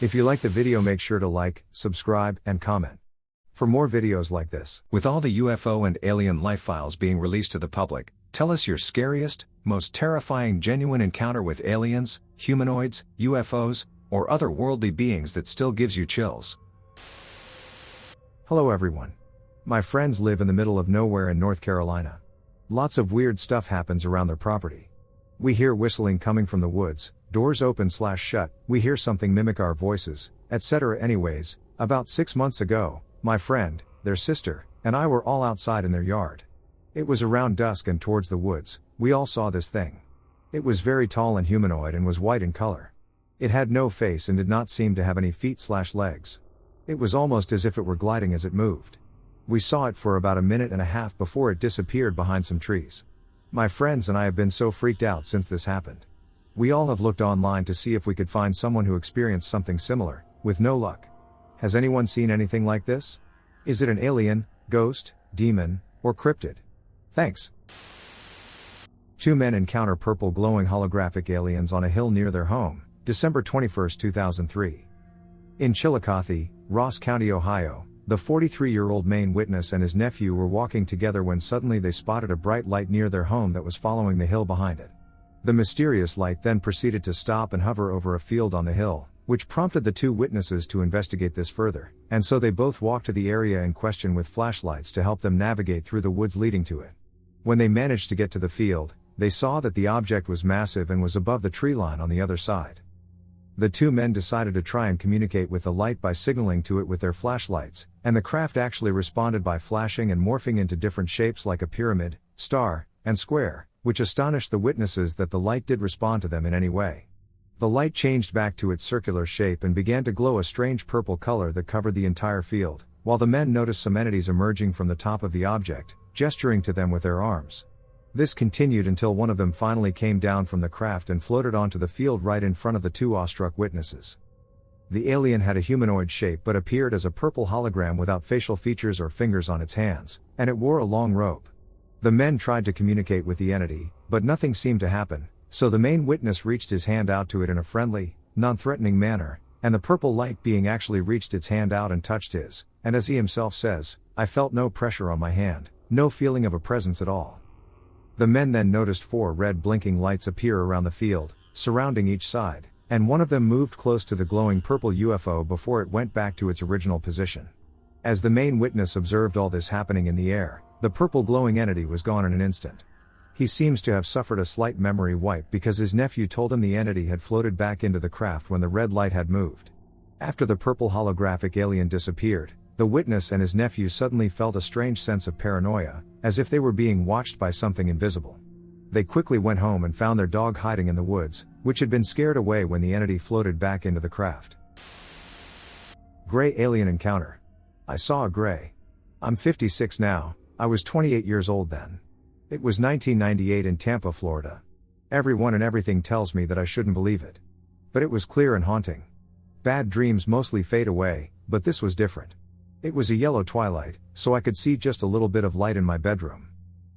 If you like the video, make sure to like, subscribe, and comment for more videos like this. With all the UFO and alien life files being released to the public, tell us your scariest, most terrifying genuine encounter with aliens, humanoids, UFOs, or otherworldly beings that still gives you chills. Hello everyone. My friends live in the middle of nowhere in North Carolina. Lots of weird stuff happens around their property. We hear whistling coming from the woods, doors open/shut, we hear something mimic our voices, etc. Anyways, about 6 months ago, my friend, their sister, and I were all outside in their yard. It was around dusk and towards the woods, we all saw this thing. It was very tall and humanoid and was white in color. It had no face and did not seem to have any feet/legs. It was almost as if it were gliding as it moved. We saw it for about a minute and a half before it disappeared behind some trees. My friends and I have been so freaked out since this happened. We all have looked online to see if we could find someone who experienced something similar, with no luck. Has anyone seen anything like this? Is it an alien, ghost, demon, or cryptid? Thanks. 2 men encounter purple glowing holographic aliens on a hill near their home, December 21, 2003. In Chillicothe, Ross County, Ohio, the 43-year-old main witness and his nephew were walking together when suddenly they spotted a bright light near their home that was following the hill behind it. The mysterious light then proceeded to stop and hover over a field on the hill, which prompted the 2 witnesses to investigate this further, and so they both walked to the area in question with flashlights to help them navigate through the woods leading to it. When they managed to get to the field, they saw that the object was massive and was above the tree line on the other side. The 2 men decided to try and communicate with the light by signaling to it with their flashlights, and the craft actually responded by flashing and morphing into different shapes like a pyramid, star, and square, which astonished the witnesses that the light did respond to them in any way. The light changed back to its circular shape and began to glow a strange purple color that covered the entire field, while the men noticed some entities emerging from the top of the object, gesturing to them with their arms. This continued until one of them finally came down from the craft and floated onto the field right in front of the 2 awestruck witnesses. The alien had a humanoid shape but appeared as a purple hologram without facial features or fingers on its hands, and it wore a long robe. The men tried to communicate with the entity, but nothing seemed to happen, so the main witness reached his hand out to it in a friendly, non-threatening manner, and the purple light being actually reached its hand out and touched his, and as he himself says, "I felt no pressure on my hand, no feeling of a presence at all." The men then noticed 4 red blinking lights appear around the field, surrounding each side, and one of them moved close to the glowing purple UFO before it went back to its original position. As the main witness observed all this happening in the air, the purple glowing entity was gone in an instant. He seems to have suffered a slight memory wipe because his nephew told him the entity had floated back into the craft when the red light had moved. After the purple holographic alien disappeared, the witness and his nephew suddenly felt a strange sense of paranoia, as if they were being watched by something invisible. They quickly went home and found their dog hiding in the woods, which had been scared away when the entity floated back into the craft. Gray alien encounter. I saw a gray. I'm 56 now, I was 28 years old then. It was 1998 in Tampa, Florida. Everyone and everything tells me that I shouldn't believe it. But it was clear and haunting. Bad dreams mostly fade away, but this was different. It was a yellow twilight, so I could see just a little bit of light in my bedroom.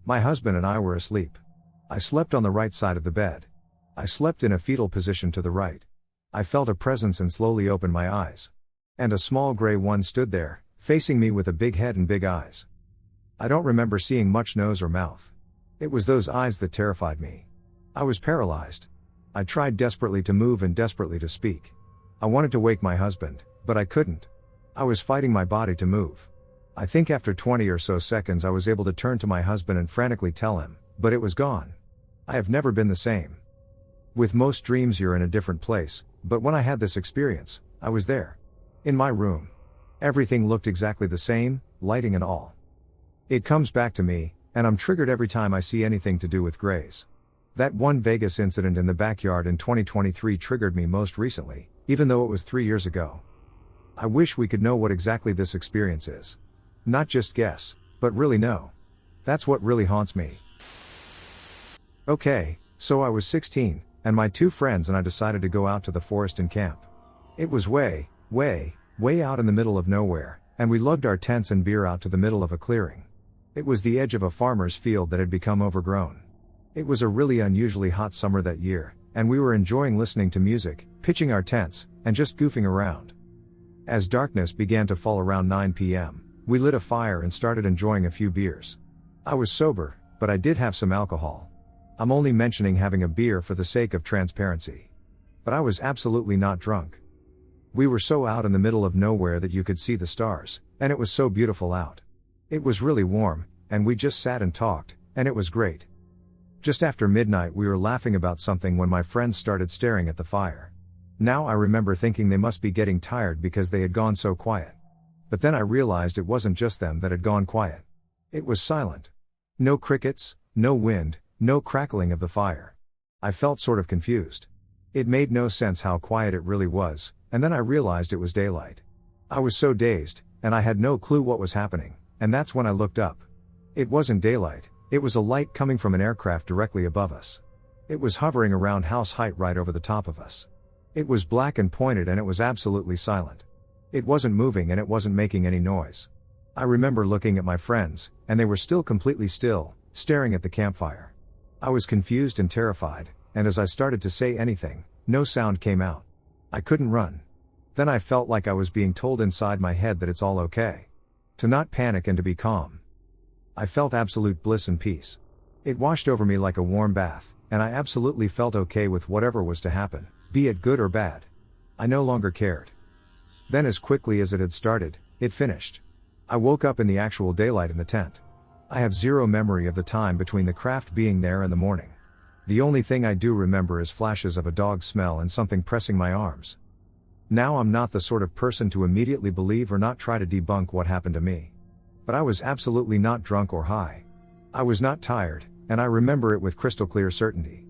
My husband and I were asleep. I slept on the right side of the bed. I slept in a fetal position to the right. I felt a presence and slowly opened my eyes. And a small gray one stood there, facing me with a big head and big eyes. I don't remember seeing much nose or mouth. It was those eyes that terrified me. I was paralyzed. I tried desperately to move and desperately to speak. I wanted to wake my husband, but I couldn't. I was fighting my body to move. I think after 20 or so seconds I was able to turn to my husband and frantically tell him, but it was gone. I have never been the same. With most dreams you're in a different place, but when I had this experience, I was there. In my room. Everything looked exactly the same, lighting and all. It comes back to me, and I'm triggered every time I see anything to do with grays. That one Vegas incident in the backyard in 2023 triggered me most recently, even though it was 3 years ago. I wish we could know what exactly this experience is. Not just guess, but really know. That's what really haunts me. Okay, so I was 16, and my 2 friends and I decided to go out to the forest and camp. It was way out in the middle of nowhere, and we lugged our tents and beer out to the middle of a clearing. It was the edge of a farmer's field that had become overgrown. It was a really unusually hot summer that year, and we were enjoying listening to music, pitching our tents, and just goofing around. As darkness began to fall around 9 p.m., we lit a fire and started enjoying a few beers. I was sober, but I did have some alcohol. I'm only mentioning having a beer for the sake of transparency. But I was absolutely not drunk. We were so out in the middle of nowhere that you could see the stars, and it was so beautiful out. It was really warm, and we just sat and talked, and it was great. Just after midnight we were laughing about something when my friends started staring at the fire. Now I remember thinking they must be getting tired because they had gone so quiet. But then I realized it wasn't just them that had gone quiet. It was silent. No crickets, no wind, no crackling of the fire. I felt sort of confused. It made no sense how quiet it really was, and then I realized it was daylight. I was so dazed, and I had no clue what was happening, and that's when I looked up. It wasn't daylight, it was a light coming from an aircraft directly above us. It was hovering around house height right over the top of us. It was black and pointed and it was absolutely silent. It wasn't moving and it wasn't making any noise. I remember looking at my friends, and they were still completely still, staring at the campfire. I was confused and terrified, and as I started to say anything, no sound came out. I couldn't run. Then I felt like I was being told inside my head that it's all okay. To not panic and to be calm. I felt absolute bliss and peace. It washed over me like a warm bath, and I absolutely felt okay with whatever was to happen, be it good or bad. I no longer cared. Then as quickly as it had started, it finished. I woke up in the actual daylight in the tent. I have zero memory of the time between the craft being there and the morning. The only thing I do remember is flashes of a dog smell and something pressing my arms. Now I'm not the sort of person to immediately believe or not try to debunk what happened to me. But I was absolutely not drunk or high. I was not tired, and I remember it with crystal clear certainty.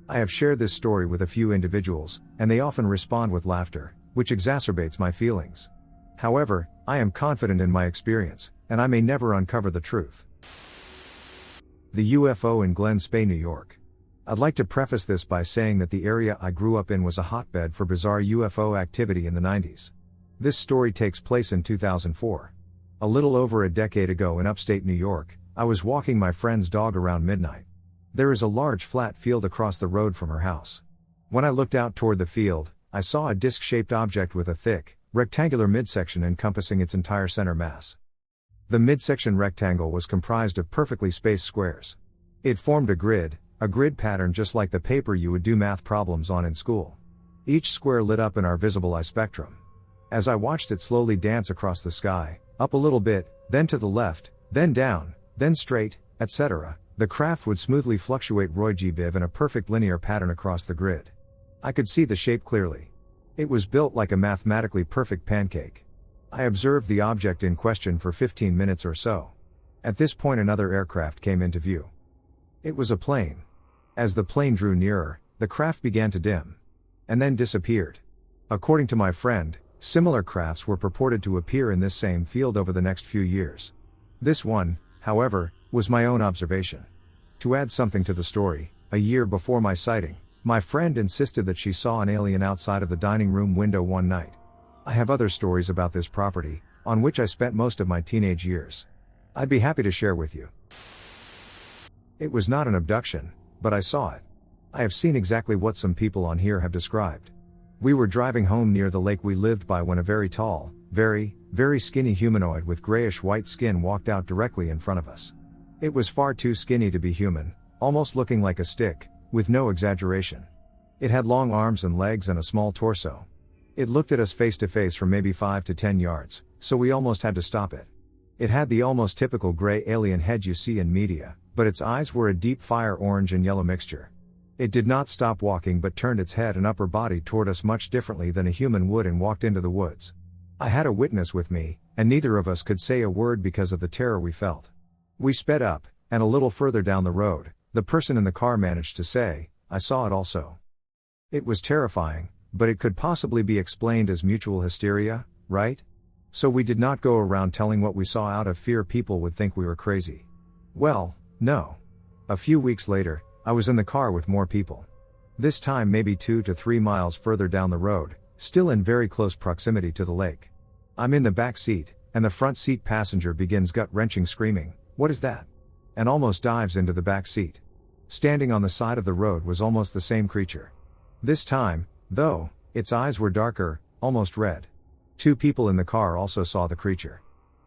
I have shared this story with a few individuals, and they often respond with laughter, which exacerbates my feelings. However, I am confident in my experience, and I may never uncover the truth. The UFO in Glen Spey, New York. I'd like to preface this by saying that the area I grew up in was a hotbed for bizarre UFO activity in the 90s. This story takes place in 2004. A little over a decade ago in upstate New York, I was walking my friend's dog around midnight. There is a large flat field across the road from her house. When I looked out toward the field, I saw a disc-shaped object with a thick, rectangular midsection encompassing its entire center mass. The midsection rectangle was comprised of perfectly spaced squares. It formed a grid pattern just like the paper you would do math problems on in school. Each square lit up in our visible eye spectrum. As I watched it slowly dance across the sky, up a little bit, then to the left, then down, then straight, etc., the craft would smoothly fluctuate Roy G. Biv in a perfect linear pattern across the grid. I could see the shape clearly. It was built like a mathematically perfect pancake. I observed the object in question for 15 minutes or so. At this point another aircraft came into view. It was a plane. As the plane drew nearer, the craft began to dim. And then disappeared. According to my friend, similar crafts were purported to appear in this same field over the next few years. This one, however, was my own observation. To add something to the story, a year before my sighting, my friend insisted that she saw an alien outside of the dining room window one night. I have other stories about this property, on which I spent most of my teenage years. I'd be happy to share with you. It was not an abduction, but I saw it. I have seen exactly what some people on here have described. We were driving home near the lake we lived by when a very tall, very skinny humanoid with grayish-white skin walked out directly in front of us. It was far too skinny to be human, almost looking like a stick, with no exaggeration. It had long arms and legs and a small torso. It looked at us face to face from maybe 5 to 10 yards, so we almost had to stop it. It had the almost typical gray alien head you see in media, but its eyes were a deep fire orange and yellow mixture. It did not stop walking but turned its head and upper body toward us much differently than a human would and walked into the woods. I had a witness with me, and neither of us could say a word because of the terror we felt. We sped up, and a little further down the road, the person in the car managed to say, "I saw it also." It was terrifying, but it could possibly be explained as mutual hysteria, right? So we did not go around telling what we saw out of fear people would think we were crazy. Well, no. A few weeks later, I was in the car with more people. This time maybe 2 to 3 miles further down the road, still in very close proximity to the lake. I'm in the back seat, and the front seat passenger begins gut-wrenching screaming, "What is that?" and almost dives into the back seat. Standing on the side of the road was almost the same creature. This time, though, Its eyes were darker, almost red. 2 people in the car also saw the creature.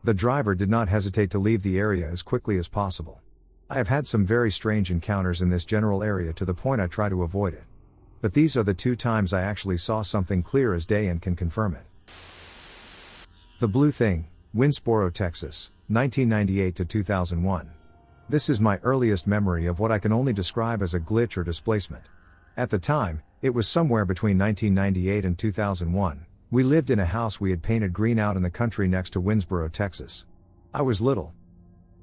The driver did not hesitate to leave the area as quickly as possible. I have had some very strange encounters in this general area to the point I try to avoid it. But these are the 2 times I actually saw something clear as day and can confirm it. The Blue Thing, Winnsboro, Texas, 1998 to 2001. This is my earliest memory of what I can only describe as a glitch or displacement. At the time, it was somewhere between 1998 and 2001. We lived in a house we had painted green out in the country next to Winnsboro, Texas. I was little.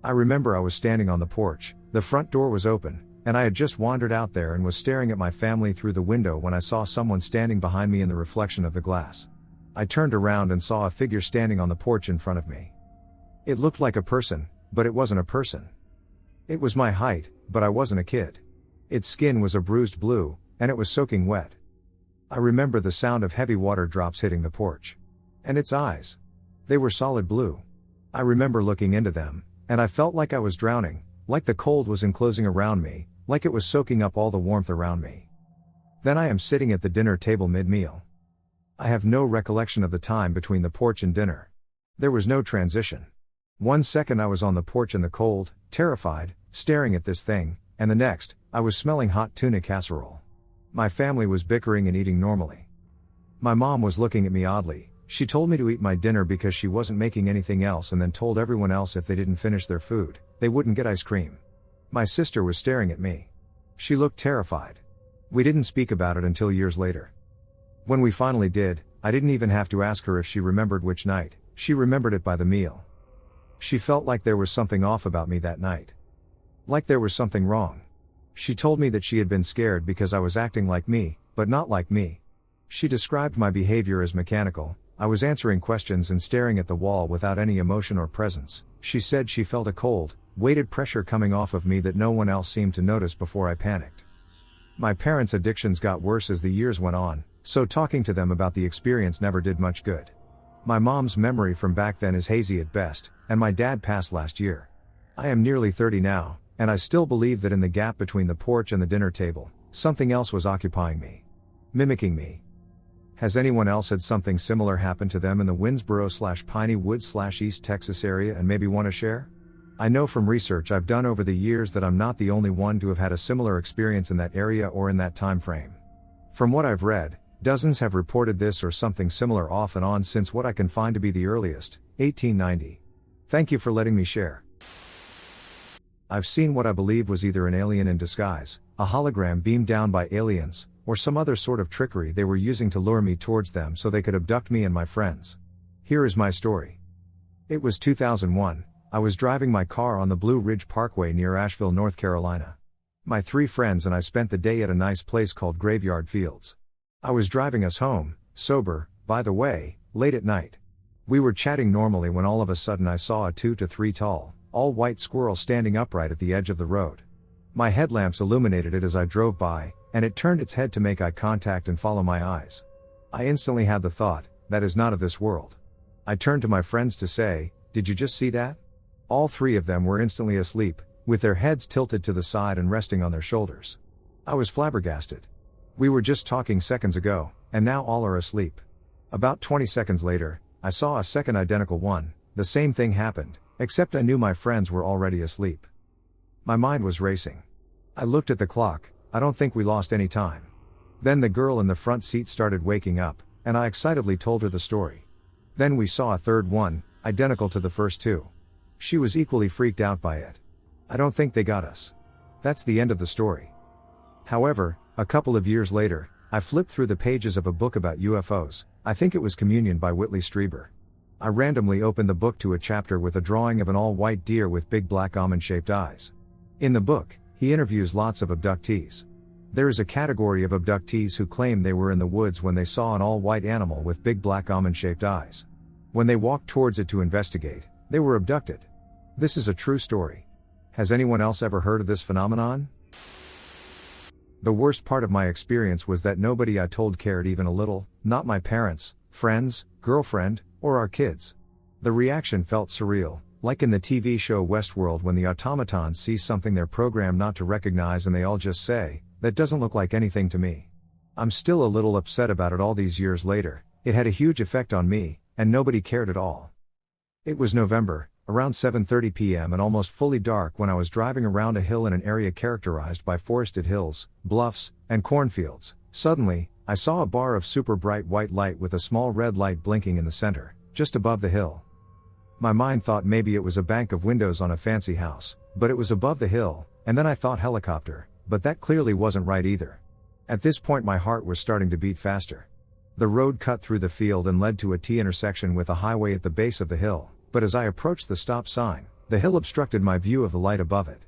I remember I was standing on the porch, the front door was open, and I had just wandered out there and was staring at my family through the window when I saw someone standing behind me in the reflection of the glass. I turned around and saw a figure standing on the porch in front of me. It looked like a person, but it wasn't a person. It was my height, but I wasn't a kid. Its skin was a bruised blue, and it was soaking wet. I remember the sound of heavy water drops hitting the porch. And its eyes. They were solid blue. I remember looking into them, and I felt like I was drowning, like the cold was enclosing around me, like it was soaking up all the warmth around me. Then I am sitting at the dinner table mid-meal. I have no recollection of the time between the porch and dinner. There was no transition. 1 second I was on the porch in the cold, terrified, staring at this thing, and the next, I was smelling hot tuna casserole. My family was bickering and eating normally. My mom was looking at me oddly. She told me to eat my dinner because she wasn't making anything else, and then told everyone else if they didn't finish their food, they wouldn't get ice cream. My sister was staring at me. She looked terrified. We didn't speak about it until years later. When we finally did, I didn't even have to ask her if she remembered which night. She remembered it by the meal. She felt like there was something off about me that night. Like there was something wrong. She told me that she had been scared because I was acting like me, but not like me. She described my behavior as mechanical. I was answering questions and staring at the wall without any emotion or presence. She said she felt a cold, weighted pressure coming off of me that no one else seemed to notice before I panicked. My parents' addictions got worse as the years went on, so talking to them about the experience never did much good. My mom's memory from back then is hazy at best, and my dad passed last year. I am nearly 30 now, and I still believe that in the gap between the porch and the dinner table, something else was occupying me. Mimicking me. Has anyone else had something similar happen to them in the Winnsboro/Piney Woods/East Texas area and maybe want to share? I know from research I've done over the years that I'm not the only one to have had a similar experience in that area or in that time frame. From what I've read, dozens have reported this or something similar off and on since what I can find to be the earliest, 1890. Thank you for letting me share. I've seen what I believe was either an alien in disguise, a hologram beamed down by aliens, or some other sort of trickery they were using to lure me towards them so they could abduct me and my friends. Here is my story. It was 2001, I was driving my car on the Blue Ridge Parkway near Asheville, North Carolina. My 3 friends and I spent the day at a nice place called Graveyard Fields. I was driving us home, sober, by the way, late at night. We were chatting normally when all of a sudden I saw a 2 to 3 tall, all-white squirrel standing upright at the edge of the road. My headlamps illuminated it as I drove by, and it turned its head to make eye contact and follow my eyes. I instantly had the thought, that is not of this world. I turned to my friends to say, did you just see that? All 3 of them were instantly asleep, with their heads tilted to the side and resting on their shoulders. I was flabbergasted. We were just talking seconds ago, and now all are asleep. About 20 seconds later, I saw a second identical one. The same thing happened, except I knew my friends were already asleep. My mind was racing. I looked at the clock. I don't think we lost any time. Then the girl in the front seat started waking up, and I excitedly told her the story. Then we saw a third one, identical to the first 2. She was equally freaked out by it. I don't think they got us. That's the end of the story. However, a couple of years later, I flipped through the pages of a book about UFOs. I think it was Communion by Whitley Strieber. I randomly opened the book to a chapter with a drawing of an all-white deer with big black almond-shaped eyes. In the book, he interviews lots of abductees. There is a category of abductees who claim they were in the woods when they saw an all-white animal with big black almond-shaped eyes. When they walked towards it to investigate, they were abducted. This is a true story. Has anyone else ever heard of this phenomenon? The worst part of my experience was that nobody I told cared even a little, not my parents, friends, girlfriend, or our kids. The reaction felt surreal, like in the TV show Westworld when the automatons see something they're programmed not to recognize and they all just say, that doesn't look like anything to me. I'm still a little upset about it all these years later. It had a huge effect on me, and nobody cared at all. It was November, around 7:30 p.m. and almost fully dark when I was driving around a hill in an area characterized by forested hills, bluffs, and cornfields. Suddenly, I saw a bar of super bright white light with a small red light blinking in the center, just above the hill. My mind thought maybe it was a bank of windows on a fancy house, but it was above the hill, and then I thought helicopter, but that clearly wasn't right either. At this point my heart was starting to beat faster. The road cut through the field and led to a T intersection with a highway at the base of the hill, but as I approached the stop sign, the hill obstructed my view of the light above it.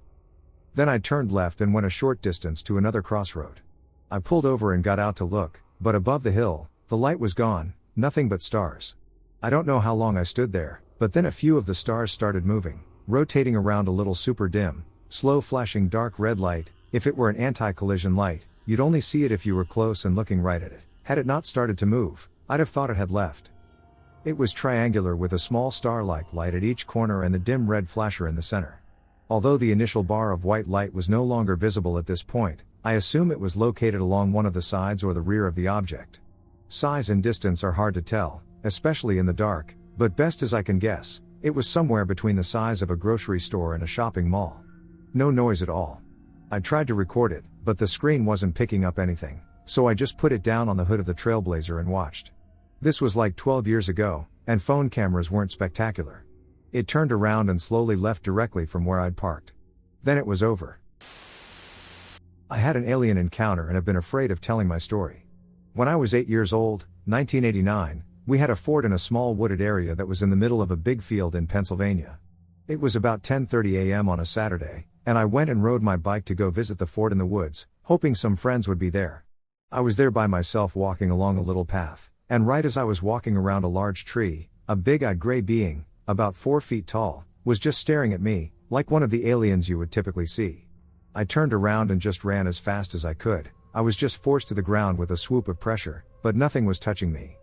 Then I turned left and went a short distance to another crossroad. I pulled over and got out to look, but above the hill, the light was gone, nothing but stars. I don't know how long I stood there, but then a few of the stars started moving, rotating around a little super dim, slow flashing dark red light. If it were an anti-collision light, you'd only see it if you were close and looking right at it. Had it not started to move, I'd have thought it had left. It was triangular with a small star-like light at each corner and the dim red flasher in the center. Although the initial bar of white light was no longer visible at this point, I assume it was located along one of the sides or the rear of the object. Size and distance are hard to tell, especially in the dark, but best as I can guess, it was somewhere between the size of a grocery store and a shopping mall. No noise at all. I tried to record it, but the screen wasn't picking up anything, so I just put it down on the hood of the Trailblazer and watched. This was like 12 years ago, and phone cameras weren't spectacular. It turned around and slowly left directly from where I'd parked. Then it was over. I had an alien encounter and have been afraid of telling my story. When I was 8 years old, 1989, we had a fort in a small wooded area that was in the middle of a big field in Pennsylvania. It was about 10:30 a.m. on a Saturday, and I went and rode my bike to go visit the fort in the woods, hoping some friends would be there. I was there by myself walking along a little path, and right as I was walking around a large tree, a big-eyed gray being, about 4 feet tall, was just staring at me, like one of the aliens you would typically see. I turned around and just ran as fast as I could. I was just forced to the ground with a swoop of pressure, but nothing was touching me.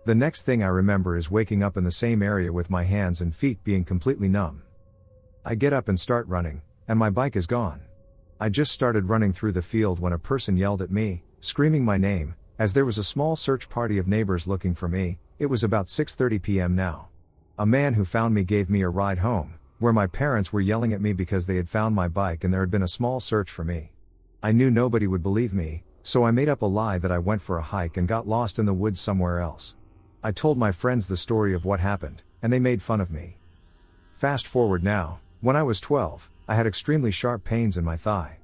The next thing I remember is waking up in the same area with my hands and feet being completely numb. I get up and start running, and my bike is gone. I just started running through the field when a person yelled at me, screaming my name, as there was a small search party of neighbors looking for me. It was about 6:30 p.m. now. A man who found me gave me a ride home, where my parents were yelling at me because they had found my bike and there had been a small search for me. I knew nobody would believe me, so I made up a lie that I went for a hike and got lost in the woods somewhere else. I told my friends the story of what happened, and they made fun of me. Fast forward now, when I was 12, I had extremely sharp pains in my thigh.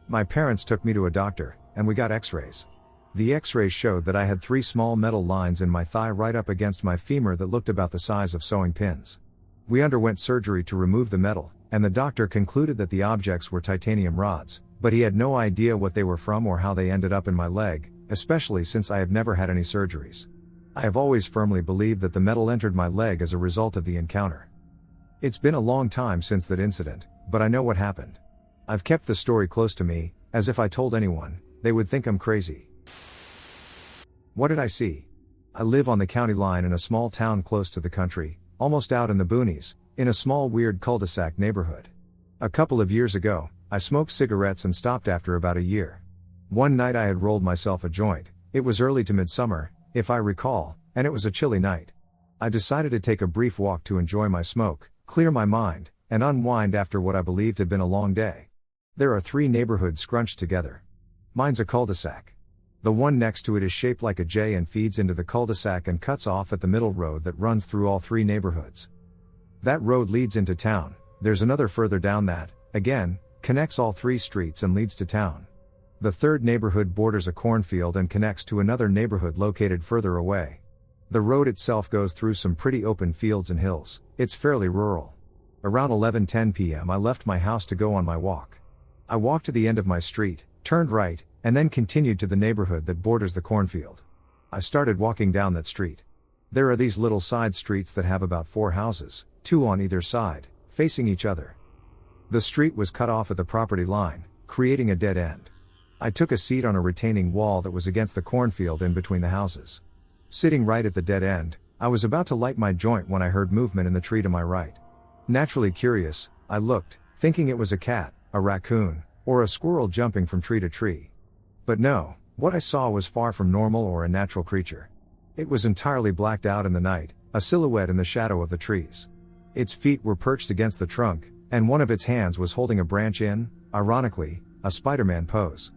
My parents took me to a doctor, and we got x-rays. The x-rays showed that I had 3 small metal lines in my thigh right up against my femur that looked about the size of sewing pins. We underwent surgery to remove the metal, and the doctor concluded that the objects were titanium rods, but he had no idea what they were from or how they ended up in my leg, especially since I have never had any surgeries. I have always firmly believed that the metal entered my leg as a result of the encounter. It's been a long time since that incident, but I know what happened. I've kept the story close to me, as if I told anyone, they would think I'm crazy. What did I see? I live on the county line in a small town close to the country, almost out in the boonies, in a small weird cul-de-sac neighborhood. A couple of years ago, I smoked cigarettes and stopped after about a year. One night I had rolled myself a joint. It was early to midsummer, if I recall, and it was a chilly night. I decided to take a brief walk to enjoy my smoke, clear my mind, and unwind after what I believed had been a long day. There are 3 neighborhoods scrunched together. Mine's a cul-de-sac. The one next to it is shaped like a J and feeds into the cul-de-sac and cuts off at the middle road that runs through all 3 neighborhoods. That road leads into town. There's another further down that, again, connects all 3 streets and leads to town. The third neighborhood borders a cornfield and connects to another neighborhood located further away. The road itself goes through some pretty open fields and hills. It's fairly rural. Around 11:10 p.m. I left my house to go on my walk. I walked to the end of my street, turned right, and then continued to the neighborhood that borders the cornfield. I started walking down that street. There are these little side streets that have about 4 houses, 2 on either side, facing each other. The street was cut off at the property line, creating a dead end. I took a seat on a retaining wall that was against the cornfield in between the houses. Sitting right at the dead end, I was about to light my joint when I heard movement in the tree to my right. Naturally curious, I looked, thinking it was a cat, a raccoon, or a squirrel jumping from tree to tree. But no, What I saw was far from normal or a natural creature. It was entirely blacked out in the night, a silhouette in the shadow of the trees. Its feet were perched against the trunk, and one of its hands was holding a branch in, ironically, a Spider-Man pose.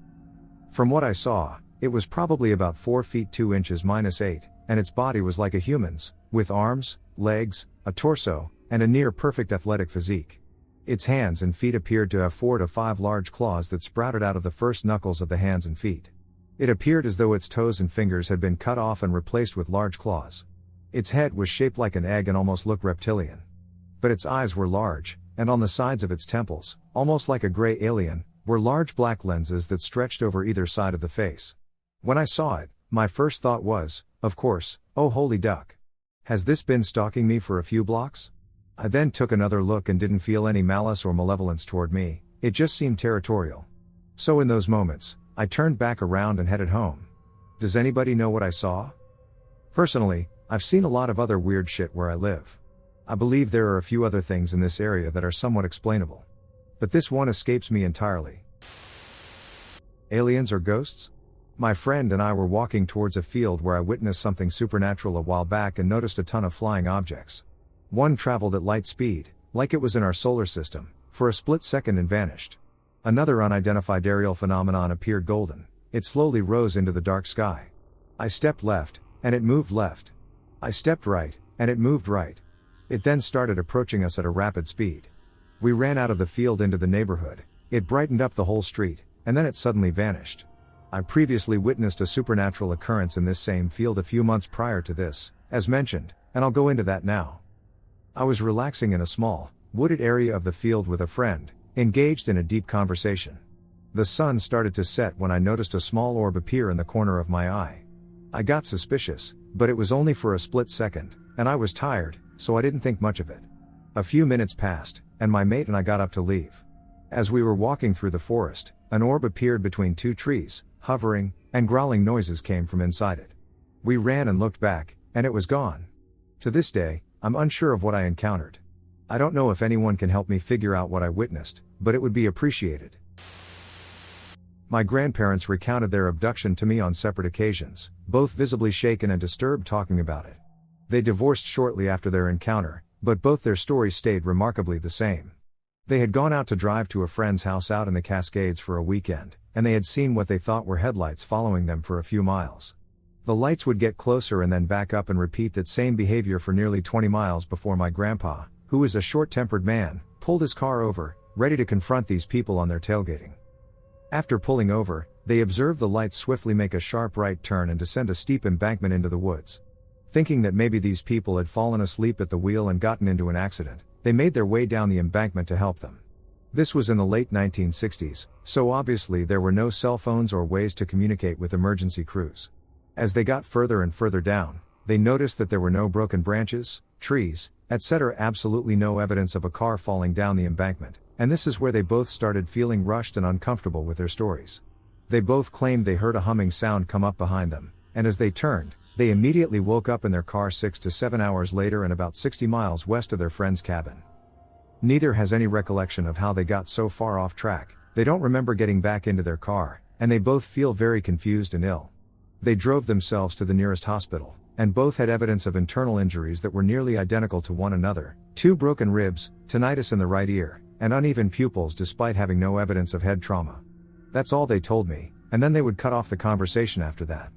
From what I saw, it was probably about 4 feet 2 inches -8, and its body was like a human's, with arms, legs, a torso, and a near-perfect athletic physique. Its hands and feet appeared to have 4 to 5 large claws that sprouted out of the first knuckles of the hands and feet. It appeared as though its toes and fingers had been cut off and replaced with large claws. Its head was shaped like an egg and almost looked reptilian. But its eyes were large, and on the sides of its temples, almost like a gray alien, were large black lenses that stretched over either side of the face. When I saw it, my first thought was, of course, oh holy duck. Has this been stalking me for a few blocks? I then took another look and didn't feel any malice or malevolence toward me, it just seemed territorial. So in those moments, I turned back around and headed home. Does anybody know what I saw? Personally, I've seen a lot of other weird shit where I live. I believe there are a few other things in this area that are somewhat explainable. But this one escapes me entirely. Aliens or ghosts? My friend and I were walking towards a field where I witnessed something supernatural a while back and noticed a ton of flying objects. One traveled at light speed, like it was in our solar system, for a split second and vanished. Another unidentified aerial phenomenon appeared golden. It slowly rose into the dark sky. I stepped left, and it moved left. I stepped right, and it moved right. It then started approaching us at a rapid speed. We ran out of the field into the neighborhood, it brightened up the whole street, and then it suddenly vanished. I previously witnessed a supernatural occurrence in this same field a few months prior to this, as mentioned, and I'll go into that now. I was relaxing in a small, wooded area of the field with a friend, engaged in a deep conversation. The sun started to set when I noticed a small orb appear in the corner of my eye. I got suspicious, but it was only for a split second, and I was tired, so I didn't think much of it. A few minutes passed, and my mate and I got up to leave. As we were walking through the forest, an orb appeared between 2 trees, hovering, and growling noises came from inside it. We ran and looked back, and it was gone. To this day, I'm unsure of what I encountered. I don't know if anyone can help me figure out what I witnessed, but it would be appreciated. My grandparents recounted their abduction to me on separate occasions, both visibly shaken and disturbed talking about it. They divorced shortly after their encounter, but both their stories stayed remarkably the same. They had gone out to drive to a friend's house out in the Cascades for a weekend, and they had seen what they thought were headlights following them for a few miles. The lights would get closer and then back up and repeat that same behavior for nearly 20 miles before my grandpa, who is a short-tempered man, pulled his car over, ready to confront these people on their tailgating. After pulling over, they observed the lights swiftly make a sharp right turn and descend a steep embankment into the woods. Thinking that maybe these people had fallen asleep at the wheel and gotten into an accident, they made their way down the embankment to help them. This was in the late 1960s, so obviously there were no cell phones or ways to communicate with emergency crews. As they got further and further down, they noticed that there were no broken branches, trees, etc., absolutely no evidence of a car falling down the embankment, and this is where they both started feeling rushed and uncomfortable with their stories. They both claimed they heard a humming sound come up behind them, and as they turned, they immediately woke up in their car 6 to 7 hours later and about 60 miles west of their friend's cabin. Neither has any recollection of how they got so far off track, they don't remember getting back into their car, and they both feel very confused and ill. They drove themselves to the nearest hospital, and both had evidence of internal injuries that were nearly identical to one another, 2 broken ribs, tinnitus in the right ear, and uneven pupils despite having no evidence of head trauma. That's all they told me, and then they would cut off the conversation after that.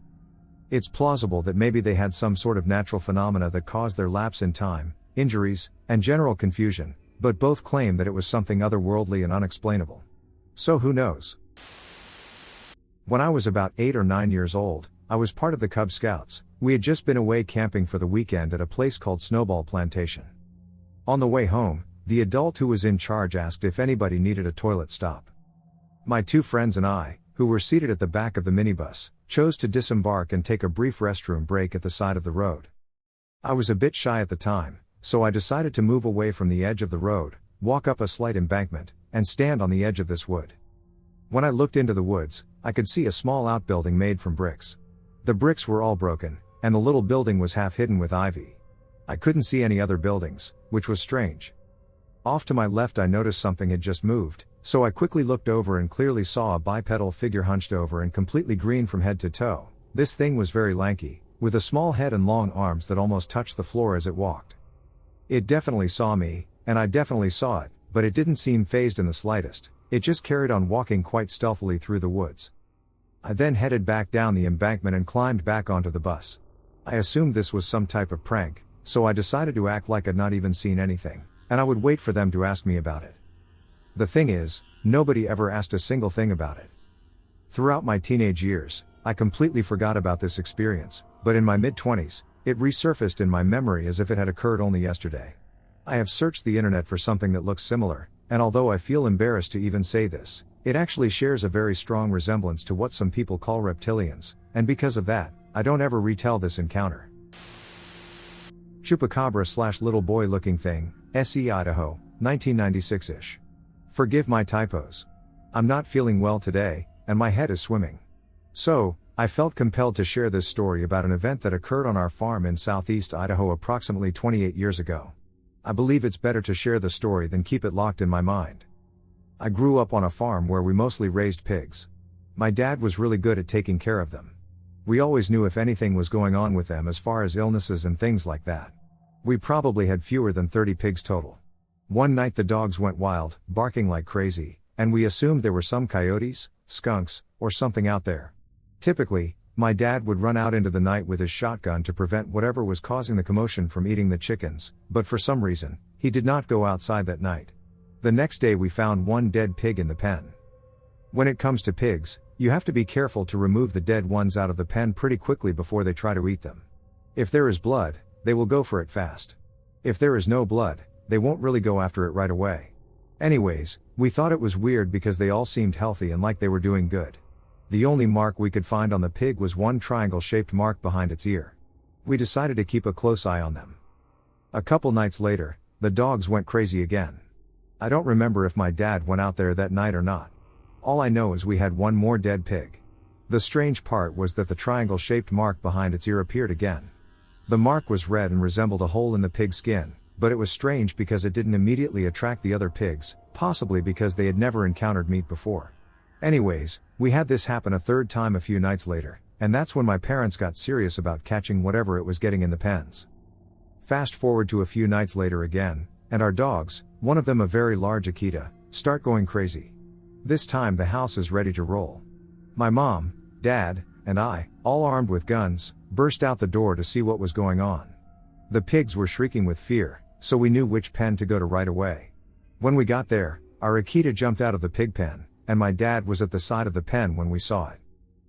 It's plausible that maybe they had some sort of natural phenomena that caused their lapse in time, injuries, and general confusion, but both claim that it was something otherworldly and unexplainable. So who knows? When I was about 8 or 9 years old, I was part of the Cub Scouts. We had just been away camping for the weekend at a place called Snowball Plantation. On the way home, the adult who was in charge asked if anybody needed a toilet stop. My 2 friends and I, who were seated at the back of the minibus, chose to disembark and take a brief restroom break at the side of the road. I was a bit shy at the time, so I decided to move away from the edge of the road, walk up a slight embankment, and stand on the edge of this wood. When I looked into the woods, I could see a small outbuilding made from bricks. The bricks were all broken, and the little building was half hidden with ivy. I couldn't see any other buildings, which was strange. Off to my left I noticed something had just moved, so I quickly looked over and clearly saw a bipedal figure hunched over and completely green from head to toe. This thing was very lanky, with a small head and long arms that almost touched the floor as it walked. It definitely saw me, and I definitely saw it, but it didn't seem fazed in the slightest. It just carried on walking quite stealthily through the woods. I then headed back down the embankment and climbed back onto the bus. I assumed this was some type of prank, so I decided to act like I'd not even seen anything, and I would wait for them to ask me about it. The thing is, nobody ever asked a single thing about it. Throughout my teenage years, I completely forgot about this experience, but in my mid-20s, it resurfaced in my memory as if it had occurred only yesterday. I have searched the internet for something that looks similar, and although I feel embarrassed to even say this, it actually shares a very strong resemblance to what some people call reptilians, and because of that, I don't ever retell this encounter. Chupacabra/little boy looking thing, SE Idaho, 1996-ish. Forgive my typos. I'm not feeling well today, and my head is swimming. So, I felt compelled to share this story about an event that occurred on our farm in southeast Idaho approximately 28 years ago. I believe it's better to share the story than keep it locked in my mind. I grew up on a farm where we mostly raised pigs. My dad was really good at taking care of them. We always knew if anything was going on with them as far as illnesses and things like that. We probably had fewer than 30 pigs total. One night the dogs went wild, barking like crazy, and we assumed there were some coyotes, skunks, or something out there. Typically, my dad would run out into the night with his shotgun to prevent whatever was causing the commotion from eating the chickens, but for some reason, he did not go outside that night. The next day we found one dead pig in the pen. When it comes to pigs, you have to be careful to remove the dead ones out of the pen pretty quickly before they try to eat them. If there is blood, they will go for it fast. If there is no blood, they won't really go after it right away. Anyways, we thought it was weird because they all seemed healthy and like they were doing good. The only mark we could find on the pig was one triangle-shaped mark behind its ear. We decided to keep a close eye on them. A couple nights later, the dogs went crazy again. I don't remember if my dad went out there that night or not. All I know is we had one more dead pig. The strange part was that the triangle-shaped mark behind its ear appeared again. The mark was red and resembled a hole in the pig's skin, but it was strange because it didn't immediately attract the other pigs, possibly because they had never encountered meat before. Anyways, we had this happen a third time a few nights later, and that's when my parents got serious about catching whatever it was getting in the pens. Fast forward to a few nights later again, and our dogs, one of them a very large Akita, start going crazy. This time the house is ready to roll. My mom, dad, and I, all armed with guns, burst out the door to see what was going on. The pigs were shrieking with fear, so we knew which pen to go to right away. When we got there, our Akita jumped out of the pig pen, and my dad was at the side of the pen when we saw it.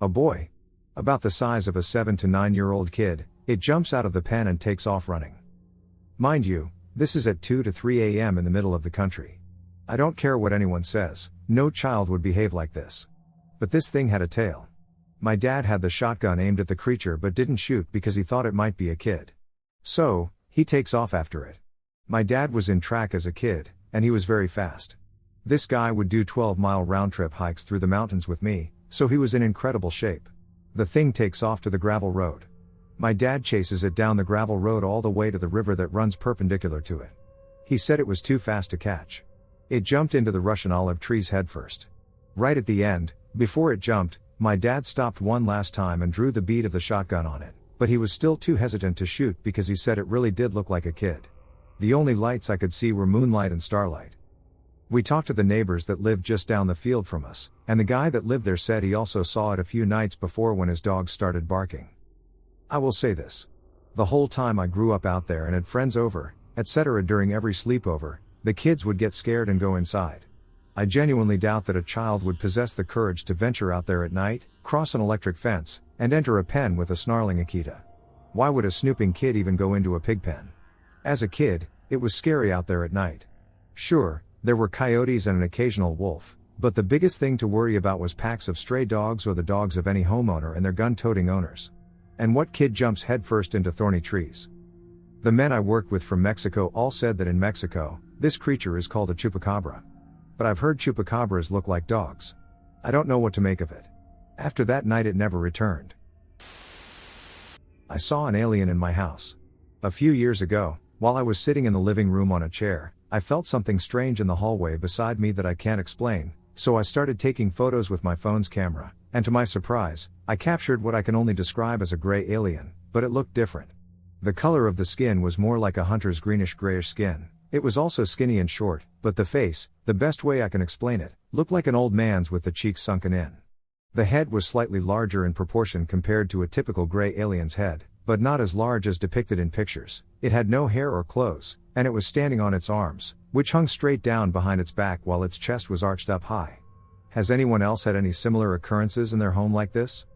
A boy, about the size of a 7 to 9-year-old kid, it jumps out of the pen and takes off running. Mind you, this is at 2 to 3 a.m. in the middle of the country. I don't care what anyone says, no child would behave like this. But this thing had a tail. My dad had the shotgun aimed at the creature but didn't shoot because he thought it might be a kid. So, he takes off after it. My dad was in track as a kid, and he was very fast. This guy would do 12-mile round-trip hikes through the mountains with me, so he was in incredible shape. The thing takes off to the gravel road. My dad chases it down the gravel road all the way to the river that runs perpendicular to it. He said it was too fast to catch. It jumped into the Russian olive trees headfirst. Right at the end, before it jumped, my dad stopped one last time and drew the bead of the shotgun on it, but he was still too hesitant to shoot because he said it really did look like a kid. The only lights I could see were moonlight and starlight. We talked to the neighbors that lived just down the field from us, and the guy that lived there said he also saw it a few nights before when his dogs started barking. I will say this. The whole time I grew up out there and had friends over, etc. during every sleepover, the kids would get scared and go inside. I genuinely doubt that a child would possess the courage to venture out there at night, cross an electric fence, and enter a pen with a snarling Akita. Why would a snooping kid even go into a pig pen? As a kid, it was scary out there at night. Sure, there were coyotes and an occasional wolf, but the biggest thing to worry about was packs of stray dogs or the dogs of any homeowner and their gun-toting owners. And what kid jumps headfirst into thorny trees? The men I worked with from Mexico all said that in Mexico, this creature is called a chupacabra. But I've heard chupacabras look like dogs. I don't know what to make of it. After that night it never returned. I saw an alien in my house. A few years ago, while I was sitting in the living room on a chair, I felt something strange in the hallway beside me that I can't explain, so I started taking photos with my phone's camera, and to my surprise, I captured what I can only describe as a gray alien, but it looked different. The color of the skin was more like a hunter's greenish-grayish skin. It was also skinny and short, but the face, the best way I can explain it, looked like an old man's with the cheeks sunken in. The head was slightly larger in proportion compared to a typical gray alien's head, but not as large as depicted in pictures. It had no hair or clothes, and it was standing on its arms, which hung straight down behind its back while its chest was arched up high. Has anyone else had any similar occurrences in their home like this?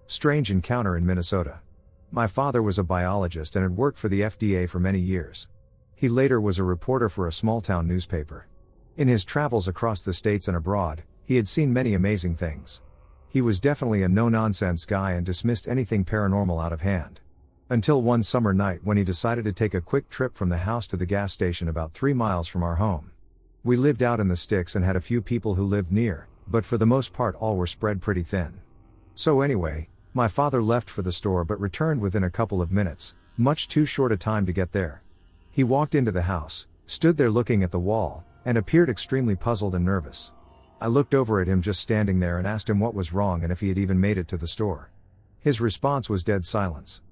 Strange encounter in Minnesota. My father was a biologist and had worked for the FDA for many years. He later was a reporter for a small-town newspaper. In his travels across the states and abroad, he had seen many amazing things. He was definitely a no-nonsense guy and dismissed anything paranormal out of hand. Until one summer night when he decided to take a quick trip from the house to the gas station about 3 miles from our home. We lived out in the sticks and had a few people who lived near, but for the most part all were spread pretty thin. So anyway, my father left for the store but returned within a couple of minutes, much too short a time to get there. He walked into the house, stood there looking at the wall, and appeared extremely puzzled and nervous. I looked over at him just standing there and asked him what was wrong and if he had even made it to the store. His response was dead silence.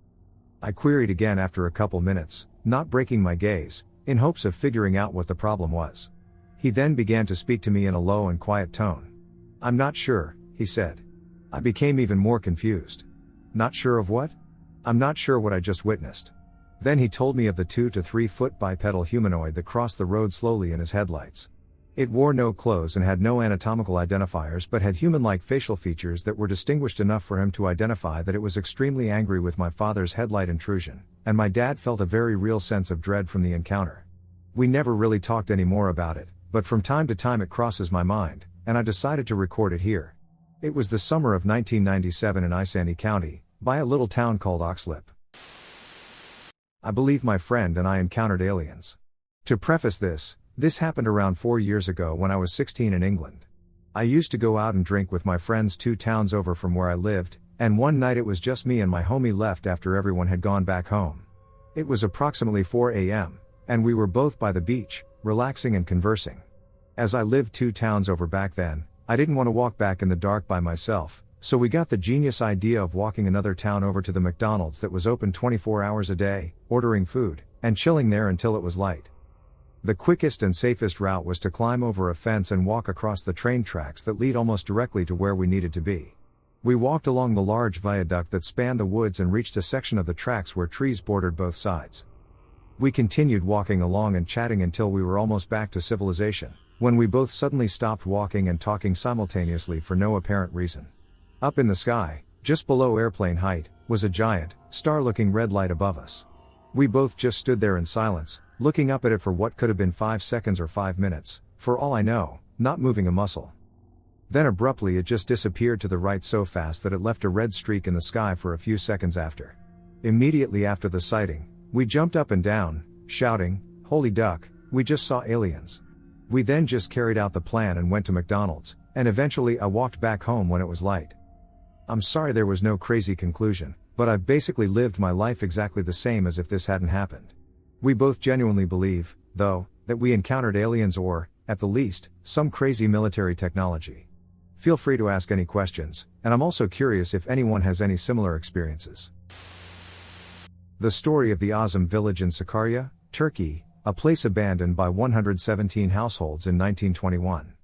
I queried again after a couple minutes, not breaking my gaze, in hopes of figuring out what the problem was. He then began to speak to me in a low and quiet tone. "I'm not sure," he said. I became even more confused. Not sure of what? I'm not sure what I just witnessed. Then he told me of the 2 to 3 foot bipedal humanoid that crossed the road slowly in his headlights. It wore no clothes and had no anatomical identifiers but had human-like facial features that were distinguished enough for him to identify that it was extremely angry with my father's headlight intrusion, and my dad felt a very real sense of dread from the encounter. We never really talked any more about it, but from time to time it crosses my mind, and I decided to record it here. It was the summer of 1997 in Isanti County, by a little town called Oxlip. I believe my friend and I encountered aliens. To preface this happened around 4 years ago when I was 16 in England. I used to go out and drink with my friends 2 towns over from where I lived, and one night it was just me and my homie left after everyone had gone back home. It was approximately 4 a.m., and we were both by the beach, relaxing and conversing. As I lived 2 towns over back then, I didn't want to walk back in the dark by myself, so we got the genius idea of walking another town over to the McDonald's that was open 24 hours a day, ordering food, and chilling there until it was light. The quickest and safest route was to climb over a fence and walk across the train tracks that lead almost directly to where we needed to be. We walked along the large viaduct that spanned the woods and reached a section of the tracks where trees bordered both sides. We continued walking along and chatting until we were almost back to civilization, when we both suddenly stopped walking and talking simultaneously for no apparent reason. Up in the sky, just below airplane height, was a giant, star-looking red light above us. We both just stood there in silence, looking up at it for what could have been 5 seconds or 5 minutes, for all I know, not moving a muscle. Then abruptly it just disappeared to the right so fast that it left a red streak in the sky for a few seconds after. Immediately after the sighting, we jumped up and down, shouting, "Holy duck, we just saw aliens." We then just carried out the plan and went to McDonald's, and eventually I walked back home when it was light. I'm sorry there was no crazy conclusion, but I've basically lived my life exactly the same as if this hadn't happened. We both genuinely believe, though, that we encountered aliens or, at the least, some crazy military technology. Feel free to ask any questions, and I'm also curious if anyone has any similar experiences. The story of the Azem village in Sakarya, Turkey, a place abandoned by 117 households in 1921.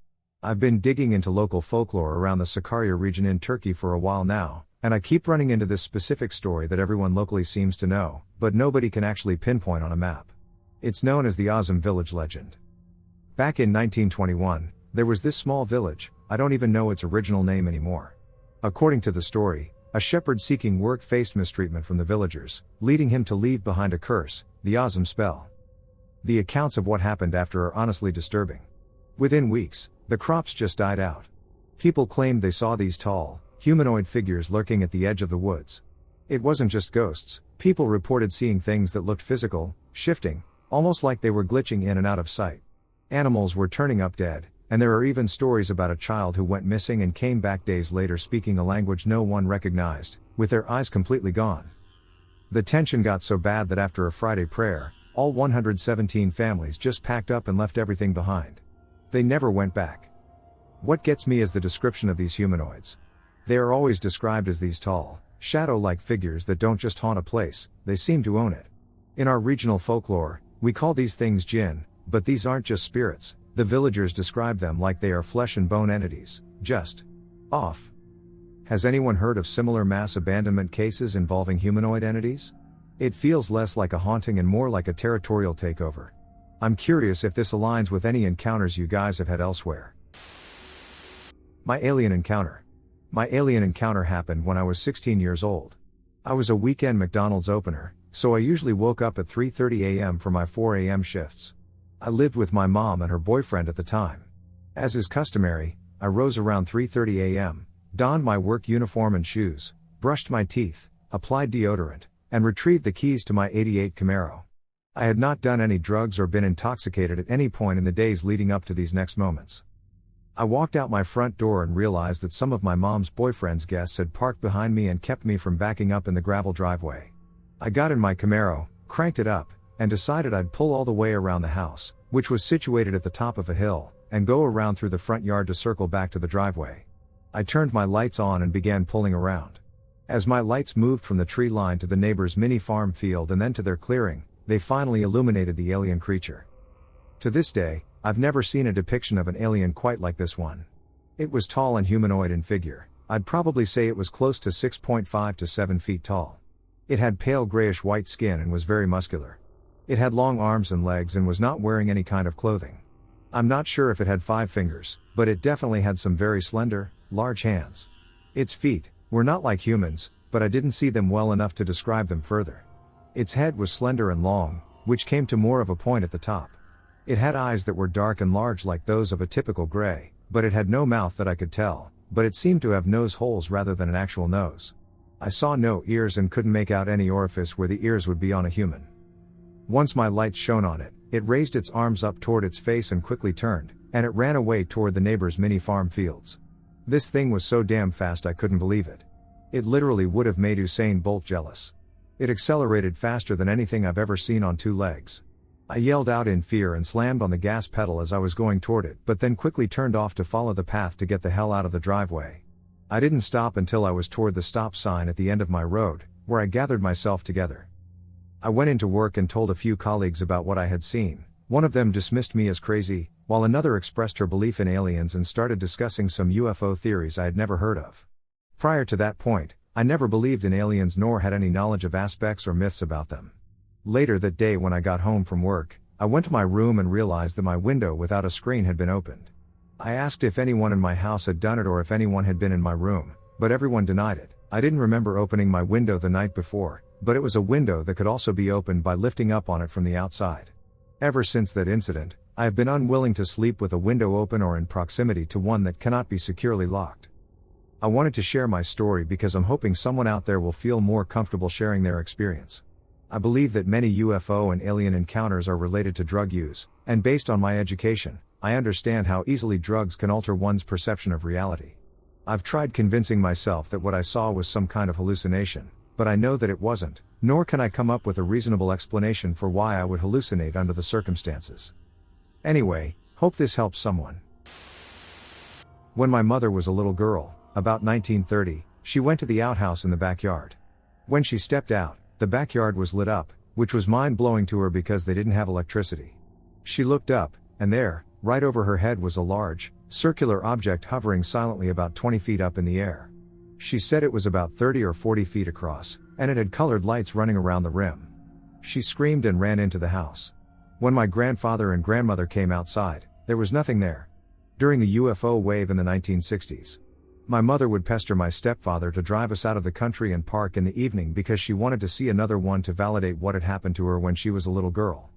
I've been digging into local folklore around the Sakarya region in Turkey for a while now, and I keep running into this specific story that everyone locally seems to know, but nobody can actually pinpoint on a map. It's known as the Azem village legend. Back in 1921, there was this small village, I don't even know its original name anymore. According to the story, a shepherd seeking work faced mistreatment from the villagers, leading him to leave behind a curse, the Azem spell. The accounts of what happened after are honestly disturbing. Within weeks, the crops just died out. People claimed they saw these tall, humanoid figures lurking at the edge of the woods. It wasn't just ghosts, people reported seeing things that looked physical, shifting, almost like they were glitching in and out of sight. Animals were turning up dead, and there are even stories about a child who went missing and came back days later speaking a language no one recognized, with their eyes completely gone. The tension got so bad that after a Friday prayer, All 117 families just packed up and left everything behind. They never went back. What gets me is the description of these humanoids. They are always described as these tall, shadow-like figures that don't just haunt a place, they seem to own it. In our regional folklore, we call these things jinn, but these aren't just spirits. The villagers describe them like they are flesh and bone entities, just off. Has anyone heard of similar mass abandonment cases involving humanoid entities? It feels less like a haunting and more like a territorial takeover. I'm curious if this aligns with any encounters you guys have had elsewhere. My alien encounter. My alien encounter happened when I was 16 years old. I was a weekend McDonald's opener, so I usually woke up at 3:30 a.m. for my 4 a.m. shifts. I lived with my mom and her boyfriend at the time. As is customary, I rose around 3:30 a.m., donned my work uniform and shoes, brushed my teeth, applied deodorant, and retrieved the keys to my '88 Camaro. I had not done any drugs or been intoxicated at any point in the days leading up to these next moments. I walked out my front door and realized that some of my mom's boyfriend's guests had parked behind me and kept me from backing up in the gravel driveway. I got in my Camaro, cranked it up, and decided I'd pull all the way around the house, which was situated at the top of a hill, and go around through the front yard to circle back to the driveway. I turned my lights on and began pulling around. As my lights moved from the tree line to the neighbor's mini farm field and then to their clearing, they finally illuminated the alien creature. To this day, I've never seen a depiction of an alien quite like this one. It was tall and humanoid in figure. I'd probably say it was close to 6.5 to 7 feet tall. It had pale grayish-white skin and was very muscular. It had long arms and legs and was not wearing any kind of clothing. I'm not sure if it had 5 fingers, but it definitely had some very slender, large hands. Its feet were not like humans, but I didn't see them well enough to describe them further. Its head was slender and long, which came to more of a point at the top. It had eyes that were dark and large like those of a typical gray, but it had no mouth that I could tell, but it seemed to have nose holes rather than an actual nose. I saw no ears and couldn't make out any orifice where the ears would be on a human. Once my lights shone on it, it raised its arms up toward its face and quickly turned, and it ran away toward the neighbor's mini farm fields. This thing was so damn fast I couldn't believe it. It literally would have made Usain Bolt jealous. It accelerated faster than anything I've ever seen on 2 legs. I yelled out in fear and slammed on the gas pedal as I was going toward it, but then quickly turned off to follow the path to get the hell out of the driveway. I didn't stop until I was toward the stop sign at the end of my road, where I gathered myself together. I went into work and told a few colleagues about what I had seen. One of them dismissed me as crazy, while another expressed her belief in aliens and started discussing some UFO theories I had never heard of. Prior to that point, I never believed in aliens nor had any knowledge of aspects or myths about them. Later that day when I got home from work, I went to my room and realized that my window without a screen had been opened. I asked if anyone in my house had done it or if anyone had been in my room, but everyone denied it. I didn't remember opening my window the night before, but it was a window that could also be opened by lifting up on it from the outside. Ever since that incident, I have been unwilling to sleep with a window open or in proximity to one that cannot be securely locked. I wanted to share my story because I'm hoping someone out there will feel more comfortable sharing their experience. I believe that many UFO and alien encounters are related to drug use, and based on my education, I understand how easily drugs can alter one's perception of reality. I've tried convincing myself that what I saw was some kind of hallucination, but I know that it wasn't, nor can I come up with a reasonable explanation for why I would hallucinate under the circumstances. Anyway, hope this helps someone. When my mother was a little girl, about 1930, she went to the outhouse in the backyard. When she stepped out, the backyard was lit up, which was mind-blowing to her because they didn't have electricity. She looked up, and there, right over her head was a large, circular object hovering silently about 20 feet up in the air. She said it was about 30 or 40 feet across, and it had colored lights running around the rim. She screamed and ran into the house. When my grandfather and grandmother came outside, there was nothing there. During the UFO wave in the 1960s, my mother would pester my stepfather to drive us out of the country and park in the evening because she wanted to see another one to validate what had happened to her when she was a little girl.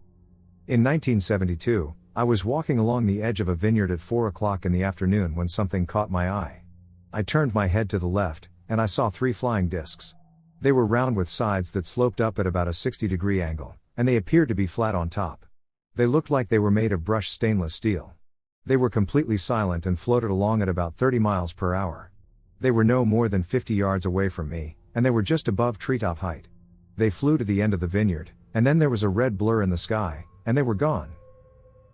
In 1972, I was walking along the edge of a vineyard at 4 o'clock in the afternoon when something caught my eye. I turned my head to the left, and I saw 3 flying discs. They were round with sides that sloped up at about a 60-degree angle, and they appeared to be flat on top. They looked like they were made of brushed stainless steel. They were completely silent and floated along at about 30 miles per hour. They were no more than 50 yards away from me, and they were just above treetop height. They flew to the end of the vineyard, and then there was a red blur in the sky, and they were gone.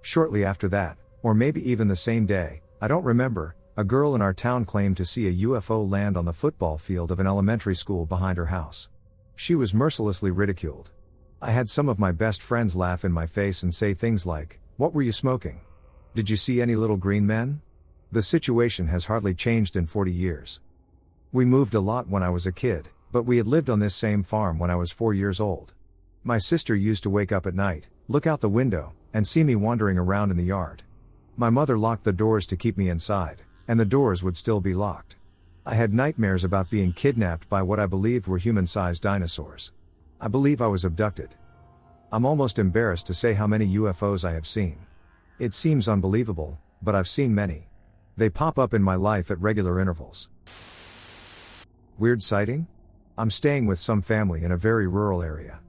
Shortly after that, or maybe even the same day, I don't remember, a girl in our town claimed to see a UFO land on the football field of an elementary school behind her house. She was mercilessly ridiculed. I had some of my best friends laugh in my face and say things like, "What were you smoking? Did you see any little green men?" The situation has hardly changed in 40 years. We moved a lot when I was a kid, but we had lived on this same farm when I was 4 years old. My sister used to wake up at night, look out the window, and see me wandering around in the yard. My mother locked the doors to keep me inside, and the doors would still be locked. I had nightmares about being kidnapped by what I believed were human-sized dinosaurs. I believe I was abducted. I'm almost embarrassed to say how many UFOs I have seen. It seems unbelievable, but I've seen many. They pop up in my life at regular intervals. Weird sighting? I'm staying with some family in a very rural area.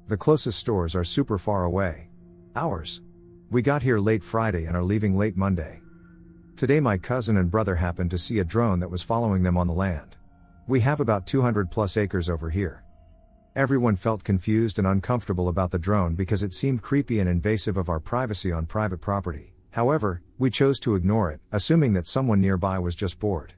The closest stores are super far away. Hours. We got here late Friday and are leaving late Monday. Today my cousin and brother happened to see a drone that was following them on the land. We have about 200 plus acres over here. Everyone felt confused and uncomfortable about the drone because it seemed creepy and invasive of our privacy on private property. However, we chose to ignore it, assuming that someone nearby was just bored.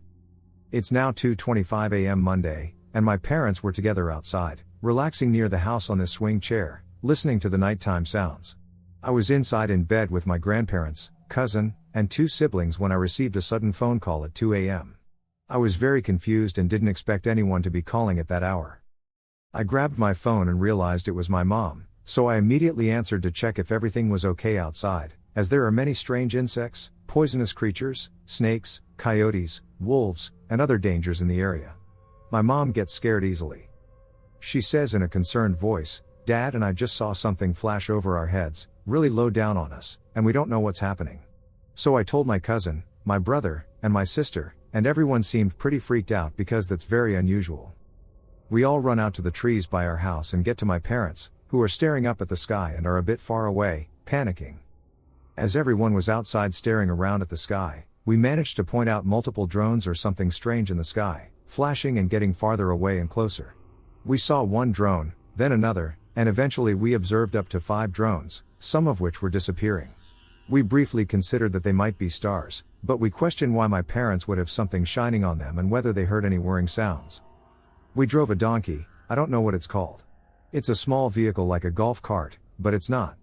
It's now 2:25 a.m. Monday, and my parents were together outside, relaxing near the house on this swing chair, listening to the nighttime sounds. I was inside in bed with my grandparents, cousin, and 2 siblings when I received a sudden phone call at 2 a.m. I was very confused and didn't expect anyone to be calling at that hour. I grabbed my phone and realized it was my mom, so I immediately answered to check if everything was okay outside, as there are many strange insects, poisonous creatures, snakes, coyotes, wolves, and other dangers in the area. My mom gets scared easily. She says in a concerned voice, "Dad and I just saw something flash over our heads, really low down on us, and we don't know what's happening." So I told my cousin, my brother, and my sister, and everyone seemed pretty freaked out because that's very unusual. We all run out to the trees by our house and get to my parents, who are staring up at the sky and are a bit far away, panicking. As everyone was outside staring around at the sky, we managed to point out multiple drones or something strange in the sky, flashing and getting farther away and closer. We saw one drone, then another, and eventually we observed up to 5 drones, some of which were disappearing. We briefly considered that they might be stars, but we questioned why my parents would have something shining on them and whether they heard any whirring sounds. We drove a donkey, I don't know what it's called. It's a small vehicle like a golf cart, but it's not.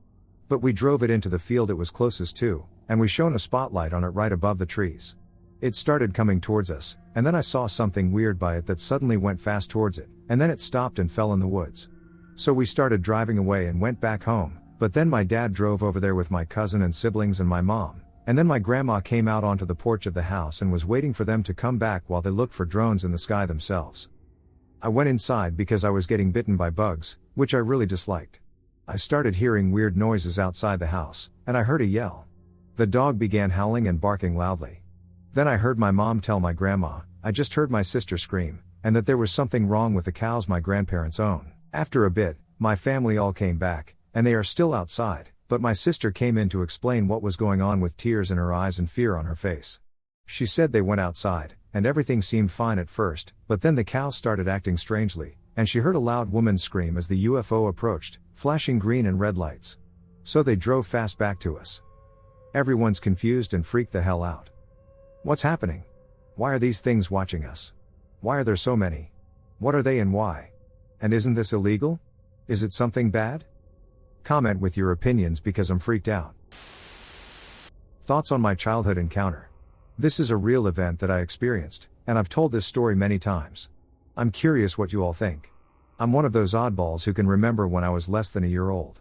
But we drove it into the field it was closest to, and we shone a spotlight on it right above the trees. It started coming towards us, and then I saw something weird by it that suddenly went fast towards it, and then it stopped and fell in the woods. So we started driving away and went back home, but then my dad drove over there with my cousin and siblings and my mom, and then my grandma came out onto the porch of the house and was waiting for them to come back while they looked for drones in the sky themselves. I went inside because I was getting bitten by bugs, which I really disliked. I started hearing weird noises outside the house, and I heard a yell. The dog began howling and barking loudly. Then I heard my mom tell my grandma, I just heard my sister scream, and that there was something wrong with the cows my grandparents own. After a bit, my family all came back, and they are still outside, but my sister came in to explain what was going on with tears in her eyes and fear on her face. She said they went outside, and everything seemed fine at first, but then the cows started acting strangely, and she heard a loud woman scream as the UFO approached, flashing green and red lights. So they drove fast back to us. Everyone's confused and freaked the hell out. What's happening? Why are these things watching us? Why are there so many? What are they and why? And isn't this illegal? Is it something bad? Comment with your opinions because I'm freaked out. Thoughts on my childhood encounter. This is a real event that I experienced, and I've told this story many times. I'm curious what you all think. I'm one of those oddballs who can remember when I was less than a year old.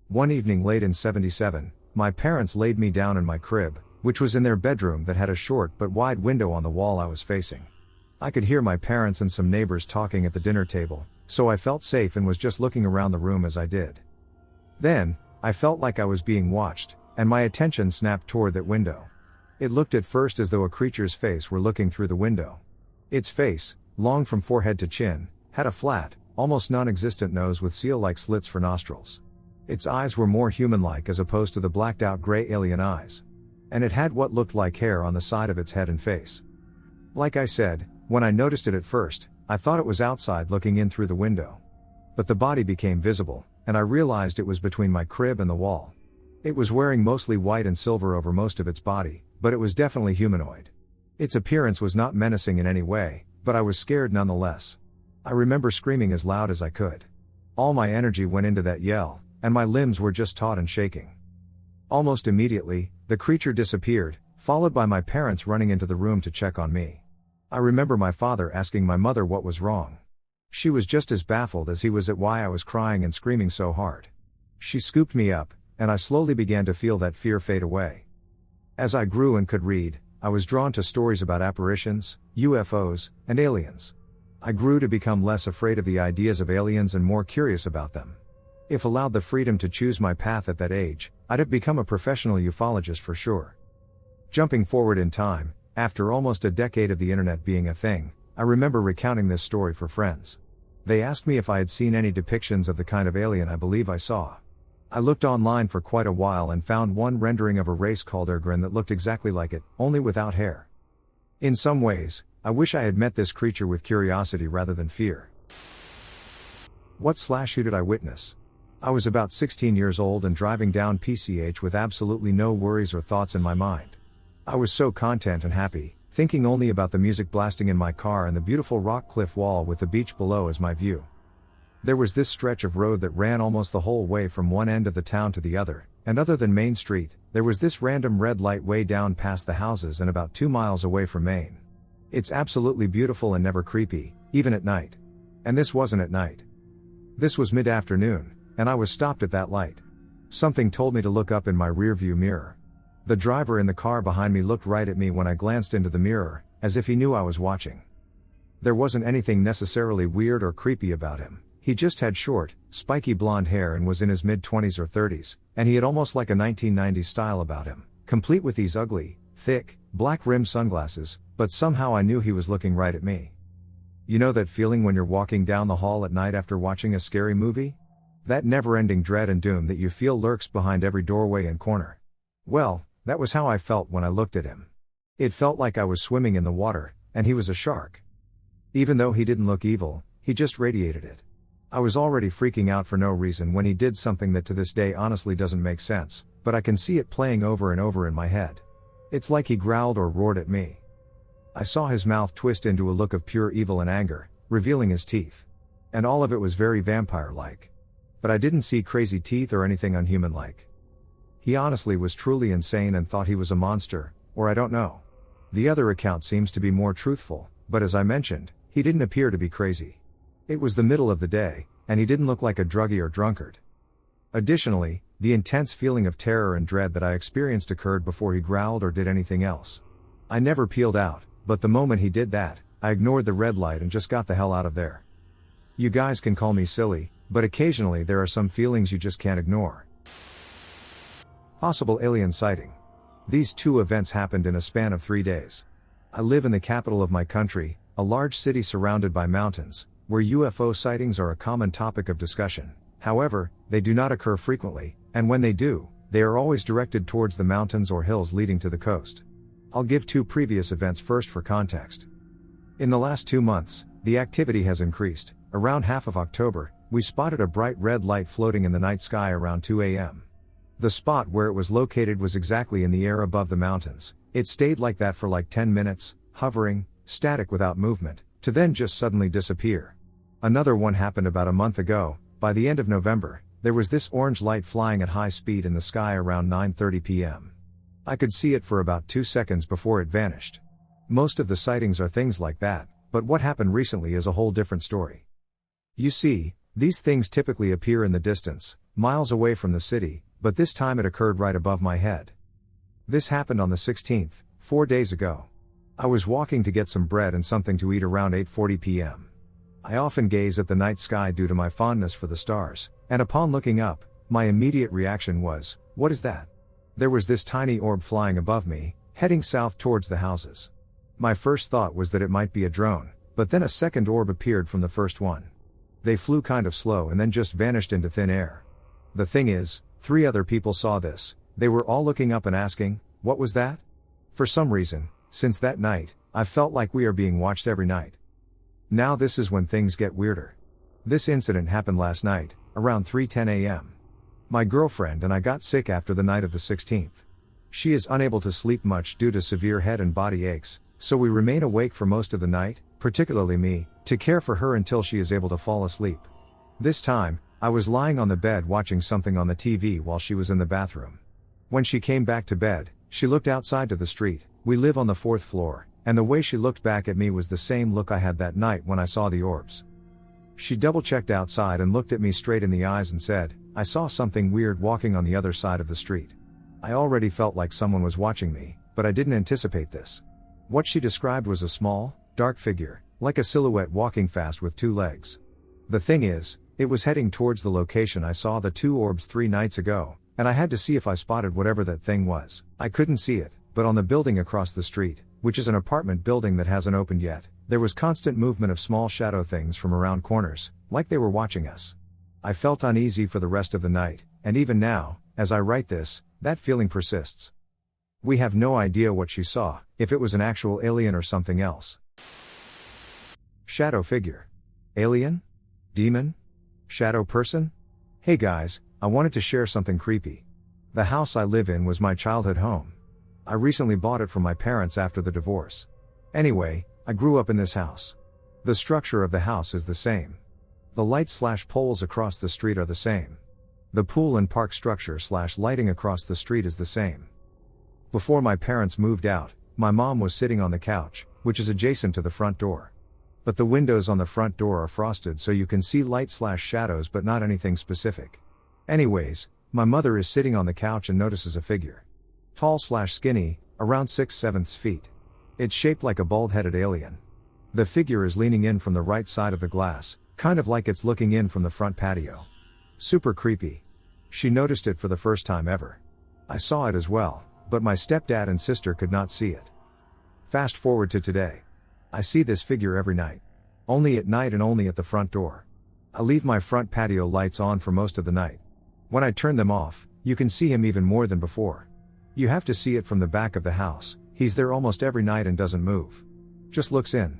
One evening late in '77, my parents laid me down in my crib, which was in their bedroom that had a short but wide window on the wall I was facing. I could hear my parents and some neighbors talking at the dinner table, so I felt safe and was just looking around the room as I did. Then, I felt like I was being watched, and my attention snapped toward that window. It looked at first as though a creature's face were looking through the window. Its face, long from forehead to chin, had a flat, almost non-existent nose with seal-like slits for nostrils. Its eyes were more human-like as opposed to the blacked-out gray alien eyes. And it had what looked like hair on the side of its head and face. Like I said, when I noticed it at first, I thought it was outside looking in through the window. But the body became visible, and I realized it was between my crib and the wall. It was wearing mostly white and silver over most of its body, but it was definitely humanoid. Its appearance was not menacing in any way, but I was scared nonetheless. I remember screaming as loud as I could. All my energy went into that yell, and my limbs were just taut and shaking. Almost immediately, the creature disappeared, followed by my parents running into the room to check on me. I remember my father asking my mother what was wrong. She was just as baffled as he was at why I was crying and screaming so hard. She scooped me up, and I slowly began to feel that fear fade away. As I grew and could read, I was drawn to stories about apparitions, UFOs, and aliens. I grew to become less afraid of the ideas of aliens and more curious about them. If allowed the freedom to choose my path at that age, I'd have become a professional ufologist for sure. Jumping forward in time, after almost a decade of the internet being a thing, I remember recounting this story for friends. They asked me if I had seen any depictions of the kind of alien I believe I saw. I looked online for quite a while and found one rendering of a race called Ergrin that looked exactly like it, only without hair. In some ways, I wish I had met this creature with curiosity rather than fear. What/who did I witness? I was about 16 years old and driving down PCH with absolutely no worries or thoughts in my mind. I was so content and happy, thinking only about the music blasting in my car and the beautiful rock cliff wall with the beach below as my view. There was this stretch of road that ran almost the whole way from one end of the town to the other, and other than Main Street, there was this random red light way down past the houses and about 2 miles away from Main. It's absolutely beautiful and never creepy, even at night. And this wasn't at night. This was mid-afternoon, and I was stopped at that light. Something told me to look up in my rearview mirror. The driver in the car behind me looked right at me when I glanced into the mirror, as if he knew I was watching. There wasn't anything necessarily weird or creepy about him. He just had short, spiky blonde hair and was in his mid-20s or 30s, and he had almost like a 1990s style about him, complete with these ugly, thick, black-rimmed sunglasses, but somehow I knew he was looking right at me. You know that feeling when you're walking down the hall at night after watching a scary movie? That never-ending dread and doom that you feel lurks behind every doorway and corner. Well, that was how I felt when I looked at him. It felt like I was swimming in the water, and he was a shark. Even though he didn't look evil, he just radiated it. I was already freaking out for no reason when he did something that to this day honestly doesn't make sense, but I can see it playing over and over in my head. It's like he growled or roared at me. I saw his mouth twist into a look of pure evil and anger, revealing his teeth. And all of it was very vampire-like. But I didn't see crazy teeth or anything unhuman-like. He honestly was truly insane and thought he was a monster, or I don't know. The other account seems to be more truthful, but as I mentioned, he didn't appear to be crazy. It was the middle of the day, and he didn't look like a druggie or drunkard. Additionally, the intense feeling of terror and dread that I experienced occurred before he growled or did anything else. I never peeled out, but the moment he did that, I ignored the red light and just got the hell out of there. You guys can call me silly, but occasionally there are some feelings you just can't ignore. Possible alien sighting. These two events happened in a span of 3 days. I live in the capital of my country, a large city surrounded by mountains, where UFO sightings are a common topic of discussion. However, they do not occur frequently, and when they do, they are always directed towards the mountains or hills leading to the coast. I'll give 2 previous events first for context. In the last 2 months, the activity has increased. Around half of October, we spotted a bright red light floating in the night sky around 2 a.m. The spot where it was located was exactly in the air above the mountains. It stayed like that for like 10 minutes, hovering, static without movement, to then just suddenly disappear. Another one happened about a month ago. By the end of November, there was this orange light flying at high speed in the sky around 9:30 p.m. I could see it for about 2 seconds before it vanished. Most of the sightings are things like that, but what happened recently is a whole different story. You see, these things typically appear in the distance, miles away from the city, but this time it occurred right above my head. This happened on the 16th, 4 days ago. I was walking to get some bread and something to eat around 8:40 p.m. I often gaze at the night sky due to my fondness for the stars, and upon looking up, my immediate reaction was, "What is that?" There was this tiny orb flying above me, heading south towards the houses. My first thought was that it might be a drone, but then a second orb appeared from the first one. They flew kind of slow and then just vanished into thin air. The thing is, 3 other people saw this. They were all looking up and asking, "What was that?" For some reason, since that night, I've felt like we are being watched every night. Now this is when things get weirder. This incident happened last night, around 3:10 a.m. My girlfriend and I got sick after the night of the 16th. She is unable to sleep much due to severe head and body aches, so we remain awake for most of the night, particularly me, to care for her until she is able to fall asleep. This time, I was lying on the bed watching something on the TV while she was in the bathroom. When she came back to bed, she looked outside to the street. We live on the 4th floor, and the way she looked back at me was the same look I had that night when I saw the orbs. She double-checked outside and looked at me straight in the eyes and said, "I saw something weird walking on the other side of the street." I already felt like someone was watching me, but I didn't anticipate this. What she described was a small, dark figure, like a silhouette walking fast with 2 legs. The thing is, it was heading towards the location I saw the 2 orbs 3 nights ago, and I had to see if I spotted whatever that thing was. I couldn't see it, but on the building across the street, which is an apartment building that hasn't opened yet, there was constant movement of small shadow things from around corners, like they were watching us. I felt uneasy for the rest of the night, and even now, as I write this, that feeling persists. We have no idea what she saw, if it was an actual alien or something else. Shadow figure. Alien? Demon? Shadow person? Hey guys, I wanted to share something creepy. The house I live in was my childhood home. I recently bought it from my parents after the divorce. Anyway, I grew up in this house. The structure of the house is the same. The lights/poles across the street are the same. The pool and park structure/lighting across the street is the same. Before my parents moved out, my mom was sitting on the couch, which is adjacent to the front door. But the windows on the front door are frosted so you can see light/shadows but not anything specific. Anyways, my mother is sitting on the couch and notices a figure. Tall/skinny, around 6/7 feet. It's shaped like a bald-headed alien. The figure is leaning in from the right side of the glass, kind of like it's looking in from the front patio. Super creepy. She noticed it for the first time ever. I saw it as well, but my stepdad and sister could not see it. Fast forward to today. I see this figure every night. Only at night and only at the front door. I leave my front patio lights on for most of the night. When I turn them off, you can see him even more than before. You have to see it from the back of the house. He's there almost every night and doesn't move. Just looks in.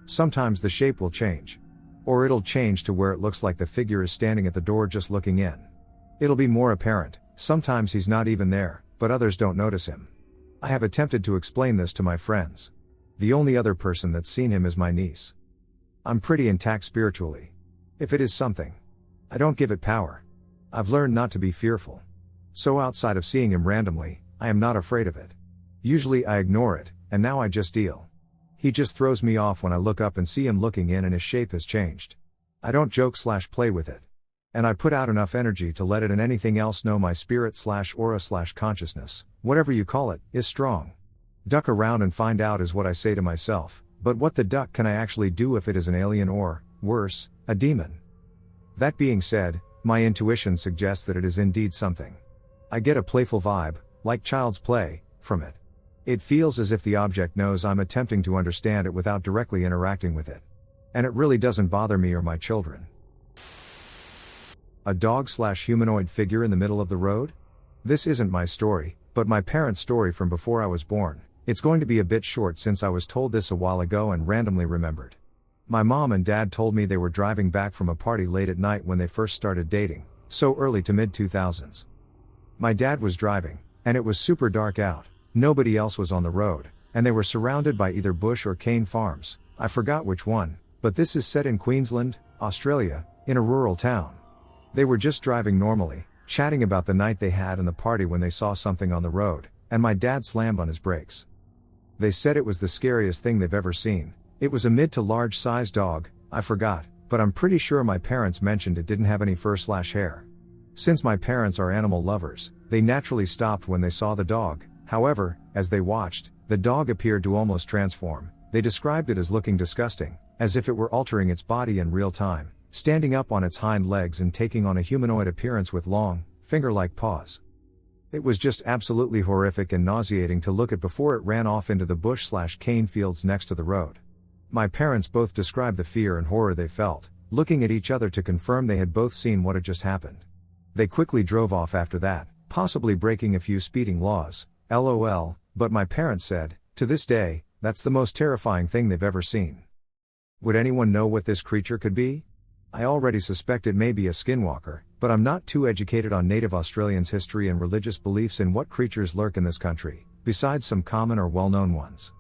Sometimes the shape will change. Or it'll change to where it looks like the figure is standing at the door just looking in. It'll be more apparent. Sometimes he's not even there, but others don't notice him. I have attempted to explain this to my friends. The only other person that's seen him is my niece. I'm pretty intact spiritually. If it is something, I don't give it power. I've learned not to be fearful. So outside of seeing him randomly, I am not afraid of it. Usually I ignore it, and now I just deal. He just throws me off when I look up and see him looking in and his shape has changed. I don't joke/play with it. And I put out enough energy to let it and anything else know my spirit/aura/consciousness, whatever you call it, is strong. Duck around and find out is what I say to myself, but what the duck can I actually do if it is an alien or, worse, a demon? That being said, my intuition suggests that it is indeed something. I get a playful vibe, like child's play, from it. It feels as if the object knows I'm attempting to understand it without directly interacting with it. And it really doesn't bother me or my children. A dog/humanoid figure in the middle of the road? This isn't my story, but my parents' story from before I was born. It's going to be a bit short since I was told this a while ago and randomly remembered. My mom and dad told me they were driving back from a party late at night when they first started dating, so early to mid-2000s. My dad was driving, and it was super dark out. Nobody else was on the road, and they were surrounded by either bush or cane farms. I forgot which one, but this is set in Queensland, Australia, in a rural town. They were just driving normally, chatting about the night they had and the party when they saw something on the road, and my dad slammed on his brakes. They said it was the scariest thing they've ever seen. It was a mid to large size dog, I forgot, but I'm pretty sure my parents mentioned it didn't have any fur/hair. Since my parents are animal lovers, they naturally stopped when they saw the dog. However, as they watched, the dog appeared to almost transform. They described it as looking disgusting, as if it were altering its body in real time, standing up on its hind legs and taking on a humanoid appearance with long, finger-like paws. It was just absolutely horrific and nauseating to look at before it ran off into the bush/cane fields next to the road. My parents both described the fear and horror they felt, looking at each other to confirm they had both seen what had just happened. They quickly drove off after that, possibly breaking a few speeding laws. LOL, but my parents said, to this day, that's the most terrifying thing they've ever seen. Would anyone know what this creature could be? I already suspect it may be a skinwalker, but I'm not too educated on native Australians' history and religious beliefs in what creatures lurk in this country, besides some common or well-known ones.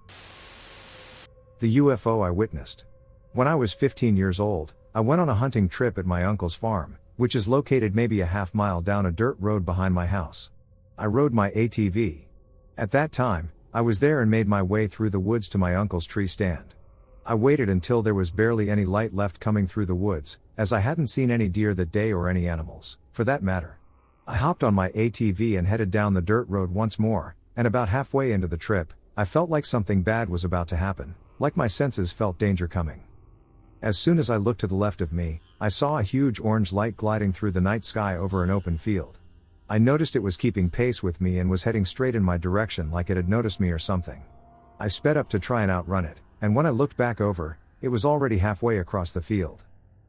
The UFO I witnessed. When I was 15 years old, I went on a hunting trip at my uncle's farm, which is located maybe a half-mile down a dirt road behind my house. I rode my ATV. At that time, I was there and made my way through the woods to my uncle's tree stand. I waited until there was barely any light left coming through the woods, as I hadn't seen any deer that day or any animals, for that matter. I hopped on my ATV and headed down the dirt road once more, and about halfway into the trip, I felt like something bad was about to happen, like my senses felt danger coming. As soon as I looked to the left of me, I saw a huge orange light gliding through the night sky over an open field. I noticed it was keeping pace with me and was heading straight in my direction like it had noticed me or something. I sped up to try and outrun it, and when I looked back over, it was already halfway across the field.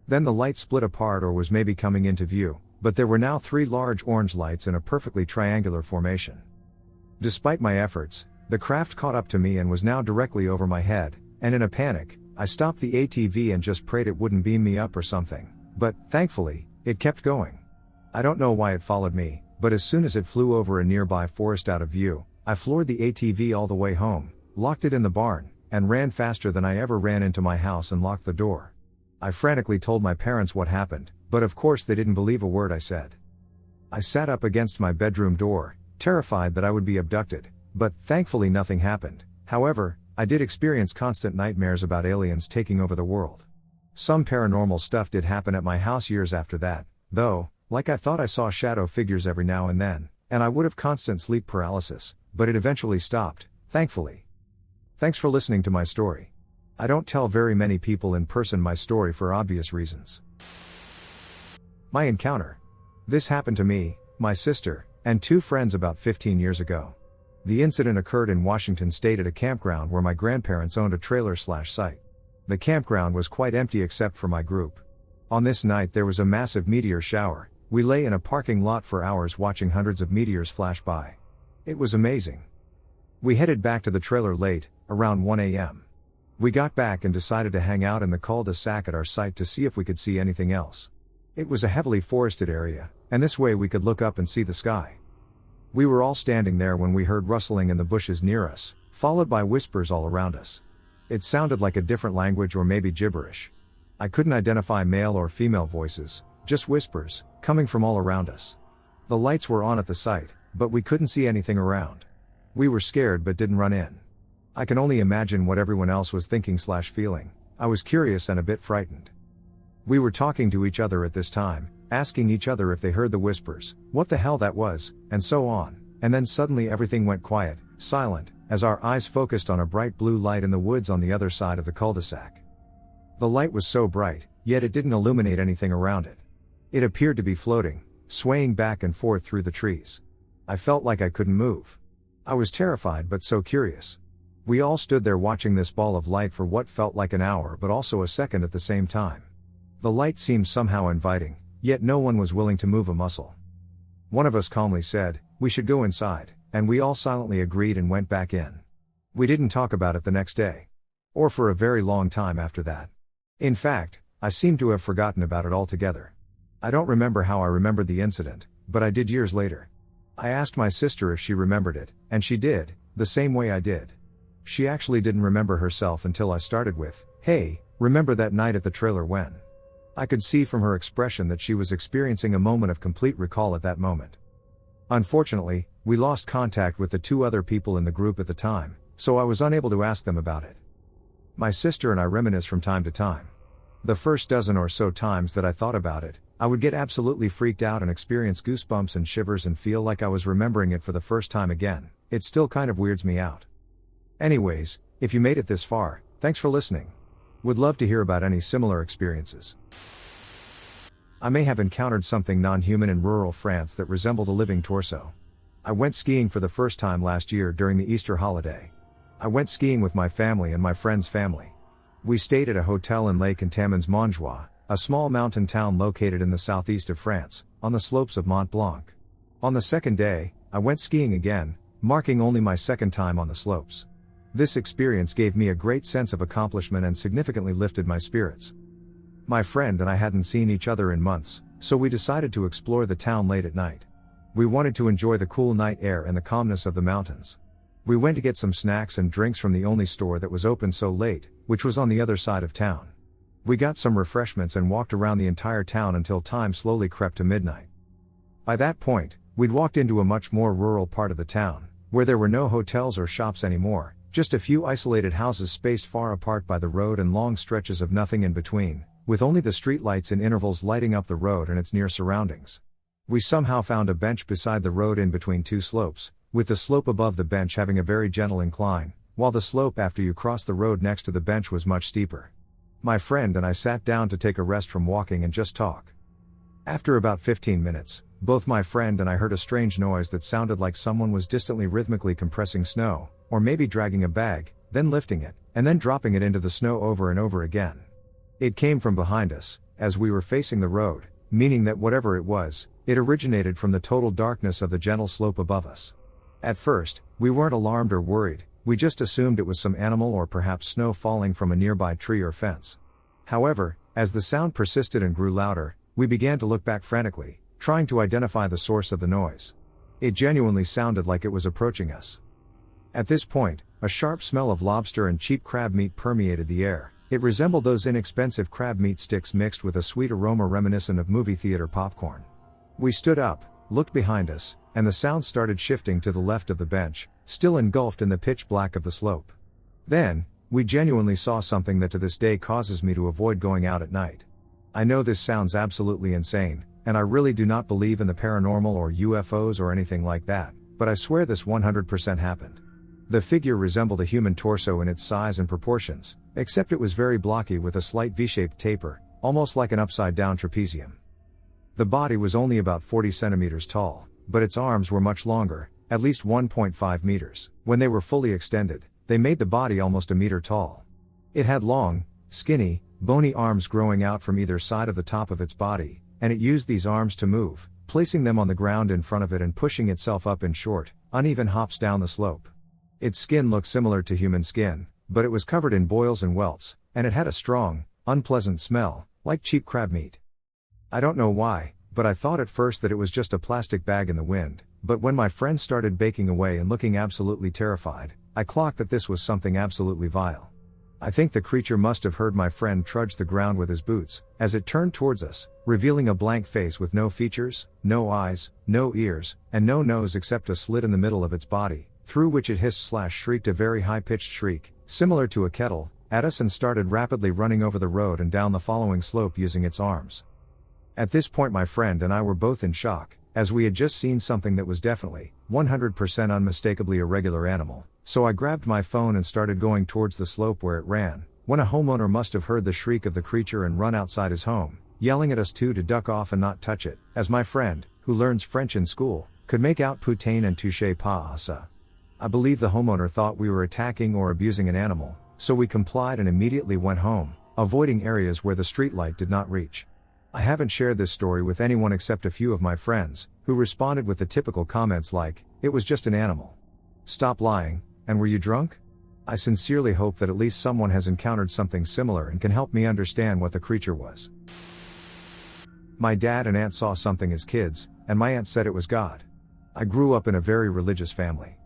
Then the light split apart or was maybe coming into view, but there were now 3 large orange lights in a perfectly triangular formation. Despite my efforts, the craft caught up to me and was now directly over my head, and in a panic, I stopped the ATV and just prayed it wouldn't beam me up or something, but, thankfully, it kept going. I don't know why it followed me, but as soon as it flew over a nearby forest out of view, I floored the ATV all the way home, locked it in the barn, and ran faster than I ever ran into my house and locked the door. I frantically told my parents what happened, but of course they didn't believe a word I said. I sat up against my bedroom door, terrified that I would be abducted, but thankfully nothing happened. However, I did experience constant nightmares about aliens taking over the world. Some paranormal stuff did happen at my house years after that, though, like I thought I saw shadow figures every now and then, and I would have constant sleep paralysis, but it eventually stopped, thankfully. Thanks for listening to my story. I don't tell very many people in person my story for obvious reasons. My encounter. This happened to me, my sister, and 2 friends about 15 years ago. The incident occurred in Washington State at a campground where my grandparents owned a trailer/site. The campground was quite empty except for my group. On this night there was a massive meteor shower. We lay in a parking lot for hours watching hundreds of meteors flash by. It was amazing. We headed back to the trailer late, around 1 a.m. We got back and decided to hang out in the cul-de-sac at our site to see if we could see anything else. It was a heavily forested area, and this way we could look up and see the sky. We were all standing there when we heard rustling in the bushes near us, followed by whispers all around us. It sounded like a different language or maybe gibberish. I couldn't identify male or female voices, just whispers, coming from all around us. The lights were on at the site, but we couldn't see anything around. We were scared but didn't run in. I can only imagine what everyone else was thinking/feeling. I was curious and a bit frightened. We were talking to each other at this time, asking each other if they heard the whispers, what the hell that was, and so on, and then suddenly everything went quiet, silent, as our eyes focused on a bright blue light in the woods on the other side of the cul-de-sac. The light was so bright, yet it didn't illuminate anything around it. It appeared to be floating, swaying back and forth through the trees. I felt like I couldn't move. I was terrified but so curious. We all stood there watching this ball of light for what felt like an hour but also a second at the same time. The light seemed somehow inviting, yet no one was willing to move a muscle. One of us calmly said, "We should go inside," and we all silently agreed and went back in. We didn't talk about it the next day. Or for a very long time after that. In fact, I seem to have forgotten about it altogether. I don't remember how I remembered the incident, but I did years later. I asked my sister if she remembered it, and she did, the same way I did. She actually didn't remember herself until I started with, "Hey, remember that night at the trailer when?" I could see from her expression that she was experiencing a moment of complete recall at that moment. Unfortunately, we lost contact with the 2 other people in the group at the time, so I was unable to ask them about it. My sister and I reminisce from time to time. The first dozen or so times that I thought about it, I would get absolutely freaked out and experience goosebumps and shivers and feel like I was remembering it for the first time again. It still kind of weirds me out. Anyways, if you made it this far, thanks for listening. Would love to hear about any similar experiences. I may have encountered something non-human in rural France that resembled a living torso. I went skiing for the first time last year during the Easter holiday. I went skiing with my family and my friend's family. We stayed at a hotel in Lake Contamins-Montjoie, a small mountain town located in the southeast of France, on the slopes of Mont Blanc. On the second day, I went skiing again, marking only my second time on the slopes. This experience gave me a great sense of accomplishment and significantly lifted my spirits. My friend and I hadn't seen each other in months, so we decided to explore the town late at night. We wanted to enjoy the cool night air and the calmness of the mountains. We went to get some snacks and drinks from the only store that was open so late, which was on the other side of town. We got some refreshments and walked around the entire town until time slowly crept to midnight. By that point, we'd walked into a much more rural part of the town, where there were no hotels or shops anymore, just a few isolated houses spaced far apart by the road and long stretches of nothing in between, with only the streetlights in intervals lighting up the road and its near surroundings. We somehow found a bench beside the road in between two slopes, with the slope above the bench having a very gentle incline, while the slope after you crossed the road next to the bench was much steeper. My friend and I sat down to take a rest from walking and just talk. After about 15 minutes, both my friend and I heard a strange noise that sounded like someone was distantly rhythmically compressing snow, or maybe dragging a bag, then lifting it, and then dropping it into the snow over and over again. It came from behind us, as we were facing the road, meaning that whatever it was, it originated from the total darkness of the gentle slope above us. At first, we weren't alarmed or worried, we just assumed it was some animal or perhaps snow falling from a nearby tree or fence. However, as the sound persisted and grew louder, we began to look back frantically, trying to identify the source of the noise. It genuinely sounded like it was approaching us. At this point, a sharp smell of lobster and cheap crab meat permeated the air. It resembled those inexpensive crab meat sticks mixed with a sweet aroma reminiscent of movie theater popcorn. We stood up, looked behind us, and the sound started shifting to the left of the bench, still engulfed in the pitch black of the slope. Then, we genuinely saw something that to this day causes me to avoid going out at night. I know this sounds absolutely insane, and I really do not believe in the paranormal or UFOs or anything like that, but I swear this 100% happened. The figure resembled a human torso in its size and proportions, except it was very blocky with a slight V-shaped taper, almost like an upside-down trapezium. The body was only about 40 centimeters tall, but its arms were much longer, at least 1.5 meters. When they were fully extended, they made the body almost a meter tall. It had long, skinny, bony arms growing out from either side of the top of its body, and it used these arms to move, placing them on the ground in front of it and pushing itself up in short, uneven hops down the slope. Its skin looked similar to human skin, but it was covered in boils and welts, and it had a strong, unpleasant smell, like cheap crab meat. I don't know why, but I thought at first that it was just a plastic bag in the wind, but when my friend started baking away and looking absolutely terrified, I clocked that this was something absolutely vile. I think the creature must have heard my friend trudge the ground with his boots, as it turned towards us, revealing a blank face with no features, no eyes, no ears, and no nose except a slit in the middle of its body, through which it hissed/shrieked a very high-pitched shriek, similar to a kettle, at us and started rapidly running over the road and down the following slope using its arms. At this point my friend and I were both in shock, as we had just seen something that was definitely, 100% unmistakably a regular animal, so I grabbed my phone and started going towards the slope where it ran, when a homeowner must have heard the shriek of the creature and run outside his home, yelling at us two to duck off and not touch it, as my friend, who learns French in school, could make out putain and touche pas à ça. I believe the homeowner thought we were attacking or abusing an animal, so we complied and immediately went home, avoiding areas where the streetlight did not reach. I haven't shared this story with anyone except a few of my friends, who responded with the typical comments like, "It was just an animal. Stop lying, and were you drunk?" I sincerely hope that at least someone has encountered something similar and can help me understand what the creature was. My dad and aunt saw something as kids, and my aunt said it was God. I grew up in a very religious family.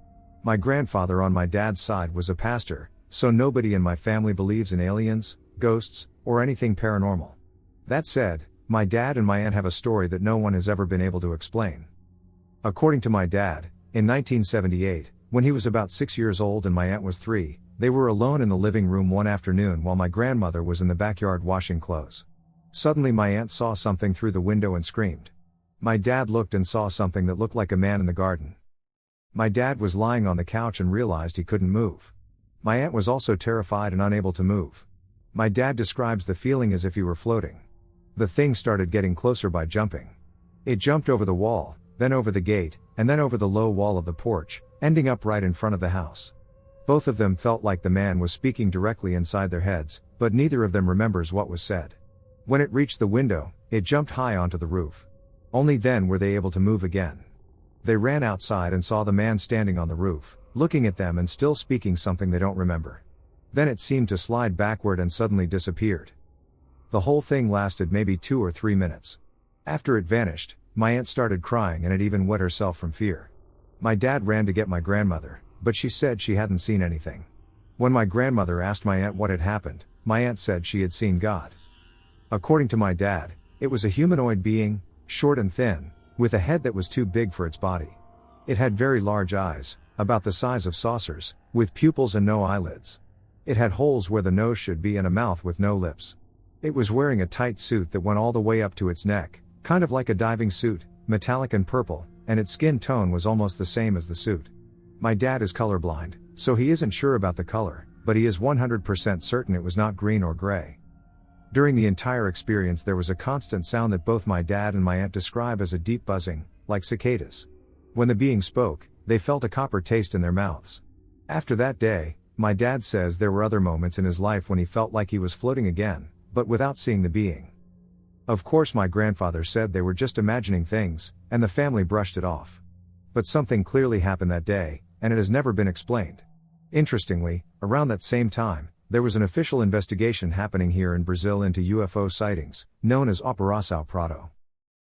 My grandfather on my dad's side was a pastor, so nobody in my family believes in aliens, ghosts, or anything paranormal. That said, my dad and my aunt have a story that no one has ever been able to explain. According to my dad, in 1978, when he was about 6 years old and my aunt was 3, they were alone in the living room one afternoon while my grandmother was in the backyard washing clothes. Suddenly my aunt saw something through the window and screamed. My dad looked and saw something that looked like a man in the garden. My dad was lying on the couch and realized he couldn't move. My aunt was also terrified and unable to move. My dad describes the feeling as if he were floating. The thing started getting closer by jumping. It jumped over the wall, then over the gate, and then over the low wall of the porch, ending up right in front of the house. Both of them felt like the man was speaking directly inside their heads, but neither of them remembers what was said. When it reached the window, it jumped high onto the roof. Only then were they able to move again. They ran outside and saw the man standing on the roof, looking at them and still speaking something they don't remember. Then it seemed to slide backward and suddenly disappeared. The whole thing lasted maybe 2 or 3 minutes. After it vanished, my aunt started crying and had even wet herself from fear. My dad ran to get my grandmother, but she said she hadn't seen anything. When my grandmother asked my aunt what had happened, my aunt said she had seen God. According to my dad, it was a humanoid being, short and thin, with a head that was too big for its body. It had very large eyes, about the size of saucers, with pupils and no eyelids. It had holes where the nose should be and a mouth with no lips. It was wearing a tight suit that went all the way up to its neck, kind of like a diving suit, metallic and purple, and its skin tone was almost the same as the suit. My dad is colorblind, so he isn't sure about the color, but he is 100% certain it was not green or gray. During the entire experience there was a constant sound that both my dad and my aunt describe as a deep buzzing, like cicadas. When the being spoke, they felt a copper taste in their mouths. After that day, my dad says there were other moments in his life when he felt like he was floating again, but without seeing the being. Of course my grandfather said they were just imagining things, and the family brushed it off. But something clearly happened that day, and it has never been explained. Interestingly, around that same time, there was an official investigation happening here in Brazil into UFO sightings, known as Operação Prato.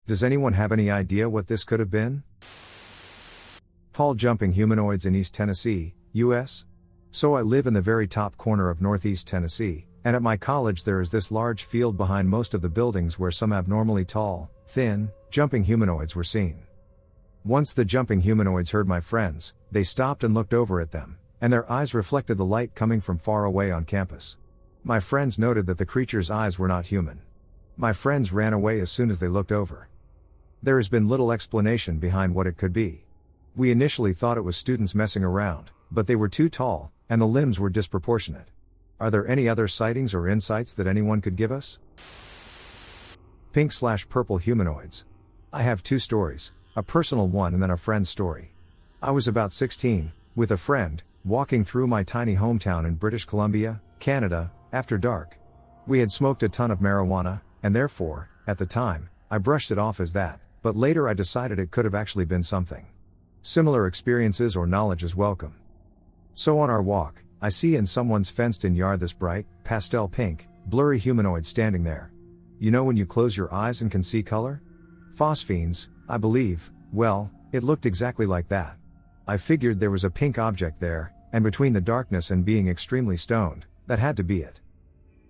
Does anyone have any idea what this could have been? Tall jumping humanoids in East Tennessee, US? So I live in the very top corner of Northeast Tennessee, and at my college there is this large field behind most of the buildings where some abnormally tall, thin, jumping humanoids were seen. Once the jumping humanoids heard my friends, they stopped and looked over at them, and their eyes reflected the light coming from far away on campus. My friends noted that the creature's eyes were not human. My friends ran away as soon as they looked over. There has been little explanation behind what it could be. We initially thought it was students messing around, but they were too tall, and the limbs were disproportionate. Are there any other sightings or insights that anyone could give us? Pink/purple humanoids. I have 2 stories, a personal one and then a friend's story. I was about 16, with a friend, walking through my tiny hometown in British Columbia, Canada, after dark. We had smoked a ton of marijuana, and therefore, at the time, I brushed it off as that, but later I decided it could have actually been something. Similar experiences or knowledge is welcome. So on our walk, I see in someone's fenced-in yard this bright, pastel pink, blurry humanoid standing there. You know when you close your eyes and can see color? Phosphenes, I believe. Well, it looked exactly like that. I figured there was a pink object there, and between the darkness and being extremely stoned, that had to be it.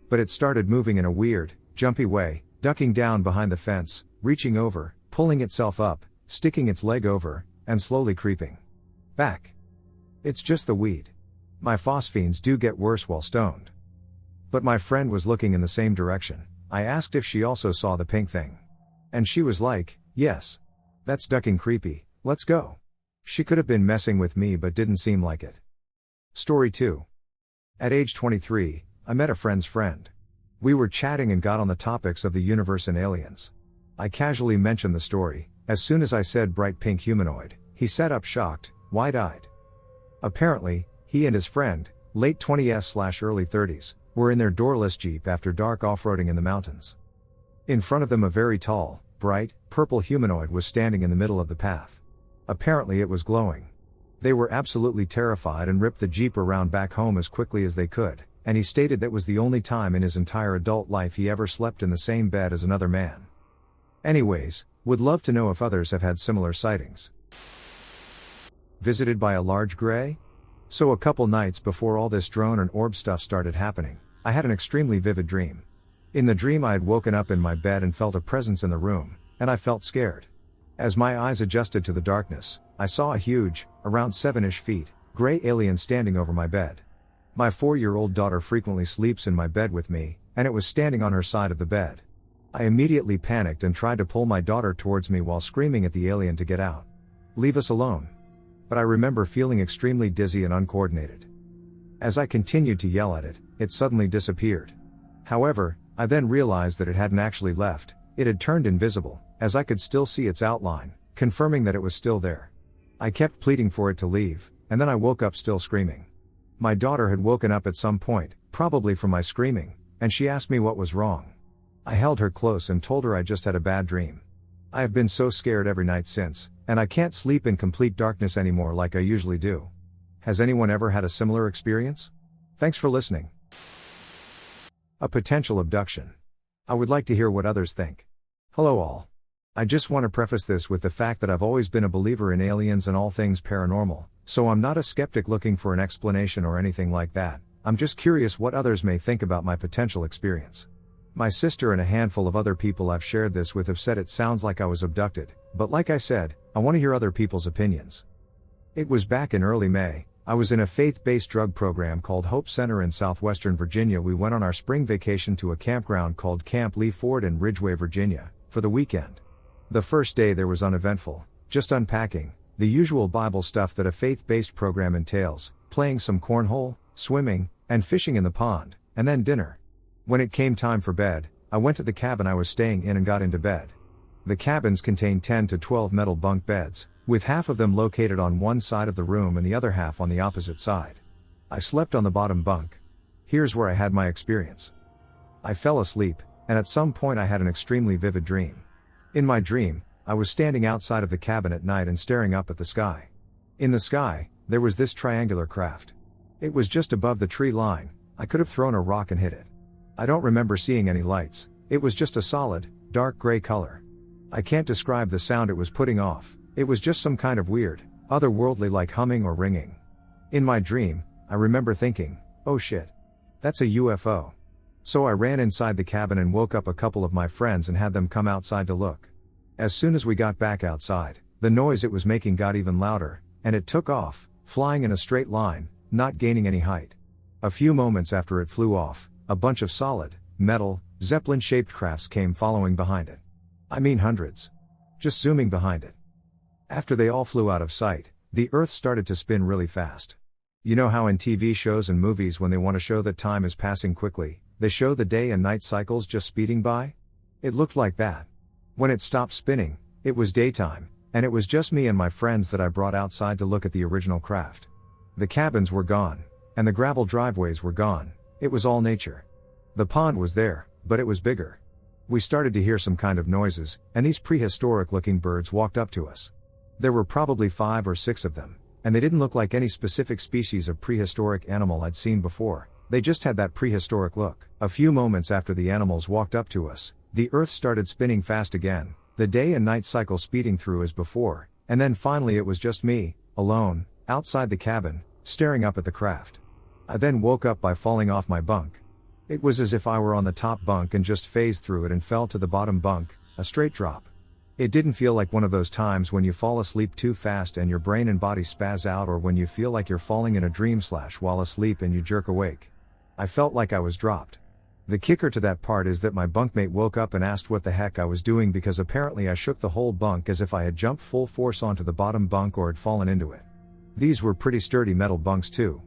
But it started moving in a weird, jumpy way, ducking down behind the fence, reaching over, pulling itself up, sticking its leg over, and slowly creeping back. It's just the weed. My phosphenes do get worse while stoned. But my friend was looking in the same direction. I asked if she also saw the pink thing. And she was like, yes. That's ducking creepy, let's go. She could have been messing with me but didn't seem like it. Story 2. At age 23, I met a friend's friend. We were chatting and got on the topics of the universe and aliens. I casually mentioned the story. As soon as I said bright pink humanoid, he sat up shocked, wide-eyed. Apparently, he and his friend, late 20s/early 30s, were in their doorless Jeep after dark off-roading in the mountains. In front of them a very tall, bright, purple humanoid was standing in the middle of the path. Apparently it was glowing. They were absolutely terrified and ripped the Jeep around back home as quickly as they could, and he stated that was the only time in his entire adult life he ever slept in the same bed as another man. Anyways, would love to know if others have had similar sightings. Visited by a large gray? So a couple nights before all this drone and orb stuff started happening, I had an extremely vivid dream. In the dream I had woken up in my bed and felt a presence in the room, and I felt scared. As my eyes adjusted to the darkness, I saw a huge, around 7-ish feet, gray alien standing over my bed. My 4-year-old daughter frequently sleeps in my bed with me, and it was standing on her side of the bed. I immediately panicked and tried to pull my daughter towards me while screaming at the alien to get out. Leave us alone. But I remember feeling extremely dizzy and uncoordinated. As I continued to yell at it, it suddenly disappeared. However, I then realized that it hadn't actually left, it had turned invisible, as I could still see its outline, confirming that it was still there. I kept pleading for it to leave, and then I woke up still screaming. My daughter had woken up at some point, probably from my screaming, and she asked me what was wrong. I held her close and told her I just had a bad dream. I have been so scared every night since, and I can't sleep in complete darkness anymore like I usually do. Has anyone ever had a similar experience? Thanks for listening. A potential abduction. I would like to hear what others think. Hello all. I just want to preface this with the fact that I've always been a believer in aliens and all things paranormal, so I'm not a skeptic looking for an explanation or anything like that. I'm just curious what others may think about my potential experience. My sister and a handful of other people I've shared this with have said it sounds like I was abducted, but like I said, I want to hear other people's opinions. It was back in early May. I was in a faith-based drug program called Hope Center in southwestern Virginia. We went on our spring vacation to a campground called Camp Lee Ford in Ridgeway, Virginia, for the weekend. The first day there was uneventful, just unpacking, the usual Bible stuff that a faith-based program entails, playing some cornhole, swimming, and fishing in the pond, and then dinner. When it came time for bed, I went to the cabin I was staying in and got into bed. The cabins contained 10 to 12 metal bunk beds, with half of them located on one side of the room and the other half on the opposite side. I slept on the bottom bunk. Here's where I had my experience. I fell asleep, and at some point I had an extremely vivid dream. In my dream, I was standing outside of the cabin at night and staring up at the sky. In the sky, there was this triangular craft. It was just above the tree line. I could have thrown a rock and hit it. I don't remember seeing any lights. It was just a solid, dark gray color. I can't describe the sound it was putting off. It was just some kind of weird, otherworldly like humming or ringing. In my dream, I remember thinking, oh shit. That's a UFO. So I ran inside the cabin and woke up a couple of my friends and had them come outside to look. As soon as we got back outside, the noise it was making got even louder, and it took off, flying in a straight line, not gaining any height. A few moments after it flew off, a bunch of solid, metal, Zeppelin-shaped crafts came following behind it. I mean hundreds. Just zooming behind it. After they all flew out of sight, the Earth started to spin really fast. You know how in TV shows and movies when they want to show that time is passing quickly, they show the day and night cycles just speeding by? It looked like that. When it stopped spinning, it was daytime, and it was just me and my friends that I brought outside to look at the original craft. The cabins were gone, and the gravel driveways were gone. It was all nature. The pond was there, but it was bigger. We started to hear some kind of noises, and these prehistoric-looking birds walked up to us. There were probably 5 or 6 of them, and they didn't look like any specific species of prehistoric animal I'd seen before. They just had that prehistoric look. A few moments after the animals walked up to us, the Earth started spinning fast again, the day and night cycle speeding through as before, and then finally it was just me, alone, outside the cabin, staring up at the craft. I then woke up by falling off my bunk. It was as if I were on the top bunk and just phased through it and fell to the bottom bunk, a straight drop. It didn't feel like one of those times when you fall asleep too fast and your brain and body spaz out, or when you feel like you're falling in a dream / while asleep and you jerk awake. I felt like I was dropped. The kicker to that part is that my bunkmate woke up and asked what the heck I was doing, because apparently I shook the whole bunk as if I had jumped full force onto the bottom bunk or had fallen into it. These were pretty sturdy metal bunks too.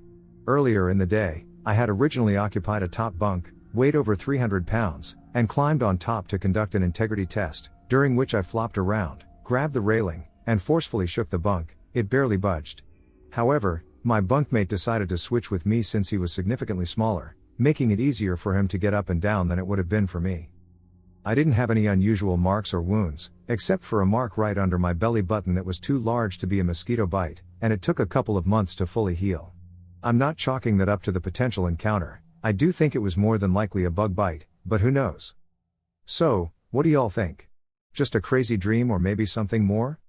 Earlier in the day, I had originally occupied a top bunk, weighed over 300 pounds, and climbed on top to conduct an integrity test, during which I flopped around, grabbed the railing, and forcefully shook the bunk. It barely budged. However, my bunkmate decided to switch with me since he was significantly smaller, making it easier for him to get up and down than it would have been for me. I didn't have any unusual marks or wounds, except for a mark right under my belly button that was too large to be a mosquito bite, and it took a couple of months to fully heal. I'm not chalking that up to the potential encounter. I do think it was more than likely a bug bite, but who knows? So, what do y'all think? Just a crazy dream or maybe something more?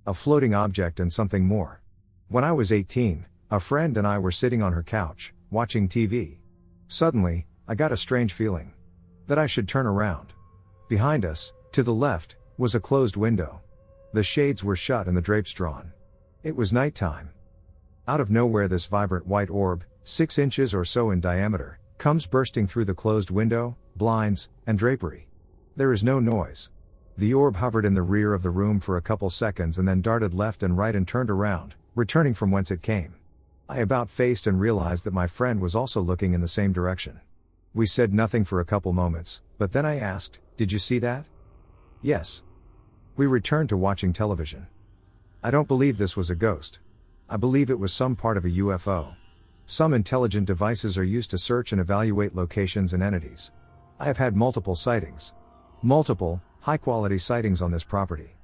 A floating object and something more. When I was 18, a friend and I were sitting on her couch, watching TV. Suddenly, I got a strange feeling that I should turn around. Behind us, to the left, was a closed window. The shades were shut and the drapes drawn. It was nighttime. Out of nowhere, this vibrant white orb, 6 inches or so in diameter, comes bursting through the closed window, blinds, and drapery. There is no noise. The orb hovered in the rear of the room for a couple seconds and then darted left and right and turned around, returning from whence it came. I about faced and realized that my friend was also looking in the same direction. We said nothing for a couple moments, but then I asked, "Did you see that?" "Yes." We returned to watching television. I don't believe this was a ghost. I believe it was some part of a UFO. Some intelligent devices are used to search and evaluate locations and entities. I have had multiple sightings. Multiple, high-quality sightings on this property.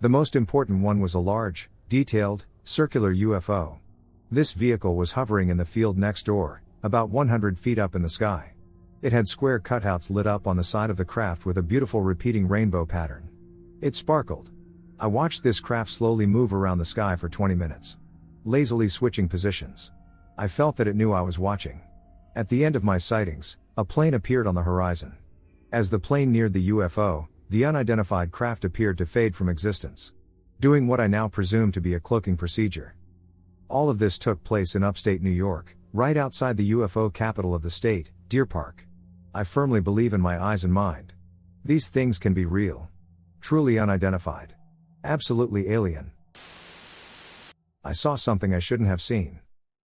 The most important one was a large, detailed, circular UFO. This vehicle was hovering in the field next door, about 100 feet up in the sky. It had square cutouts lit up on the side of the craft with a beautiful repeating rainbow pattern. It sparkled. I watched this craft slowly move around the sky for 20 minutes. Lazily switching positions. I felt that it knew I was watching. At the end of my sightings, a plane appeared on the horizon. As the plane neared the UFO, the unidentified craft appeared to fade from existence, doing what I now presume to be a cloaking procedure. All of this took place in upstate New York, right outside the UFO capital of the state, Deer Park. I firmly believe in my eyes and mind. These things can be real. Truly unidentified. Absolutely alien. I saw something I shouldn't have seen.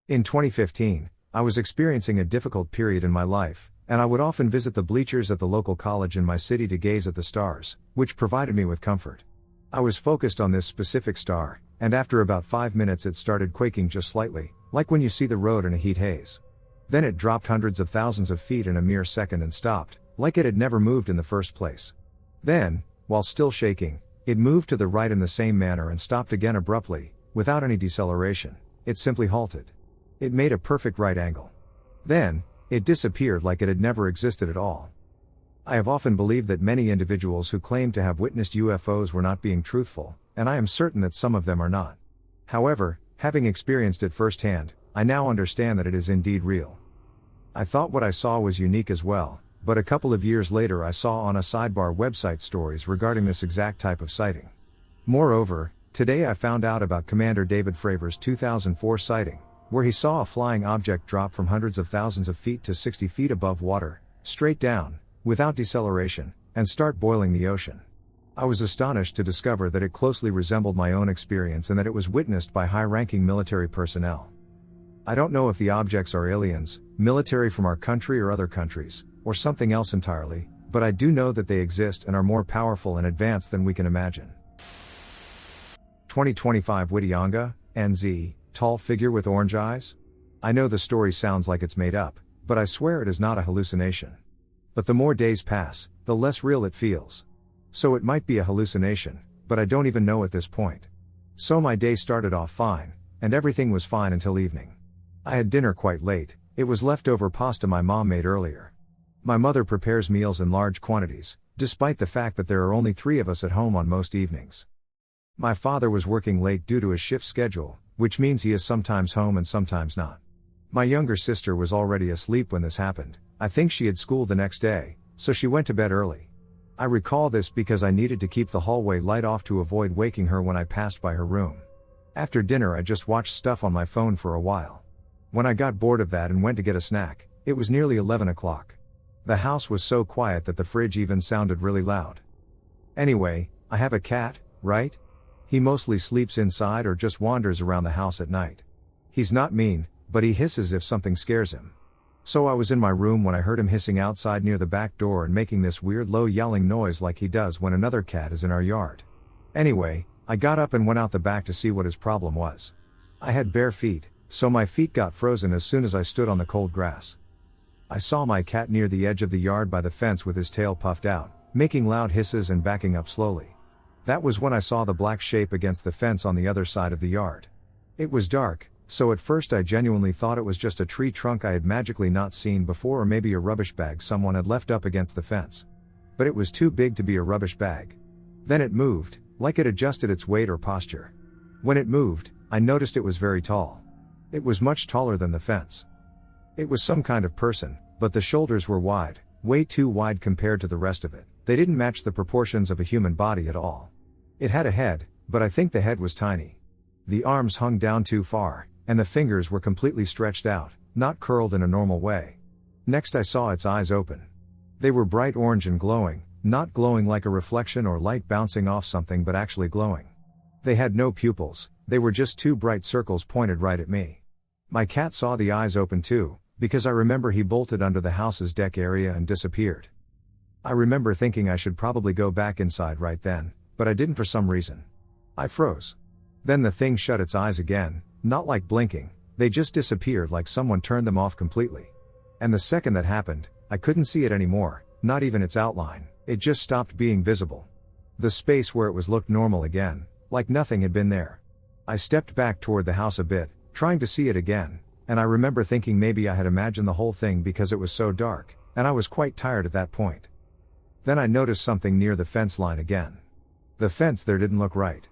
In 2015, I was experiencing a difficult period in my life, and I would often visit the bleachers at the local college in my city to gaze at the stars, which provided me with comfort. I was focused on this specific star, and after about 5 minutes it started quaking just slightly, like when you see the road in a heat haze. Then it dropped hundreds of thousands of feet in a mere second and stopped, like it had never moved in the first place. Then, while still shaking, it moved to the right in the same manner and stopped again abruptly, without any deceleration. It simply halted. It made a perfect right angle. Then, it disappeared like it had never existed at all. I have often believed that many individuals who claim to have witnessed UFOs were not being truthful, and I am certain that some of them are not. However, having experienced it firsthand, I now understand that it is indeed real. I thought what I saw was unique as well, but a couple of years later I saw on a sidebar website stories regarding this exact type of sighting. Moreover, today I found out about Commander David Fravor's 2004 sighting, where he saw a flying object drop from hundreds of thousands of feet to 60 feet above water, straight down, without deceleration, and start boiling the ocean. I was astonished to discover that it closely resembled my own experience and that it was witnessed by high-ranking military personnel. I don't know if the objects are aliens, military from our country or other countries, or something else entirely, but I do know that they exist and are more powerful and advanced than we can imagine. 2025 Whittianga, NZ, tall figure with orange eyes? I know the story sounds like it's made up, but I swear it is not a hallucination. But the more days pass, the less real it feels. So it might be a hallucination, but I don't even know at this point. So my day started off fine, and everything was fine until evening. I had dinner quite late. It was leftover pasta my mom made earlier. My mother prepares meals in large quantities, despite the fact that there are only 3 of us at home on most evenings. My father was working late due to his shift schedule, which means he is sometimes home and sometimes not. My younger sister was already asleep when this happened. I think she had school the next day, so she went to bed early. I recall this because I needed to keep the hallway light off to avoid waking her when I passed by her room. After dinner I just watched stuff on my phone for a while. When I got bored of that and went to get a snack, it was nearly 11 o'clock. The house was so quiet that the fridge even sounded really loud. Anyway, I have a cat, right? He mostly sleeps inside or just wanders around the house at night. He's not mean, but he hisses if something scares him. So I was in my room when I heard him hissing outside near the back door and making this weird low yowling noise like he does when another cat is in our yard. Anyway, I got up and went out the back to see what his problem was. I had bare feet, so my feet got frozen as soon as I stood on the cold grass. I saw my cat near the edge of the yard by the fence with his tail puffed out, making loud hisses and backing up slowly. That was when I saw the black shape against the fence on the other side of the yard. It was dark, so at first I genuinely thought it was just a tree trunk I had magically not seen before or maybe a rubbish bag someone had left up against the fence. But it was too big to be a rubbish bag. Then it moved, like it adjusted its weight or posture. When it moved, I noticed it was very tall. It was much taller than the fence. It was some kind of person, but the shoulders were wide, way too wide compared to the rest of it. They didn't match the proportions of a human body at all. It had a head, but I think the head was tiny. The arms hung down too far, and the fingers were completely stretched out, not curled in a normal way. Next I saw its eyes open. They were bright orange and glowing, not glowing like a reflection or light bouncing off something but actually glowing. They had no pupils, they were just 2 bright circles pointed right at me. My cat saw the eyes open too, because I remember he bolted under the house's deck area and disappeared. I remember thinking I should probably go back inside right then, but I didn't for some reason. I froze. Then the thing shut its eyes again, not like blinking, they just disappeared like someone turned them off completely. And the second that happened, I couldn't see it anymore, not even its outline, it just stopped being visible. The space where it was looked normal again, like nothing had been there. I stepped back toward the house a bit, trying to see it again, and I remember thinking maybe I had imagined the whole thing because it was so dark, and I was quite tired at that point. Then I noticed something near the fence line again. The fence there didn't look right.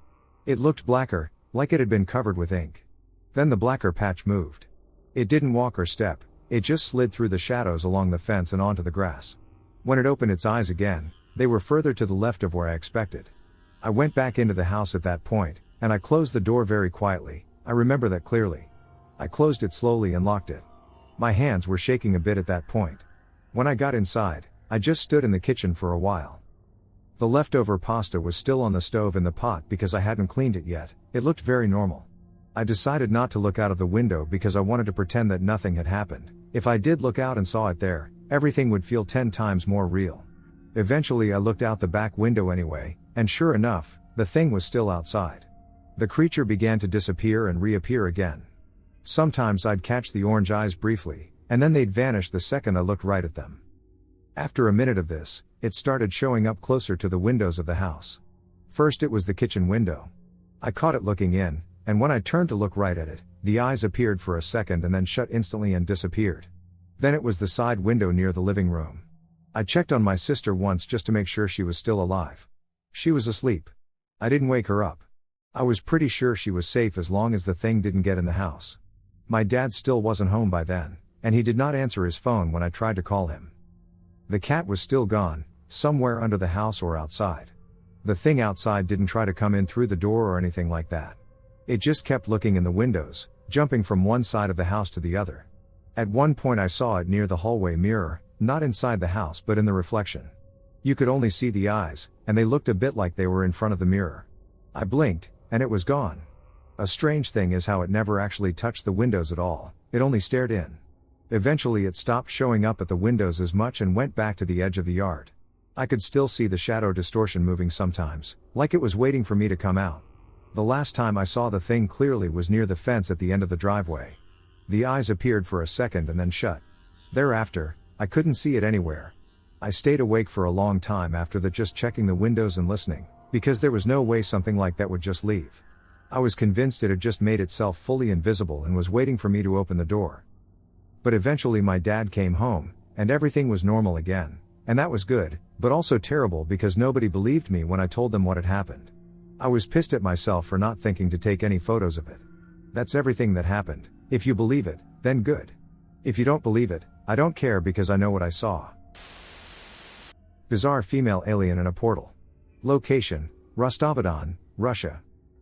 It looked blacker, like it had been covered with ink. Then the blacker patch moved. It didn't walk or step, it just slid through the shadows along the fence and onto the grass. When it opened its eyes again, they were further to the left of where I expected. I went back into the house at that point, and I closed the door very quietly. I remember that clearly. I closed it slowly and locked it. My hands were shaking a bit at that point. When I got inside, I just stood in the kitchen for a while. The leftover pasta was still on the stove in the pot because I hadn't cleaned it yet. It looked very normal. I decided not to look out of the window because I wanted to pretend that nothing had happened. If I did look out and saw it there, everything would feel 10 times more real. Eventually I looked out the back window anyway, and sure enough, the thing was still outside. The creature began to disappear and reappear again. Sometimes I'd catch the orange eyes briefly, and then they'd vanish the second I looked right at them. After a minute of this, it started showing up closer to the windows of the house. First it was the kitchen window. I caught it looking in, and when I turned to look right at it, the eyes appeared for a second and then shut instantly and disappeared. Then it was the side window near the living room. I checked on my sister once just to make sure she was still alive. She was asleep. I didn't wake her up. I was pretty sure she was safe as long as the thing didn't get in the house. My dad still wasn't home by then, and he did not answer his phone when I tried to call him. The cat was still gone, somewhere under the house or outside. The thing outside didn't try to come in through the door or anything like that. It just kept looking in the windows, jumping from one side of the house to the other. At one point I saw it near the hallway mirror, not inside the house but in the reflection. You could only see the eyes, and they looked a bit like they were in front of the mirror. I blinked, and it was gone. A strange thing is how it never actually touched the windows at all, it only stared in. Eventually it stopped showing up at the windows as much and went back to the edge of the yard. I could still see the shadow distortion moving sometimes, like it was waiting for me to come out. The last time I saw the thing clearly was near the fence at the end of the driveway. The eyes appeared for a second and then shut. Thereafter, I couldn't see it anywhere. I stayed awake for a long time after that, just checking the windows and listening, because there was no way something like that would just leave. I was convinced it had just made itself fully invisible and was waiting for me to open the door. But eventually my dad came home, and everything was normal again, and that was good, but also terrible because nobody believed me when I told them what had happened. I was pissed at myself for not thinking to take any photos of it. That's everything that happened. If you believe it, then good. If you don't believe it, I don't care because I know what I saw. Bizarre female alien in a portal. Location, Rostov-on-Don, Russia.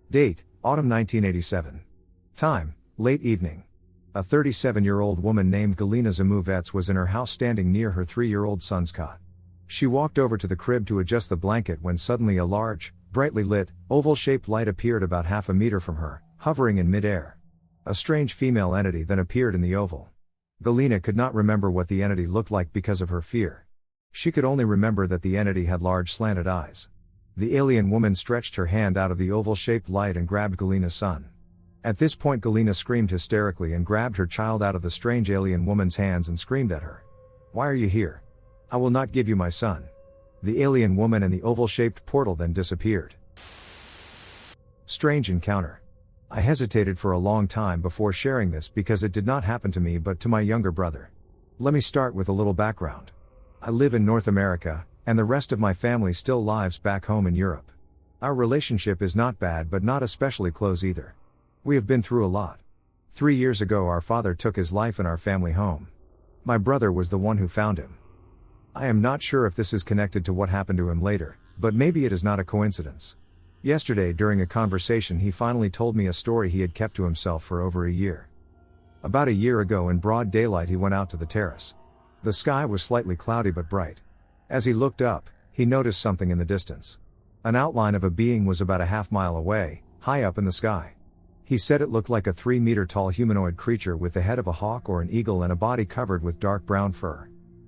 Date, autumn 1987. Time, late evening. A 37-year-old woman named Galina Zamovets was in her house standing near her 3-year-old son's cot. She walked over to the crib to adjust the blanket when suddenly a large, brightly lit, oval-shaped light appeared about half a meter from her, hovering in mid-air. A strange female entity then appeared in the oval. Galina could not remember what the entity looked like because of her fear. She could only remember that the entity had large slanted eyes. The alien woman stretched her hand out of the oval-shaped light and grabbed Galina's son. At this point Galina screamed hysterically and grabbed her child out of the strange alien woman's hands and screamed at her. "Why are you here? I will not give you my son." The alien woman and the oval-shaped portal then disappeared. Strange encounter. I hesitated for a long time before sharing this because it did not happen to me but to my younger brother. Let me start with a little background. I live in North America, and the rest of my family still lives back home in Europe. Our relationship is not bad but not especially close either. We have been through a lot. 3 years ago our father took his life in our family home. My brother was the one who found him. I am not sure if this is connected to what happened to him later, but maybe it is not a coincidence. Yesterday during a conversation he finally told me a story he had kept to himself for over a year. About a year ago in broad daylight he went out to the terrace. The sky was slightly cloudy but bright. As he looked up, he noticed something in the distance. An outline of a being was about a half-mile away, high up in the sky. He said it looked like a 3-meter-tall humanoid creature with the head of a hawk or an eagle and a body covered with dark brown fur.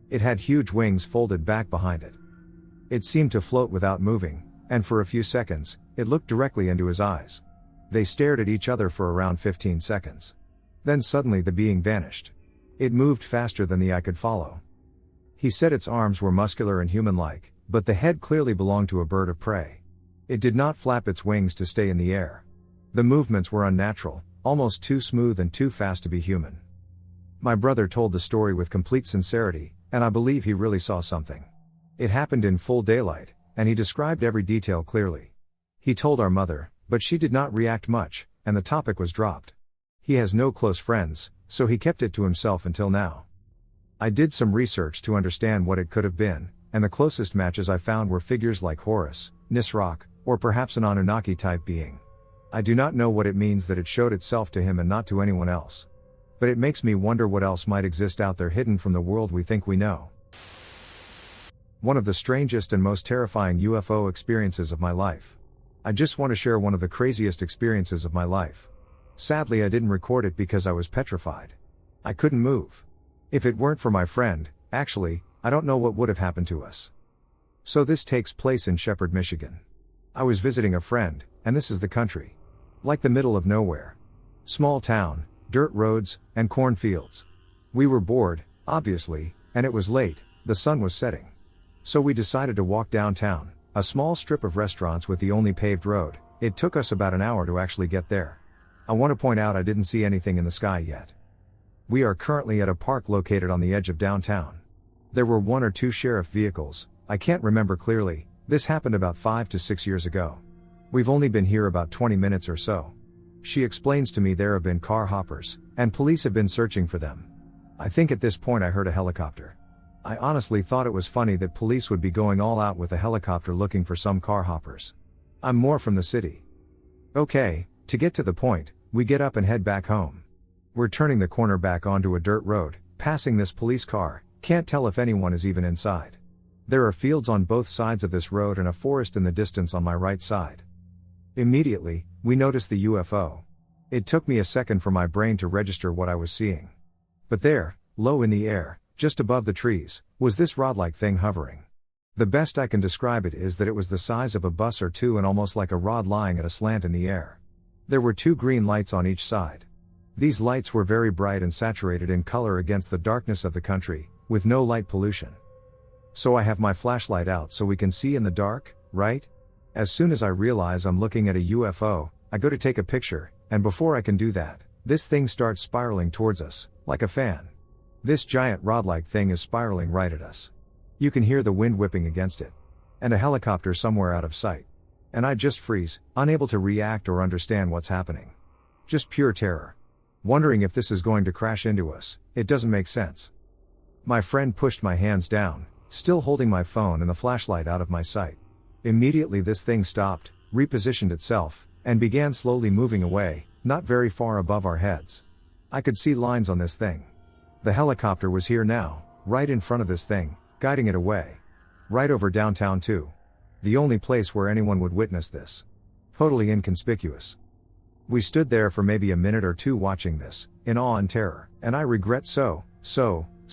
It had huge wings folded back behind it. It seemed to float without moving, and for a few seconds, it looked directly into his eyes. They stared at each other for around 15 seconds. Then suddenly the being vanished. It moved faster than the eye could follow. He said its arms were muscular and human-like, but the head clearly belonged to a bird of prey. It did not flap its wings to stay in the air. The movements were unnatural, almost too smooth and too fast to be human. My brother told the story with complete sincerity, and I believe he really saw something. It happened in full daylight, and he described every detail clearly. He told our mother, but she did not react much, and the topic was dropped. He has no close friends, so he kept it to himself until now. I did some research to understand what it could have been, and the closest matches I found were figures like Horus, Nisroch, or perhaps an Anunnaki-type being. I do not know what it means that it showed itself to him and not to anyone else. But it makes me wonder what else might exist out there hidden from the world we think we know. One of the strangest and most terrifying UFO experiences of my life. I just want to share one of the craziest experiences of my life. Sadly, I didn't record it because I was petrified. I couldn't move. If it weren't for my friend, actually, I don't know what would have happened to us. So this takes place in Shepherd, Michigan. I was visiting a friend, and this is the country. Like the middle of nowhere. Small town, dirt roads, and cornfields. We were bored, obviously, and it was late, the sun was setting. So we decided to walk downtown, a small strip of restaurants with the only paved road. It took us about an hour to actually get there. I want to point out I didn't see anything in the sky yet. We are currently at a park located on the edge of downtown. There were 1 or 2 sheriff vehicles, I can't remember clearly. This happened about 5 to 6 years ago. We've only been here about 20 minutes or so. She explains to me there have been car hoppers, and police have been searching for them. I think at this point I heard a helicopter. I honestly thought it was funny that police would be going all out with a helicopter looking for some car hoppers. I'm more from the city. Okay, to get to the point, we get up and head back home. We're turning the corner back onto a dirt road, passing this police car, can't tell if anyone is even inside. There are fields on both sides of this road and a forest in the distance on my right side. Immediately, we notice the UFO. It took me a second for my brain to register what I was seeing. But there, low in the air, just above the trees, was this rod-like thing hovering. The best I can describe it is that it was the size of a bus or two and almost like a rod lying at a slant in the air. There were 2 green lights on each side. These lights were very bright and saturated in color against the darkness of the country, with no light pollution. So I have my flashlight out so we can see in the dark, right? As soon as I realize I'm looking at a UFO, I go to take a picture, and before I can do that, this thing starts spiraling towards us, like a fan. This giant rod-like thing is spiraling right at us. You can hear the wind whipping against it. And a helicopter somewhere out of sight. And I just freeze, unable to react or understand what's happening. Just pure terror. Wondering if this is going to crash into us, it doesn't make sense. My friend pushed my hands down, still holding my phone and the flashlight out of my sight. Immediately this thing stopped, repositioned itself, and began slowly moving away, not very far above our heads. I could see lines on this thing. The helicopter was here now, right in front of this thing, guiding it away. Right over downtown too. The only place where anyone would witness this. Totally inconspicuous. We stood there for maybe a minute or 2 watching this, in awe and terror, and I regret so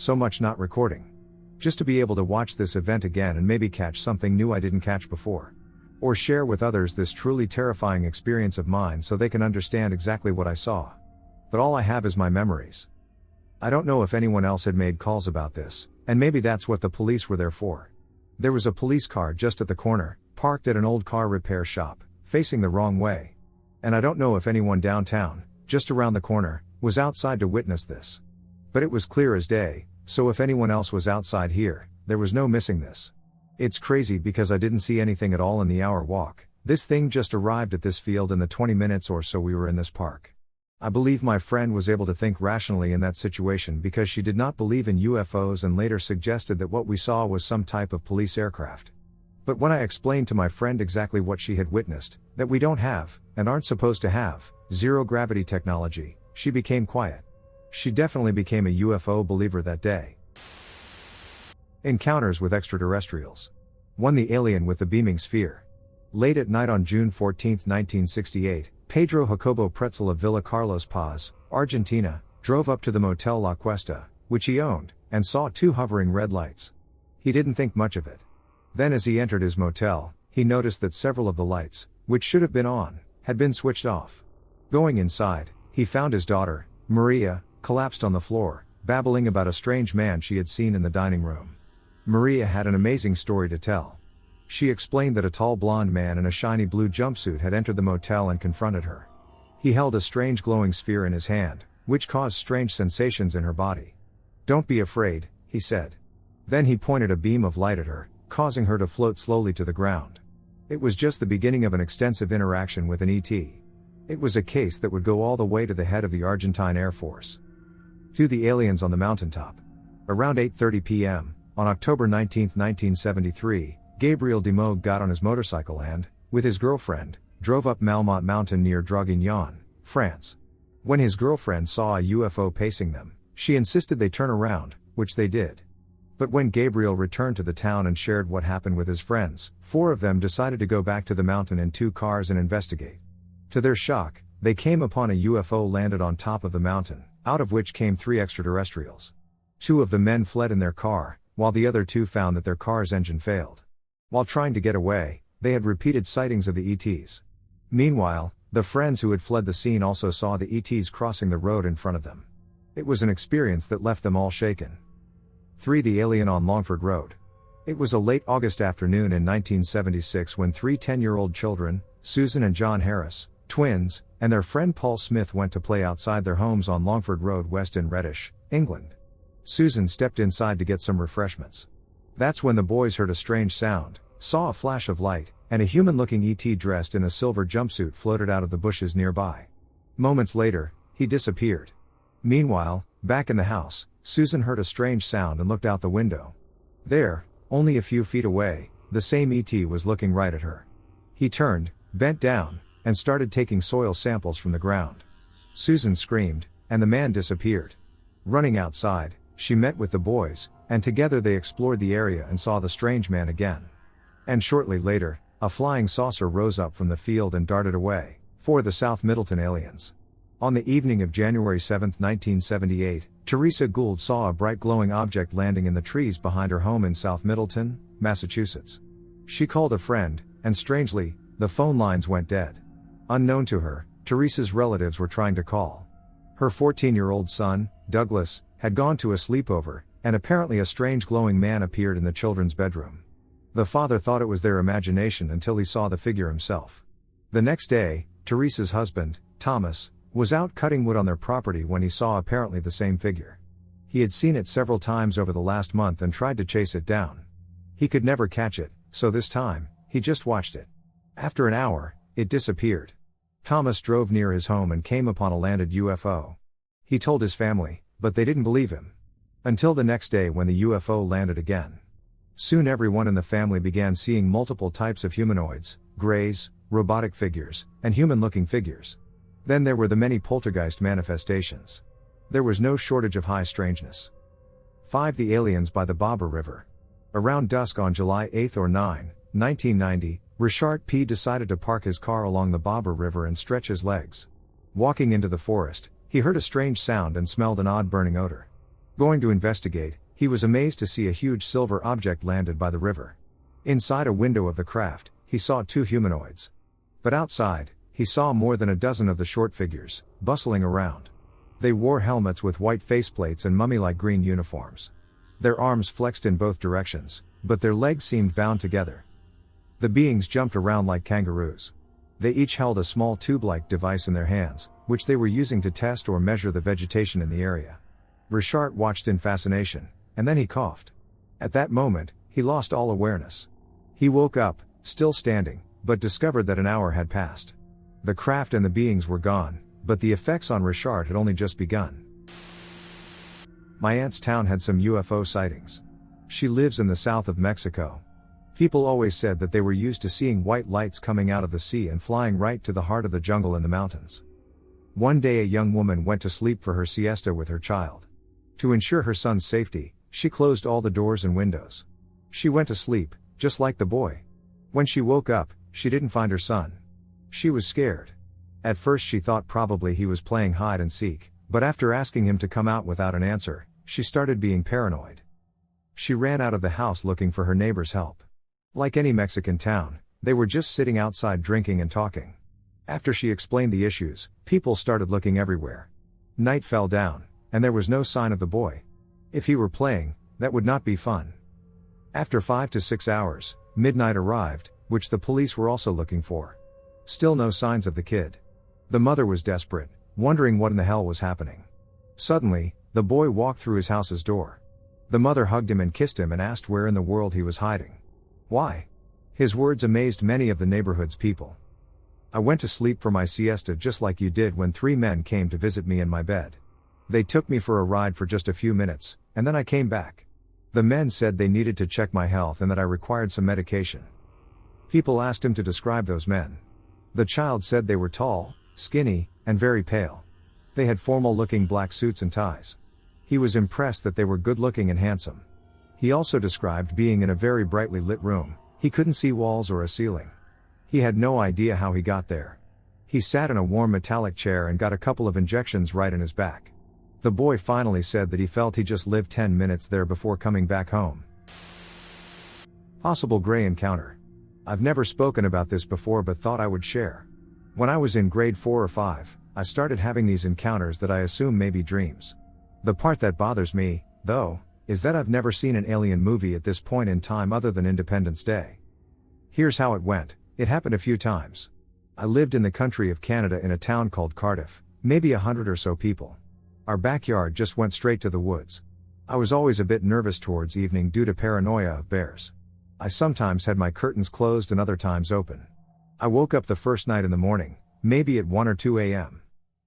much not recording. Just to be able to watch this event again and maybe catch something new I didn't catch before. Or share with others this truly terrifying experience of mine so they can understand exactly what I saw. But all I have is my memories. I don't know if anyone else had made calls about this, and maybe that's what the police were there for. There was a police car just at the corner, parked at an old car repair shop, facing the wrong way. And I don't know if anyone downtown, just around the corner, was outside to witness this. But it was clear as day, so if anyone else was outside here, there was no missing this. It's crazy because I didn't see anything at all in the hour walk. This thing just arrived at this field in the 20 minutes or so we were in this park. I believe my friend was able to think rationally in that situation because she did not believe in UFOs and later suggested that what we saw was some type of police aircraft. But when I explained to my friend exactly what she had witnessed, that we don't have, and aren't supposed to have, zero-gravity technology, she became quiet. She definitely became a UFO believer that day. Encounters with extraterrestrials. 1. The alien with the beaming sphere. Late at night on June 14, 1968, Pedro Jacobo Pretzel of Villa Carlos Paz, Argentina, drove up to the Motel La Cuesta, which he owned, and saw 2 hovering red lights. He didn't think much of it. Then as he entered his motel, he noticed that several of the lights, which should have been on, had been switched off. Going inside, he found his daughter, Maria, collapsed on the floor, babbling about a strange man she had seen in the dining room. Maria had an amazing story to tell. She explained that a tall blonde man in a shiny blue jumpsuit had entered the motel and confronted her. He held a strange glowing sphere in his hand, which caused strange sensations in her body. "Don't be afraid," he said. Then he pointed a beam of light at her, causing her to float slowly to the ground. It was just the beginning of an extensive interaction with an ET. It was a case that would go all the way to the head of the Argentine Air Force. To the aliens on the mountaintop. Around 8:30 p.m., on October 19, 1973, Gabriel Demogue got on his motorcycle and, with his girlfriend, drove up Malmont Mountain near Draguignan, France. When his girlfriend saw a UFO pacing them, she insisted they turn around, which they did. But when Gabriel returned to the town and shared what happened with his friends, 4 of them decided to go back to the mountain in 2 cars and investigate. To their shock, they came upon a UFO landed on top of the mountain, out of which came 3 extraterrestrials. 2 of the men fled in their car, while the other 2 found that their car's engine failed. While trying to get away, they had repeated sightings of the ETs. Meanwhile, the friends who had fled the scene also saw the ETs crossing the road in front of them. It was an experience that left them all shaken. 3. The alien on Longford Road. It was a late August afternoon in 1976 when 3 10-year-old children, Susan and John Harris, twins, and their friend Paul Smith went to play outside their homes on Longford Road West in Reddish, England. Susan stepped inside to get some refreshments. That's when the boys heard a strange sound, saw a flash of light, and a human-looking ET dressed in a silver jumpsuit floated out of the bushes nearby. Moments later, he disappeared. Meanwhile, back in the house, Susan heard a strange sound and looked out the window. There, only a few feet away, the same ET was looking right at her. He turned, bent down, and started taking soil samples from the ground. Susan screamed, and the man disappeared. Running outside, she met with the boys, and together they explored the area and saw the strange man again. And shortly later, a flying saucer rose up from the field and darted away, for the South Middleton aliens. On the evening of January 7, 1978, Teresa Gould saw a bright glowing object landing in the trees behind her home in South Middleton, Massachusetts. She called a friend, and strangely, the phone lines went dead. Unknown to her, Teresa's relatives were trying to call. Her 14-year-old son, Douglas, had gone to a sleepover, and apparently a strange glowing man appeared in the children's bedroom. The father thought it was their imagination until he saw the figure himself. The next day, Teresa's husband, Thomas, was out cutting wood on their property when he saw apparently the same figure. He had seen it several times over the last month and tried to chase it down. He could never catch it, so this time, he just watched it. After an hour, it disappeared. Thomas drove near his home and came upon a landed UFO. He told his family, but they didn't believe him. Until the next day when the UFO landed again. Soon everyone in the family began seeing multiple types of humanoids, greys, robotic figures, and human-looking figures. Then there were the many poltergeist manifestations. There was no shortage of high strangeness. 5. The aliens by the Baba River. Around dusk on July 8 or 9, 1990, Richard P. decided to park his car along the Baba River and stretch his legs. Walking into the forest, he heard a strange sound and smelled an odd burning odor. Going to investigate, he was amazed to see a huge silver object landed by the river. Inside a window of the craft, he saw 2 humanoids. But outside, he saw more than a dozen of the short figures, bustling around. They wore helmets with white faceplates and mummy-like green uniforms. Their arms flexed in both directions, but their legs seemed bound together. The beings jumped around like kangaroos. They each held a small tube-like device in their hands, which they were using to test or measure the vegetation in the area. Richard watched in fascination, and then he coughed. At that moment, he lost all awareness. He woke up, still standing, but discovered that an hour had passed. The craft and the beings were gone, but the effects on Richard had only just begun. My aunt's town had some UFO sightings. She lives in the south of Mexico. People always said that they were used to seeing white lights coming out of the sea and flying right to the heart of the jungle in the mountains. One day a young woman went to sleep for her siesta with her child. To ensure her son's safety, she closed all the doors and windows. She went to sleep, just like the boy. When she woke up, she didn't find her son. She was scared. At first she thought probably he was playing hide and seek, but after asking him to come out without an answer, she started being paranoid. She ran out of the house looking for her neighbor's help. Like any Mexican town, they were just sitting outside drinking and talking. After she explained the issues, people started looking everywhere. Night fell down, and there was no sign of the boy. If he were playing, that would not be fun. After 5 to 6 hours, midnight arrived, which the police were also looking for. Still no signs of the kid. The mother was desperate, wondering what in the hell was happening. Suddenly, the boy walked through his house's door. The mother hugged him and kissed him and asked where in the world he was hiding. Why? His words amazed many of the neighborhood's people. I went to sleep for my siesta just like you did when 3 men came to visit me in my bed. They took me for a ride for just a few minutes, and then I came back. The men said they needed to check my health and that I required some medication. People asked him to describe those men. The child said they were tall, skinny, and very pale. They had formal-looking black suits and ties. He was impressed that they were good-looking and handsome. He also described being in a very brightly lit room. He couldn't see walls or a ceiling. He had no idea how he got there. He sat in a warm metallic chair and got a couple of injections right in his back. The boy finally said that he felt he just lived 10 minutes there before coming back home. Possible gray encounter. I've never spoken about this before but thought I would share. When I was in grade 4 or 5, I started having these encounters that I assume may be dreams. The part that bothers me, though, is that I've never seen an alien movie at this point in time other than Independence Day. Here's how it went. It happened a few times. I lived in the country of Canada in a town called Cardiff, maybe 100 or so people. Our backyard just went straight to the woods. I was always a bit nervous towards evening due to paranoia of bears. I sometimes had my curtains closed and other times open. I woke up the first night in the morning, maybe at 1 or 2 a.m.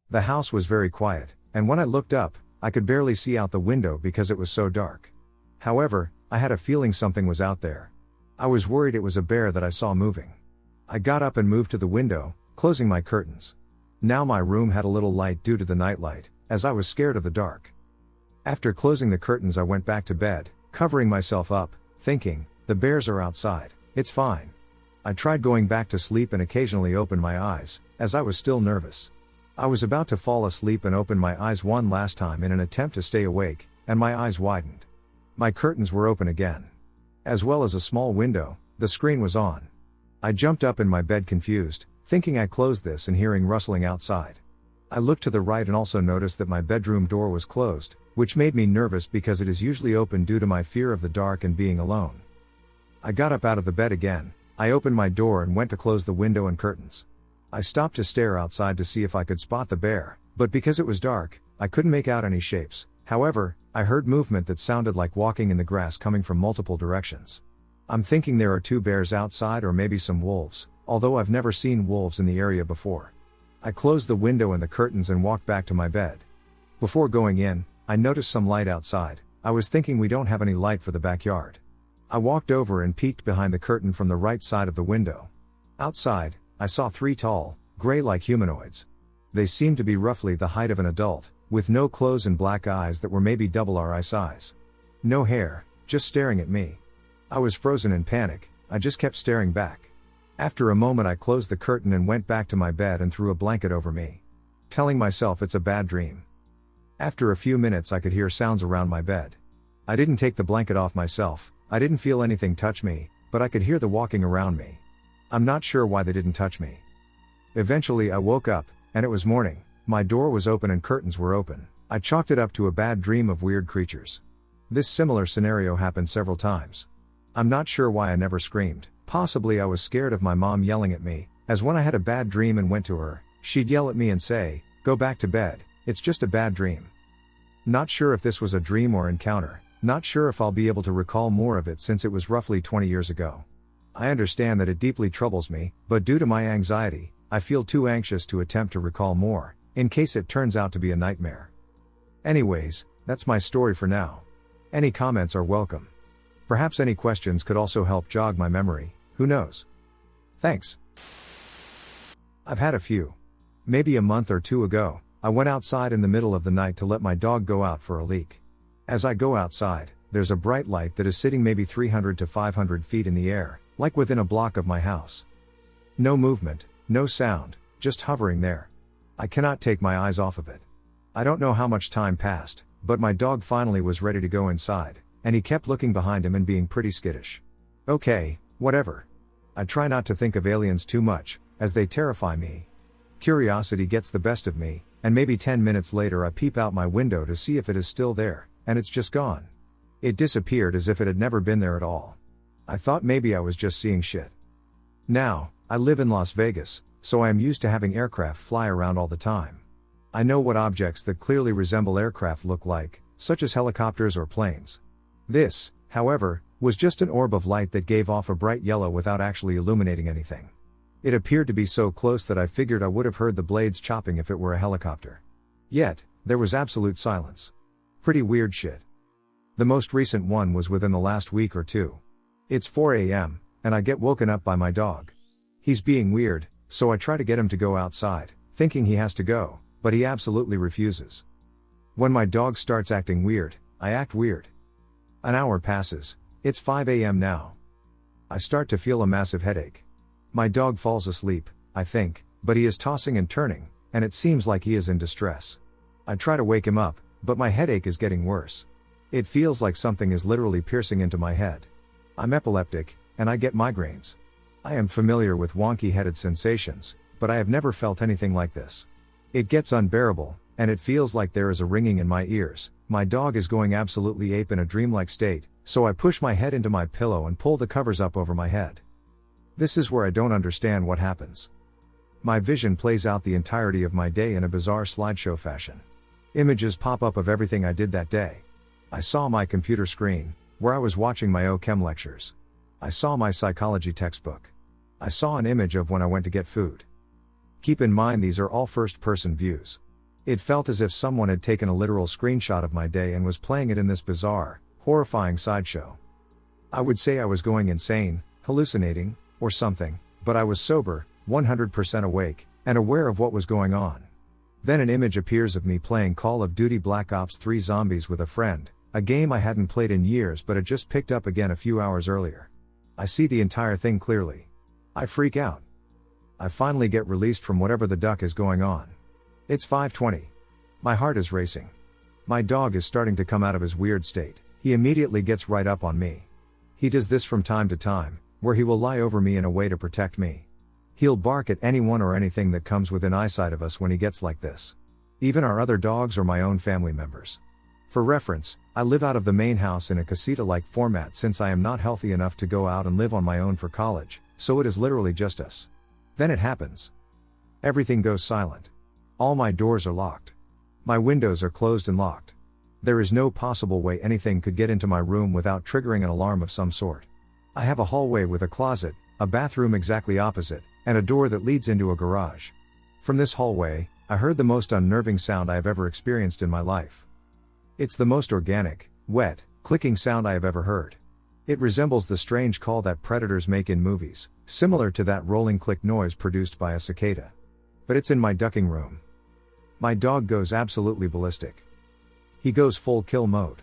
The house was very quiet, and when I looked up, I could barely see out the window because it was so dark. However, I had a feeling something was out there. I was worried it was a bear that I saw moving. I got up and moved to the window, closing my curtains. Now my room had a little light due to the nightlight, as I was scared of the dark. After closing the curtains I went back to bed, covering myself up, thinking, the bears are outside, it's fine. I tried going back to sleep and occasionally opened my eyes, as I was still nervous. I was about to fall asleep and opened my eyes one last time in an attempt to stay awake, and my eyes widened. My curtains were open again. As well as a small window, the screen was on. I jumped up in my bed confused, thinking I closed this and hearing rustling outside. I looked to the right and also noticed that my bedroom door was closed, which made me nervous because it is usually open due to my fear of the dark and being alone. I got up out of the bed again, I opened my door and went to close the window and curtains. I stopped to stare outside to see if I could spot the bear, but because it was dark, I couldn't make out any shapes. However, I heard movement that sounded like walking in the grass coming from multiple directions. I'm thinking there are 2 bears outside or maybe some wolves, although I've never seen wolves in the area before. I closed the window and the curtains and walked back to my bed. Before going in, I noticed some light outside. I was thinking we don't have any light for the backyard. I walked over and peeked behind the curtain from the right side of the window. Outside, I saw 3 tall, gray-like humanoids. They seemed to be roughly the height of an adult, with no clothes and black eyes that were maybe double our eye size. No hair, just staring at me. I was frozen in panic, I just kept staring back. After a moment I closed the curtain and went back to my bed and threw a blanket over me, telling myself it's a bad dream. After a few minutes I could hear sounds around my bed. I didn't take the blanket off myself, I didn't feel anything touch me, but I could hear the walking around me. I'm not sure why they didn't touch me. Eventually I woke up, and it was morning. My door was open and curtains were open. I chalked it up to a bad dream of weird creatures. This similar scenario happened several times. I'm not sure why I never screamed. Possibly I was scared of my mom yelling at me, as when I had a bad dream and went to her, she'd yell at me and say, "Go back to bed, it's just a bad dream." Not sure if this was a dream or encounter, not sure if I'll be able to recall more of it since it was roughly 20 years ago. I understand that it deeply troubles me, but due to my anxiety, I feel too anxious to attempt to recall more, in case it turns out to be a nightmare. Anyways, that's my story for now. Any comments are welcome. Perhaps any questions could also help jog my memory, who knows? Thanks. I've had a few. Maybe a month or 2 ago, I went outside in the middle of the night to let my dog go out for a leak. As I go outside, there's a bright light that is sitting maybe 300 to 500 feet in the air, like within a block of my house. No movement, no sound, just hovering there. I cannot take my eyes off of it. I don't know how much time passed, but my dog finally was ready to go inside, and he kept looking behind him and being pretty skittish. Okay, whatever. I try not to think of aliens too much, as they terrify me. Curiosity gets the best of me, and maybe 10 minutes later I peep out my window to see if it is still there, and it's just gone. It disappeared as if it had never been there at all. I thought maybe I was just seeing shit. Now, I live in Las Vegas, so I am used to having aircraft fly around all the time. I know what objects that clearly resemble aircraft look like, such as helicopters or planes. This, however, was just an orb of light that gave off a bright yellow without actually illuminating anything. It appeared to be so close that I figured I would have heard the blades chopping if it were a helicopter. Yet, there was absolute silence. Pretty weird shit. The most recent one was within the last week or two. It's 4 a.m., and I get woken up by my dog. He's being weird, so I try to get him to go outside, thinking he has to go, but he absolutely refuses. When my dog starts acting weird, I act weird. An hour passes, it's 5 a.m. now. I start to feel a massive headache. My dog falls asleep, I think, but he is tossing and turning, and it seems like he is in distress. I try to wake him up, but my headache is getting worse. It feels like something is literally piercing into my head. I'm epileptic, and I get migraines. I am familiar with wonky-headed sensations, but I have never felt anything like this. It gets unbearable, and it feels like there is a ringing in my ears. My dog is going absolutely ape in a dreamlike state, so I push my head into my pillow and pull the covers up over my head. This is where I don't understand what happens. My vision plays out the entirety of my day in a bizarre slideshow fashion. Images pop up of everything I did that day. I saw my computer screen, where I was watching my OChem lectures. I saw my psychology textbook. I saw an image of when I went to get food. Keep in mind these are all first-person views. It felt as if someone had taken a literal screenshot of my day and was playing it in this bizarre, horrifying sideshow. I would say I was going insane, hallucinating, or something, but I was sober, 100% awake, and aware of what was going on. Then an image appears of me playing Call of Duty Black Ops 3 Zombies with a friend, a game I hadn't played in years but had just picked up again a few hours earlier. I see the entire thing clearly. I freak out. I finally get released from whatever the duck is going on. It's 5:20. My heart is racing. My dog is starting to come out of his weird state. He immediately gets right up on me. He does this from time to time, where he will lie over me in a way to protect me. He'll bark at anyone or anything that comes within eyesight of us when he gets like this. Even our other dogs or my own family members. For reference, I live out of the main house in a casita-like format since I am not healthy enough to go out and live on my own for college, so it is literally just us. Then it happens. Everything goes silent. All my doors are locked. My windows are closed and locked. There is no possible way anything could get into my room without triggering an alarm of some sort. I have a hallway with a closet, a bathroom exactly opposite, and a door that leads into a garage. From this hallway, I heard the most unnerving sound I have ever experienced in my life. It's the most organic, wet, clicking sound I have ever heard. It resembles the strange call that predators make in movies, similar to that rolling click noise produced by a cicada. But it's in my ducking room. My dog goes absolutely ballistic. He goes full kill mode.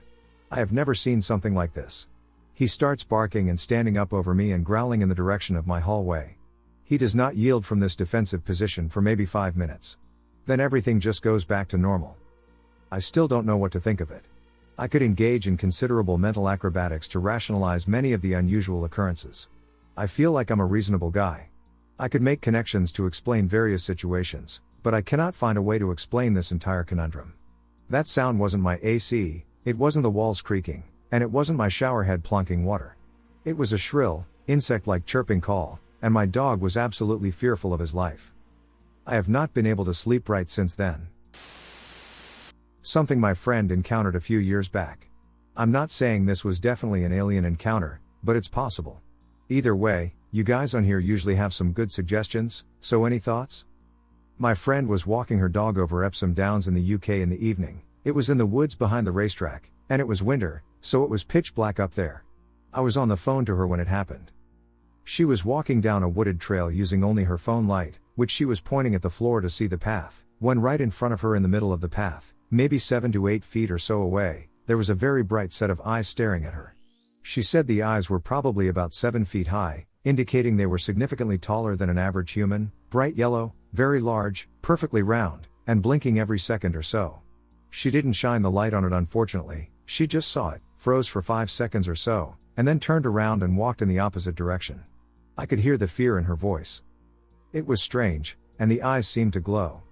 I have never seen something like this. He starts barking and standing up over me and growling in the direction of my hallway. He does not yield from this defensive position for maybe 5 minutes. Then everything just goes back to normal. I still don't know what to think of it. I could engage in considerable mental acrobatics to rationalize many of the unusual occurrences. I feel like I'm a reasonable guy. I could make connections to explain various situations, but I cannot find a way to explain this entire conundrum. That sound wasn't my AC, it wasn't the walls creaking, and it wasn't my shower head plunking water. It was a shrill, insect-like chirping call, and my dog was absolutely fearful of his life. I have not been able to sleep right since then. Something my friend encountered a few years back. I'm not saying this was definitely an alien encounter, but it's possible. Either way, you guys on here usually have some good suggestions, so any thoughts? My friend was walking her dog over Epsom Downs in the UK in the evening. It was in the woods behind the racetrack, and it was winter, so it was pitch black up there. I was on the phone to her when it happened. She was walking down a wooded trail using only her phone light, which she was pointing at the floor to see the path, when right in front of her in the middle of the path, maybe 7 to 8 feet or so away, there was a very bright set of eyes staring at her. She said the eyes were probably about 7 feet high, indicating they were significantly taller than an average human, bright yellow, very large, perfectly round, and blinking every second or so. She didn't shine the light on it unfortunately, she just saw it, froze for 5 seconds or so, and then turned around and walked in the opposite direction. I could hear the fear in her voice. It was strange, and the eyes seemed to glow.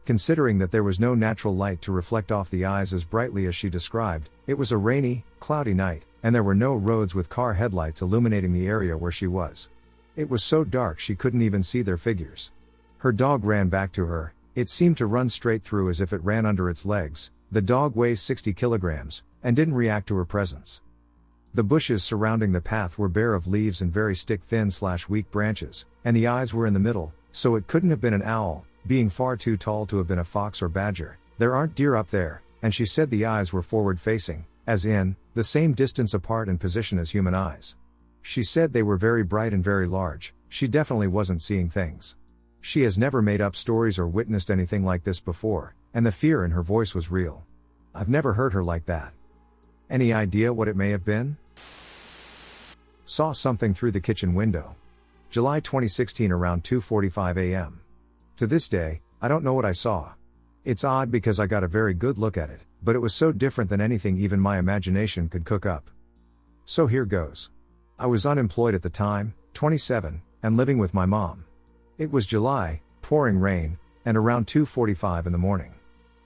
Considering that there was no natural light to reflect off the eyes as brightly as she described, it was a rainy, cloudy night, and there were no roads with car headlights illuminating the area where she was. It was so dark she couldn't even see their figures. Her dog ran back to her, it seemed to run straight through as if it ran under its legs. The dog weighs 60 kilograms, and didn't react to her presence. The bushes surrounding the path were bare of leaves and very stick-thin/weak branches, and the eyes were in the middle, so it couldn't have been an owl, being far too tall to have been a fox or badger. There aren't deer up there, and she said the eyes were forward-facing, as in, the same distance apart and position as human eyes. She said they were very bright and very large. She definitely wasn't seeing things. She has never made up stories or witnessed anything like this before, and the fear in her voice was real. I've never heard her like that. Any idea what it may have been? Saw something through the kitchen window. July 2016 around 2:45 a.m. To this day, I don't know what I saw. It's odd because I got a very good look at it, but it was so different than anything even my imagination could cook up. So here goes. I was unemployed at the time, 27, and living with my mom. It was July, pouring rain, and around 2:45 in the morning.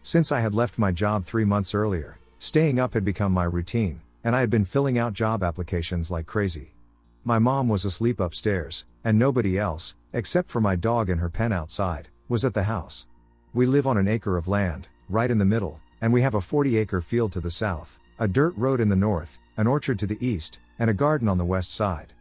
Since I had left my job 3 months earlier, staying up had become my routine, and I had been filling out job applications like crazy. My mom was asleep upstairs, and nobody else, except for my dog in her pen outside, was at the house. We live on an acre of land, right in the middle, and we have a 40-acre field to the south, a dirt road in the north, an orchard to the east, and a garden on the west side.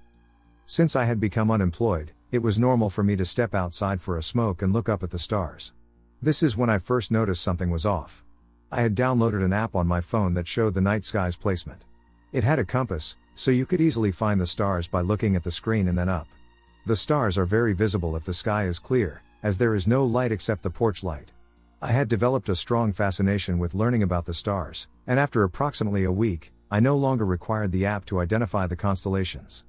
Since I had become unemployed, it was normal for me to step outside for a smoke and look up at the stars. This is when I first noticed something was off. I had downloaded an app on my phone that showed the night sky's placement. It had a compass, so you could easily find the stars by looking at the screen and then up. The stars are very visible if the sky is clear, as there is no light except the porch light. I had developed a strong fascination with learning about the stars, and after approximately a week, I no longer required the app to identify the constellations.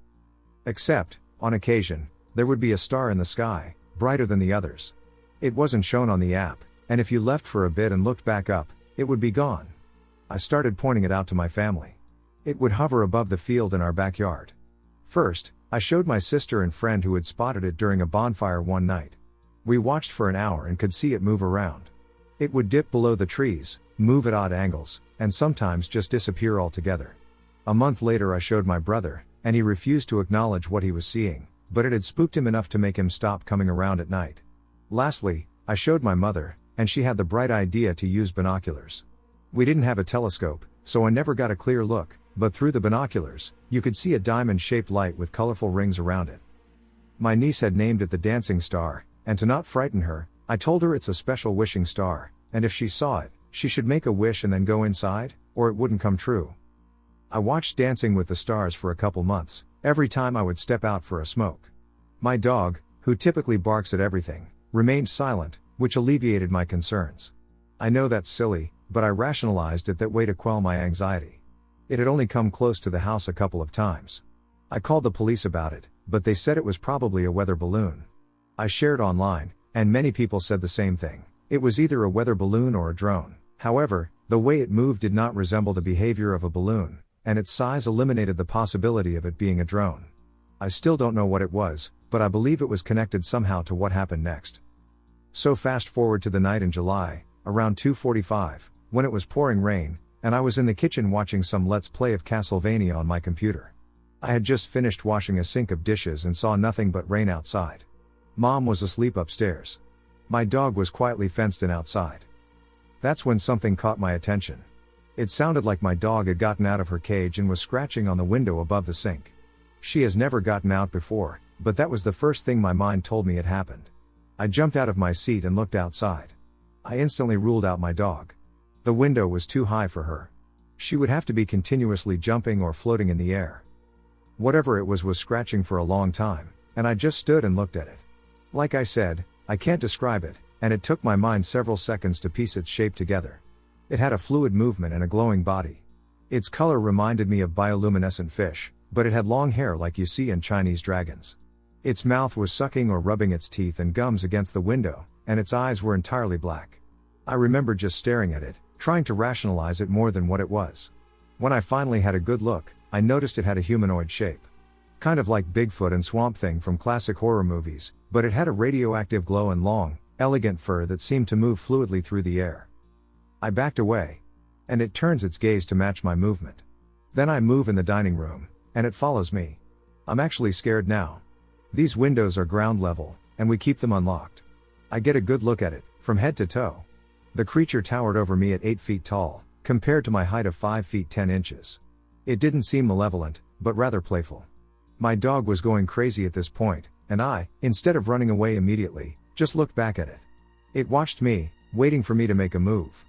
Except, on occasion, there would be a star in the sky, brighter than the others. It wasn't shown on the app, and if you left for a bit and looked back up, it would be gone. I started pointing it out to my family. It would hover above the field in our backyard. First, I showed my sister and friend who had spotted it during a bonfire one night. We watched for an hour and could see it move around. It would dip below the trees, move at odd angles, and sometimes just disappear altogether. A month later I showed my brother, and he refused to acknowledge what he was seeing, but it had spooked him enough to make him stop coming around at night. Lastly, I showed my mother, and she had the bright idea to use binoculars. We didn't have a telescope, so I never got a clear look, but through the binoculars, you could see a diamond-shaped light with colorful rings around it. My niece had named it the dancing star, and to not frighten her, I told her it's a special wishing star, and if she saw it, she should make a wish and then go inside, or it wouldn't come true. I watched Dancing with the Stars for a couple months, every time I would step out for a smoke. My dog, who typically barks at everything, remained silent, which alleviated my concerns. I know that's silly, but I rationalized it that way to quell my anxiety. It had only come close to the house a couple of times. I called the police about it, but they said it was probably a weather balloon. I shared online, and many people said the same thing. It was either a weather balloon or a drone. However, the way it moved did not resemble the behavior of a balloon, and its size eliminated the possibility of it being a drone. I still don't know what it was, but I believe it was connected somehow to what happened next. So fast forward to the night in July, around 2:45, when it was pouring rain, and I was in the kitchen watching some Let's Play of Castlevania on my computer. I had just finished washing a sink of dishes and saw nothing but rain outside. Mom was asleep upstairs. My dog was quietly fenced in outside. That's when something caught my attention. It sounded like my dog had gotten out of her cage and was scratching on the window above the sink. She has never gotten out before, but that was the first thing my mind told me had happened. I jumped out of my seat and looked outside. I instantly ruled out my dog. The window was too high for her. She would have to be continuously jumping or floating in the air. Whatever it was scratching for a long time, and I just stood and looked at it. Like I said, I can't describe it, and it took my mind several seconds to piece its shape together. It had a fluid movement and a glowing body. Its color reminded me of bioluminescent fish, but it had long hair like you see in Chinese dragons. Its mouth was sucking or rubbing its teeth and gums against the window, and its eyes were entirely black. I remember just staring at it, trying to rationalize it more than what it was. When I finally had a good look, I noticed it had a humanoid shape. Kind of like Bigfoot and Swamp Thing from classic horror movies, but it had a radioactive glow and long, elegant fur that seemed to move fluidly through the air. I backed away. And it turns its gaze to match my movement. Then I move in the dining room, and it follows me. I'm actually scared now. These windows are ground level, and we keep them unlocked. I get a good look at it, from head to toe. The creature towered over me at 8 feet tall, compared to my height of 5 feet 10 inches. It didn't seem malevolent, but rather playful. My dog was going crazy at this point, and I, instead of running away immediately, just looked back at it. It watched me, waiting for me to make a move.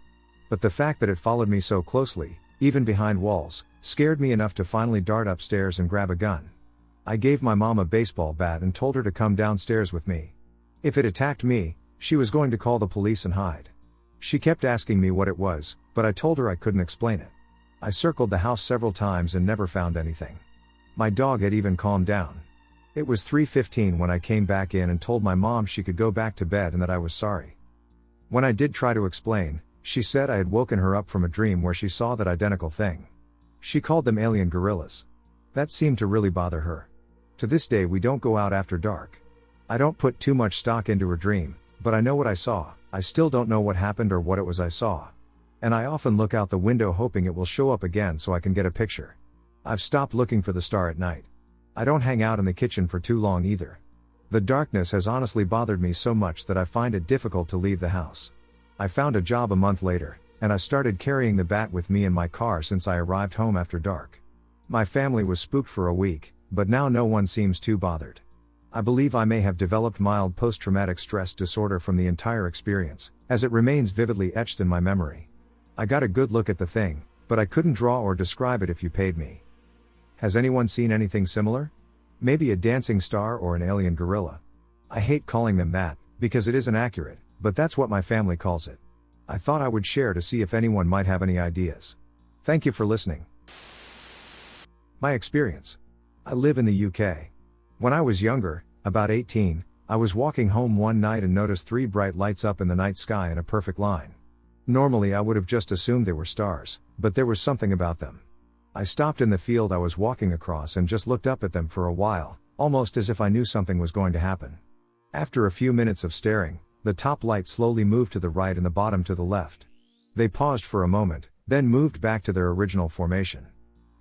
But the fact that it followed me so closely, even behind walls, scared me enough to finally dart upstairs and grab a gun. I gave my mom a baseball bat and told her to come downstairs with me. If it attacked me, she was going to call the police and hide. She kept asking me what it was, but I told her I couldn't explain it. I circled the house several times and never found anything. My dog had even calmed down. It was 3:15 when I came back in and told my mom she could go back to bed and that I was sorry. When I did try to explain, she said I had woken her up from a dream where she saw that identical thing. She called them alien gorillas. That seemed to really bother her. To this day we don't go out after dark. I don't put too much stock into her dream, but I know what I saw. I still don't know what happened or what it was I saw. And I often look out the window hoping it will show up again so I can get a picture. I've stopped looking for the star at night. I don't hang out in the kitchen for too long either. The darkness has honestly bothered me so much that I find it difficult to leave the house. I found a job a month later, and I started carrying the bat with me in my car since I arrived home after dark. My family was spooked for a week, but now no one seems too bothered. I believe I may have developed mild post-traumatic stress disorder from the entire experience, as it remains vividly etched in my memory. I got a good look at the thing, but I couldn't draw or describe it if you paid me. Has anyone seen anything similar? Maybe a dancing star or an alien gorilla. I hate calling them that, because it isn't accurate, but that's what my family calls it. I thought I would share to see if anyone might have any ideas. Thank you for listening. My experience. I live in the UK. When I was younger, about 18, I was walking home one night and noticed 3 bright lights up in the night sky in a perfect line. Normally I would have just assumed they were stars, but there was something about them. I stopped in the field I was walking across and just looked up at them for a while, almost as if I knew something was going to happen. After a few minutes of staring, the top light slowly moved to the right and the bottom to the left. They paused for a moment, then moved back to their original formation.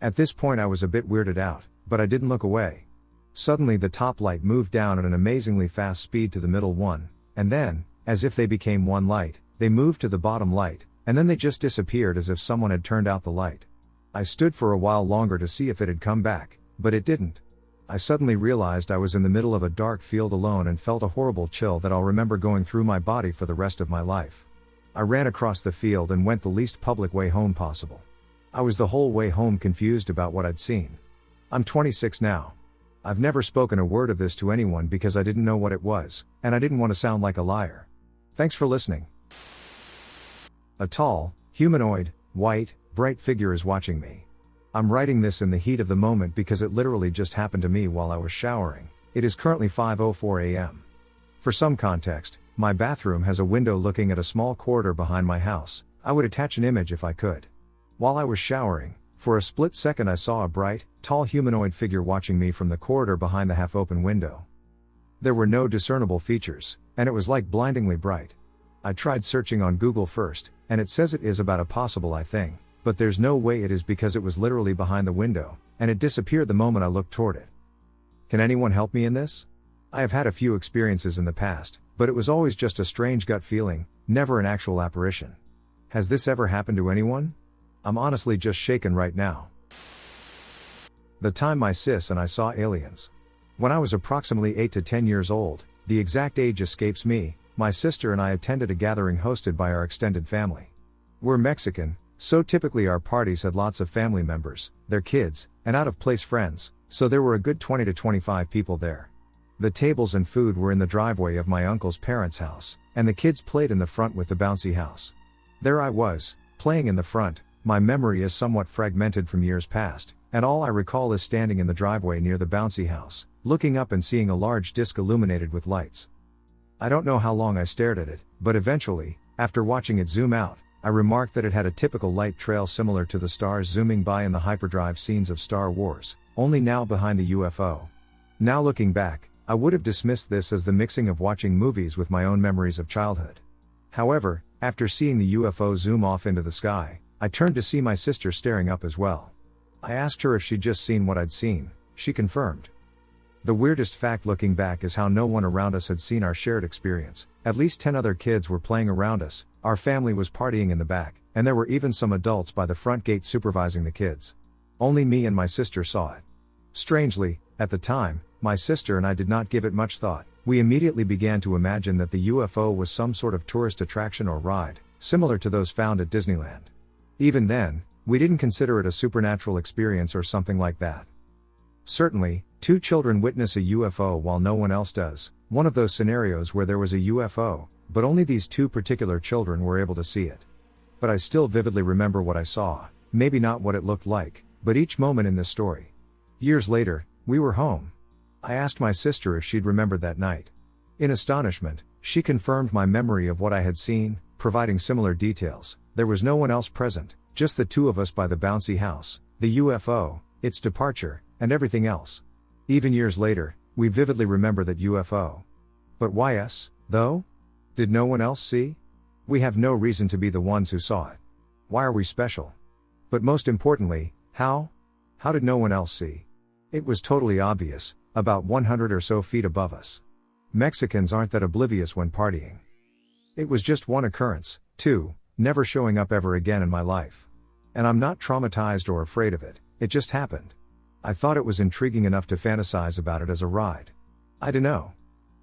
At this point I was a bit weirded out, but I didn't look away. Suddenly the top light moved down at an amazingly fast speed to the middle one, and then, as if they became one light, they moved to the bottom light, and then they just disappeared as if someone had turned out the light. I stood for a while longer to see if it had come back, but it didn't. I suddenly realized I was in the middle of a dark field alone and felt a horrible chill that I'll remember going through my body for the rest of my life. I ran across the field and went the least public way home possible. I was the whole way home confused about what I'd seen. I'm 26 now. I've never spoken a word of this to anyone because I didn't know what it was, and I didn't want to sound like a liar. Thanks for listening. A tall, humanoid, white, bright figure is watching me. I'm writing this in the heat of the moment because it literally just happened to me while I was showering. It is currently 5:04 a.m. For some context, my bathroom has a window looking at a small corridor behind my house. I would attach an image if I could. While I was showering, for a split second I saw a bright, tall humanoid figure watching me from the corridor behind the half-open window. There were no discernible features, and it was like blindingly bright. I tried searching on Google first, and it says it is about a possible thing, but there's no way it is because it was literally behind the window, and it disappeared the moment I looked toward it. Can anyone help me in this? I have had a few experiences in the past, but it was always just a strange gut feeling, never an actual apparition. Has this ever happened to anyone? I'm honestly just shaken right now. The time my sis and I saw aliens. When I was approximately 8 to 10 years old, the exact age escapes me, my sister and I attended a gathering hosted by our extended family. We're Mexican, so typically our parties had lots of family members, their kids, and out-of-place friends, so there were a good 20 to 25 people there. The tables and food were in the driveway of my uncle's parents' house, and the kids played in the front with the bouncy house. There I was, playing in the front. My memory is somewhat fragmented from years past, and all I recall is standing in the driveway near the bouncy house, looking up and seeing a large disc illuminated with lights. I don't know how long I stared at it, but eventually, after watching it zoom out, I remarked that it had a typical light trail similar to the stars zooming by in the hyperdrive scenes of Star Wars, only now behind the UFO. Now looking back, I would have dismissed this as the mixing of watching movies with my own memories of childhood. However, after seeing the UFO zoom off into the sky, I turned to see my sister staring up as well. I asked her if she'd just seen what I'd seen. She confirmed. The weirdest fact looking back is how no one around us had seen our shared experience. At least 10 other kids were playing around us, our family was partying in the back, and there were even some adults by the front gate supervising the kids. Only me and my sister saw it. Strangely, at the time, my sister and I did not give it much thought. We immediately began to imagine that the UFO was some sort of tourist attraction or ride, similar to those found at Disneyland. Even then, we didn't consider it a supernatural experience or something like that. Certainly, 2 children witness a UFO while no one else does, one of those scenarios where there was a UFO, but only these 2 particular children were able to see it. But I still vividly remember what I saw, maybe not what it looked like, but each moment in this story. Years later, we were home. I asked my sister if she'd remembered that night. In astonishment, she confirmed my memory of what I had seen, providing similar details. There was no one else present, just the 2 of us by the bouncy house, the UFO, its departure, and everything else. Even years later, we vividly remember that UFO. But why us, though? Did no one else see? We have no reason to be the ones who saw it. Why are we special? But most importantly, how? How did no one else see? It was totally obvious, about 100 or so feet above us. Mexicans aren't that oblivious when partying. It was just one occurrence, too, never showing up ever again in my life. And I'm not traumatized or afraid of it, it just happened. I thought it was intriguing enough to fantasize about it as a ride. I dunno.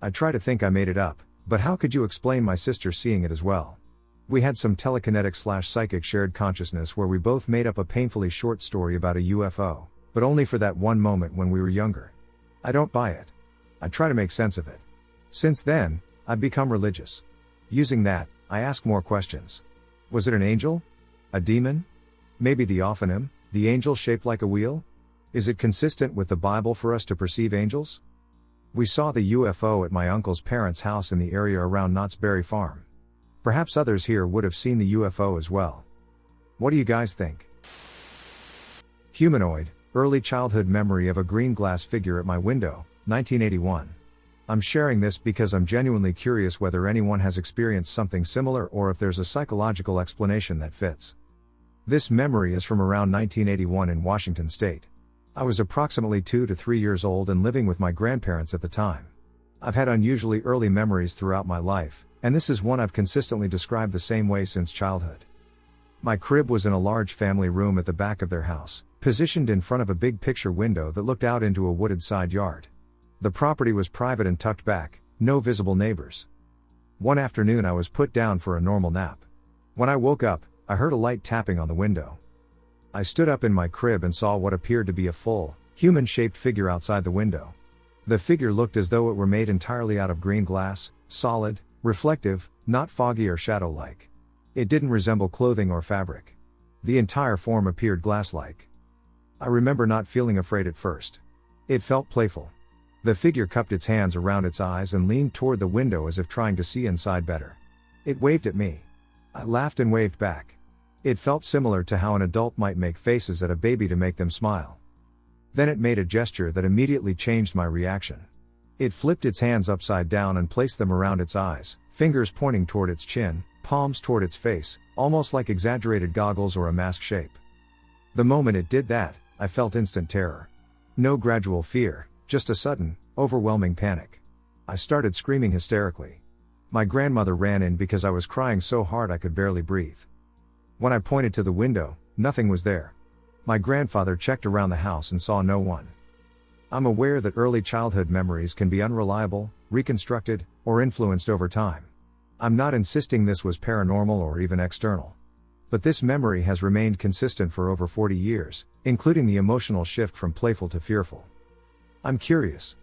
I try to think I made it up, but how could you explain my sister seeing it as well? We had some telekinetic/psychic shared consciousness where we both made up a painfully short story about a UFO, but only for that one moment when we were younger. I don't buy it. I try to make sense of it. Since then, I've become religious. Using that, I ask more questions. Was it an angel? A demon? Maybe the Ophanim, the angel shaped like a wheel? Is it consistent with the Bible for us to perceive angels? We saw the UFO at my uncle's parents' house in the area around Knott's Berry Farm. Perhaps others here would have seen the UFO as well. What do you guys think? Humanoid, early childhood memory of a green glass figure at my window, 1981. I'm sharing this because I'm genuinely curious whether anyone has experienced something similar or if there's a psychological explanation that fits. This memory is from around 1981 in Washington state. I was approximately 2 to 3 years old and living with my grandparents at the time. I've had unusually early memories throughout my life, and this is one I've consistently described the same way since childhood. My crib was in a large family room at the back of their house, positioned in front of a big picture window that looked out into a wooded side yard. The property was private and tucked back, no visible neighbors. One afternoon I was put down for a normal nap. When I woke up, I heard a light tapping on the window. I stood up in my crib and saw what appeared to be a full, human-shaped figure outside the window. The figure looked as though it were made entirely out of green glass, solid, reflective, not foggy or shadow-like. It didn't resemble clothing or fabric. The entire form appeared glass-like. I remember not feeling afraid at first. It felt playful. The figure cupped its hands around its eyes and leaned toward the window as if trying to see inside better. It waved at me. I laughed and waved back. It felt similar to how an adult might make faces at a baby to make them smile. Then it made a gesture that immediately changed my reaction. It flipped its hands upside down and placed them around its eyes, fingers pointing toward its chin, palms toward its face, almost like exaggerated goggles or a mask shape. The moment it did that, I felt instant terror. No gradual fear, just a sudden, overwhelming panic. I started screaming hysterically. My grandmother ran in because I was crying so hard I could barely breathe. When I pointed to the window, nothing was there. My grandfather checked around the house and saw no one. I'm aware that early childhood memories can be unreliable, reconstructed, or influenced over time. I'm not insisting this was paranormal or even external. But this memory has remained consistent for over 40 years, including the emotional shift from playful to fearful. I'm curious.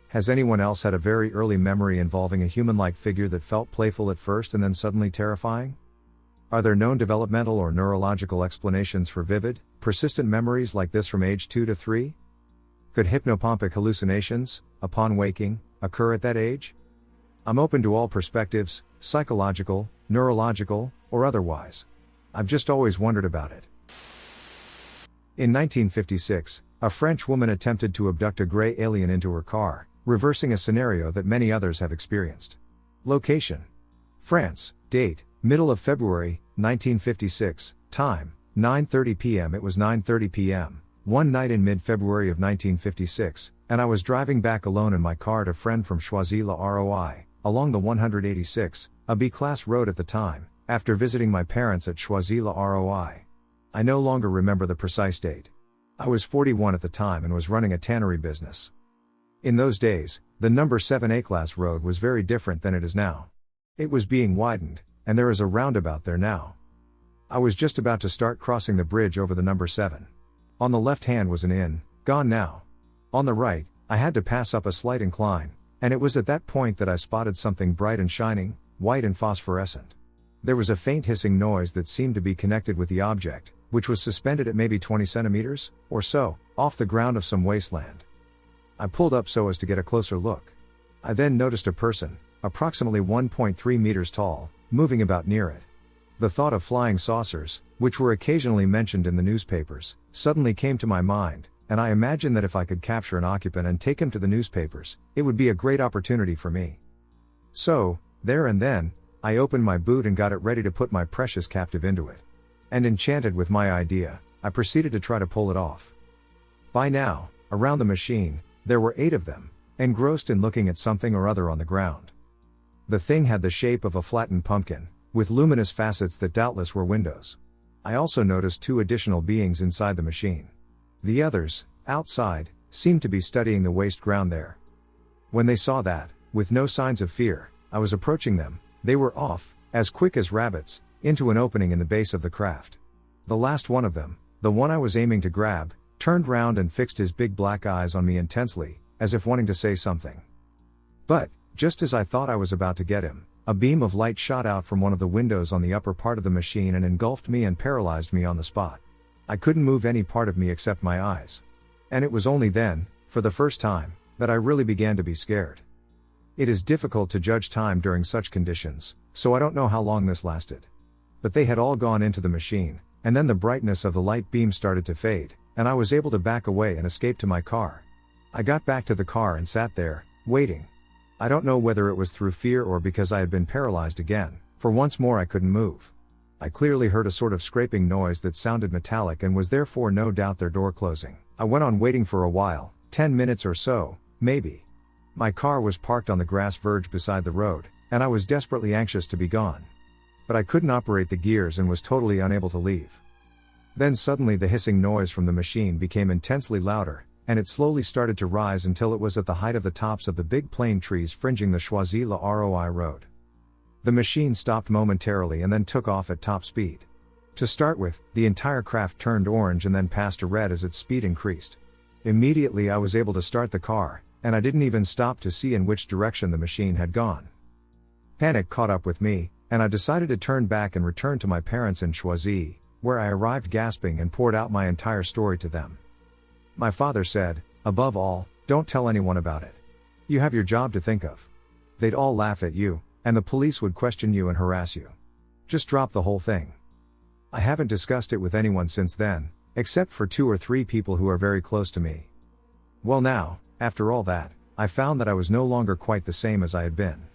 Has anyone else had a very early memory involving a human-like figure that felt playful at first and then suddenly terrifying? Are there known developmental or neurological explanations for vivid, persistent memories like this from age 2 to 3? Could hypnopompic hallucinations, upon waking, occur at that age? I'm open to all perspectives, psychological, neurological, or otherwise. I've just always wondered about it. In 1956, a French woman attempted to abduct a gray alien into her car, reversing a scenario that many others have experienced. Location: France. Date: middle of February, 1956. Time: 9:30 p.m. It was 9:30 p.m. one night in mid-February of 1956, and I was driving back alone in my car to friend from Choisy-le-Roi, along the 186, a B-class road at the time, after visiting my parents at Choisy-le-Roi. I no longer remember the precise date. I was 41 at the time and was running a tannery business. In those days, the number 7 A-class road was very different than it is now. It was being widened, and there is a roundabout there now. I was just about to start crossing the bridge over the number 7. On the left hand was an inn, gone now. On the right, I had to pass up a slight incline, and it was at that point that I spotted something bright and shining, white and phosphorescent. There was a faint hissing noise that seemed to be connected with the object, which was suspended at maybe 20 centimeters, or so, off the ground of some wasteland. I pulled up so as to get a closer look. I then noticed a person, approximately 1.3 meters tall, moving about near it. The thought of flying saucers, which were occasionally mentioned in the newspapers, suddenly came to my mind, and I imagined that if I could capture an occupant and take him to the newspapers, it would be a great opportunity for me. So, there and then, I opened my boot and got it ready to put my precious captive into it. And enchanted with my idea, I proceeded to try to pull it off. By now, around the machine, there were 8 of them, engrossed in looking at something or other on the ground. The thing had the shape of a flattened pumpkin, with luminous facets that doubtless were windows. I also noticed 2 additional beings inside the machine. The others, outside, seemed to be studying the waste ground there. When they saw that, with no signs of fear, I was approaching them, they were off, as quick as rabbits, into an opening in the base of the craft. The last one of them, the one I was aiming to grab, turned round and fixed his big black eyes on me intensely, as if wanting to say something. But, just as I thought I was about to get him, a beam of light shot out from one of the windows on the upper part of the machine and engulfed me and paralyzed me on the spot. I couldn't move any part of me except my eyes. And it was only then, for the first time, that I really began to be scared. It is difficult to judge time during such conditions, so I don't know how long this lasted. But they had all gone into the machine, and then the brightness of the light beam started to fade, and I was able to back away and escape to my car. I got back to the car and sat there, waiting. I don't know whether it was through fear or because I had been paralyzed again, for once more I couldn't move. I clearly heard a sort of scraping noise that sounded metallic and was therefore no doubt their door closing. I went on waiting for a while, 10 minutes or so, maybe. My car was parked on the grass verge beside the road, and I was desperately anxious to be gone. But I couldn't operate the gears and was totally unable to leave. Then suddenly the hissing noise from the machine became intensely louder, and it slowly started to rise until it was at the height of the tops of the big plane trees fringing the Choisy-le-Roi road. The machine stopped momentarily and then took off at top speed. To start with, the entire craft turned orange and then passed to red as its speed increased. Immediately I was able to start the car, and I didn't even stop to see in which direction the machine had gone. Panic caught up with me, and I decided to turn back and return to my parents in Choisy, where I arrived gasping and poured out my entire story to them. My father said, "Above all, don't tell anyone about it. You have your job to think of. They'd all laugh at you, and the police would question you and harass you. Just drop the whole thing." I haven't discussed it with anyone since then, except for 2 or 3 people who are very close to me. Well now, after all that, I found that I was no longer quite the same as I had been.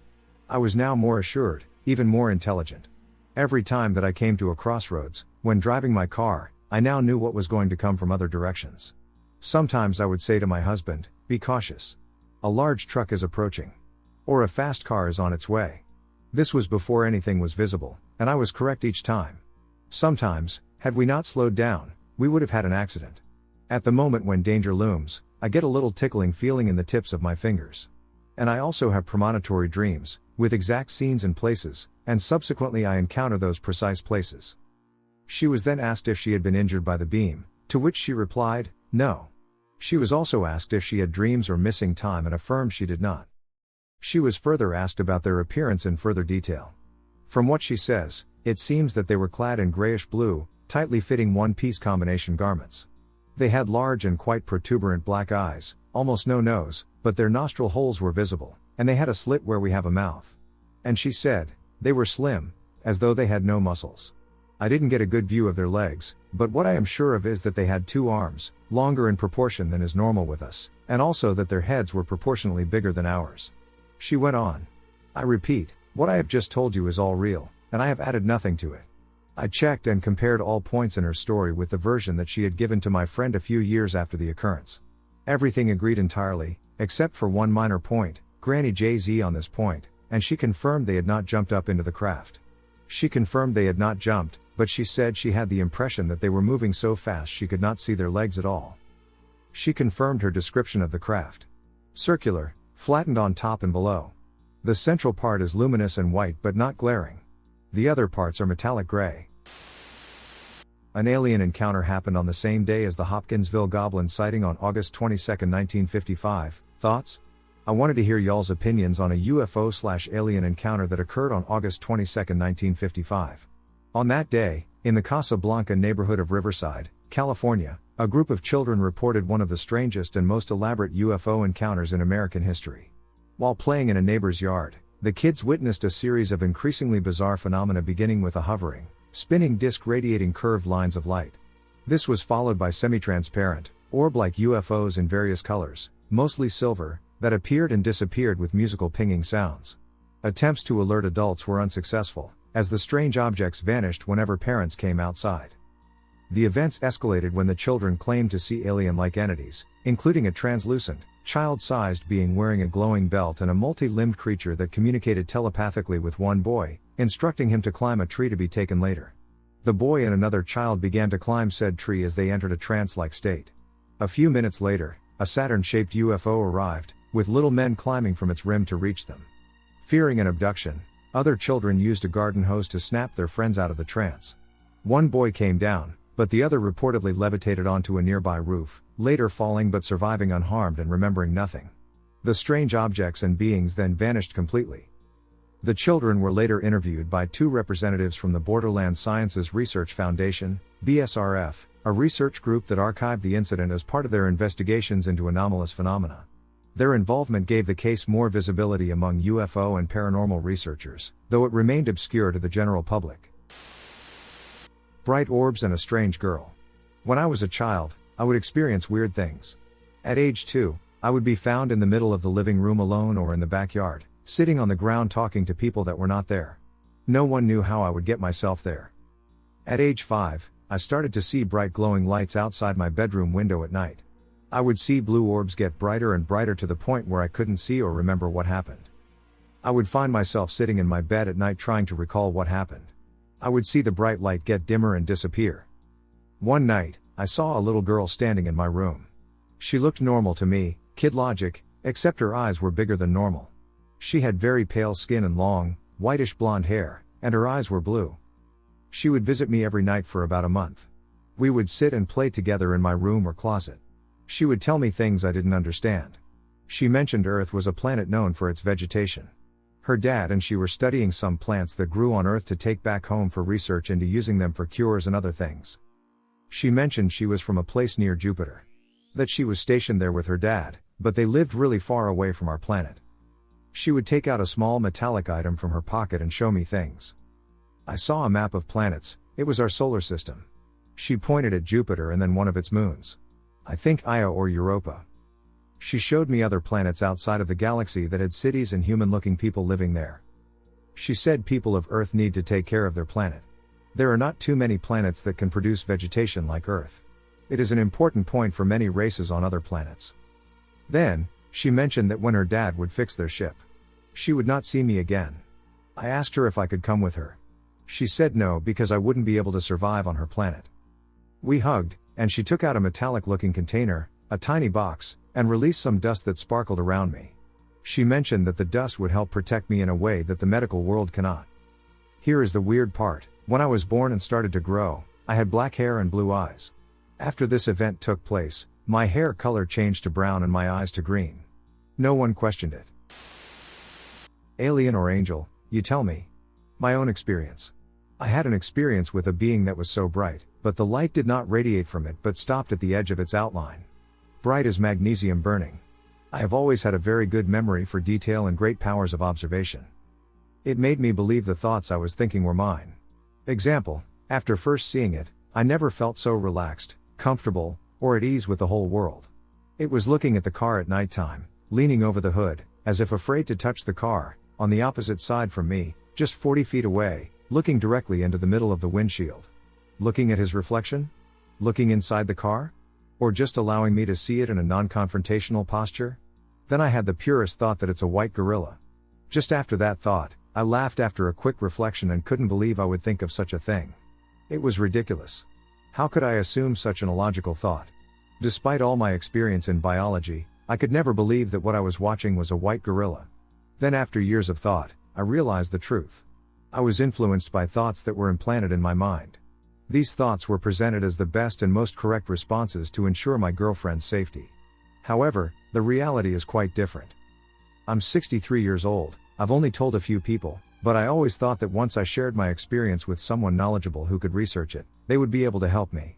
I was now more assured, even more intelligent. Every time that I came to a crossroads, when driving my car, I now knew what was going to come from other directions. Sometimes I would say to my husband, "Be cautious. A large truck is approaching. Or a fast car is on its way." This was before anything was visible, and I was correct each time. Sometimes, had we not slowed down, we would have had an accident. At the moment when danger looms, I get a little tickling feeling in the tips of my fingers. And I also have premonitory dreams, with exact scenes and places, and subsequently I encounter those precise places. She was then asked if she had been injured by the beam, to which she replied, no. She was also asked if she had dreams or missing time and affirmed she did not. She was further asked about their appearance in further detail. From what she says, it seems that they were clad in grayish-blue, tightly fitting one-piece combination garments. They had large and quite protuberant black eyes, almost no nose, but their nostril holes were visible, and they had a slit where we have a mouth. And she said, they were slim, as though they had no muscles. I didn't get a good view of their legs, but what I am sure of is that they had 2 arms, longer in proportion than is normal with us, and also that their heads were proportionally bigger than ours. She went on. I repeat, what I have just told you is all real, and I have added nothing to it. I checked and compared all points in her story with the version that she had given to my friend a few years after the occurrence. Everything agreed entirely, except for one minor point, Granny Jay-Z on this point, and she confirmed they had not jumped up into the craft. She confirmed they had not jumped, but she said she had the impression that they were moving so fast she could not see their legs at all. She confirmed her description of the craft. Circular, flattened on top and below. The central part is luminous and white but not glaring. The other parts are metallic gray. An alien encounter happened on the same day as the Hopkinsville Goblin sighting on August 22, 1955. Thoughts? I wanted to hear y'all's opinions on a UFO/alien encounter that occurred on August 22, 1955. On that day, in the Casablanca neighborhood of Riverside, California, a group of children reported one of the strangest and most elaborate UFO encounters in American history. While playing in a neighbor's yard, the kids witnessed a series of increasingly bizarre phenomena beginning with a hovering, spinning disc radiating curved lines of light. This was followed by semi-transparent, orb-like UFOs in various colors, mostly silver, that appeared and disappeared with musical pinging sounds. Attempts to alert adults were unsuccessful, as the strange objects vanished whenever parents came outside. The events escalated when the children claimed to see alien-like entities, including a translucent, child-sized being wearing a glowing belt and a multi-limbed creature that communicated telepathically with one boy, instructing him to climb a tree to be taken later. The boy and another child began to climb said tree as they entered a trance-like state. A few minutes later, a Saturn-shaped UFO arrived, with little men climbing from its rim to reach them. Fearing an abduction, other children used a garden hose to snap their friends out of the trance. One boy came down, but the other reportedly levitated onto a nearby roof, later falling but surviving unharmed and remembering nothing. The strange objects and beings then vanished completely. The children were later interviewed by two representatives from the Borderland Sciences Research Foundation, BSRF, a research group that archived the incident as part of their investigations into anomalous phenomena. Their involvement gave the case more visibility among UFO and paranormal researchers, though it remained obscure to the general public. Bright orbs and a strange girl. When I was a child, I would experience weird things. At age 2, I would be found in the middle of the living room alone or in the backyard, sitting on the ground talking to people that were not there. No one knew how I would get myself there. At age 5, I started to see bright glowing lights outside my bedroom window at night. I would see blue orbs get brighter and brighter to the point where I couldn't see or remember what happened. I would find myself sitting in my bed at night trying to recall what happened. I would see the bright light get dimmer and disappear. One night, I saw a little girl standing in my room. She looked normal to me, kid logic, except her eyes were bigger than normal. She had very pale skin and long, whitish blonde hair, and her eyes were blue. She would visit me every night for about a month. We would sit and play together in my room or closet. She would tell me things I didn't understand. She mentioned Earth was a planet known for its vegetation. Her dad and she were studying some plants that grew on Earth to take back home for research into using them for cures and other things. She mentioned she was from a place near Jupiter. That she was stationed there with her dad, but they lived really far away from our planet. She would take out a small metallic item from her pocket and show me things. I saw a map of planets. It was our solar system. She pointed at Jupiter and then one of its moons. I think Io or Europa. She showed me other planets outside of the galaxy that had cities and human-looking people living there. She said people of Earth need to take care of their planet. There are not too many planets that can produce vegetation like Earth. It is an important point for many races on other planets. Then, she mentioned that when her dad would fix their ship, she would not see me again. I asked her if I could come with her. She said no because I wouldn't be able to survive on her planet. We hugged, and she took out a metallic-looking container, a tiny box, and released some dust that sparkled around me. She mentioned that the dust would help protect me in a way that the medical world cannot. Here is the weird part. When I was born and started to grow, I had black hair and blue eyes. After this event took place, my hair color changed to brown and my eyes to green. No one questioned it. Alien or angel, you tell me. My own experience. I had an experience with a being that was so bright, but the light did not radiate from it but stopped at the edge of its outline. Bright as magnesium burning. I have always had a very good memory for detail and great powers of observation. It made me believe the thoughts I was thinking were mine. Example, after first seeing it, I never felt so relaxed, comfortable, or at ease with the whole world. It was looking at the car at nighttime, leaning over the hood, as if afraid to touch the car, on the opposite side from me, just 40 feet away, looking directly into the middle of the windshield. Looking at his reflection? Looking inside the car? Or just allowing me to see it in a non-confrontational posture? Then I had the purest thought that it's a white gorilla. Just after that thought, I laughed after a quick reflection and couldn't believe I would think of such a thing. It was ridiculous. How could I assume such an illogical thought? Despite all my experience in biology, I could never believe that what I was watching was a white gorilla. Then after years of thought, I realized the truth. I was influenced by thoughts that were implanted in my mind. These thoughts were presented as the best and most correct responses to ensure my girlfriend's safety. However, the reality is quite different. I'm 63 years old, I've only told a few people, but I always thought that once I shared my experience with someone knowledgeable who could research it, they would be able to help me.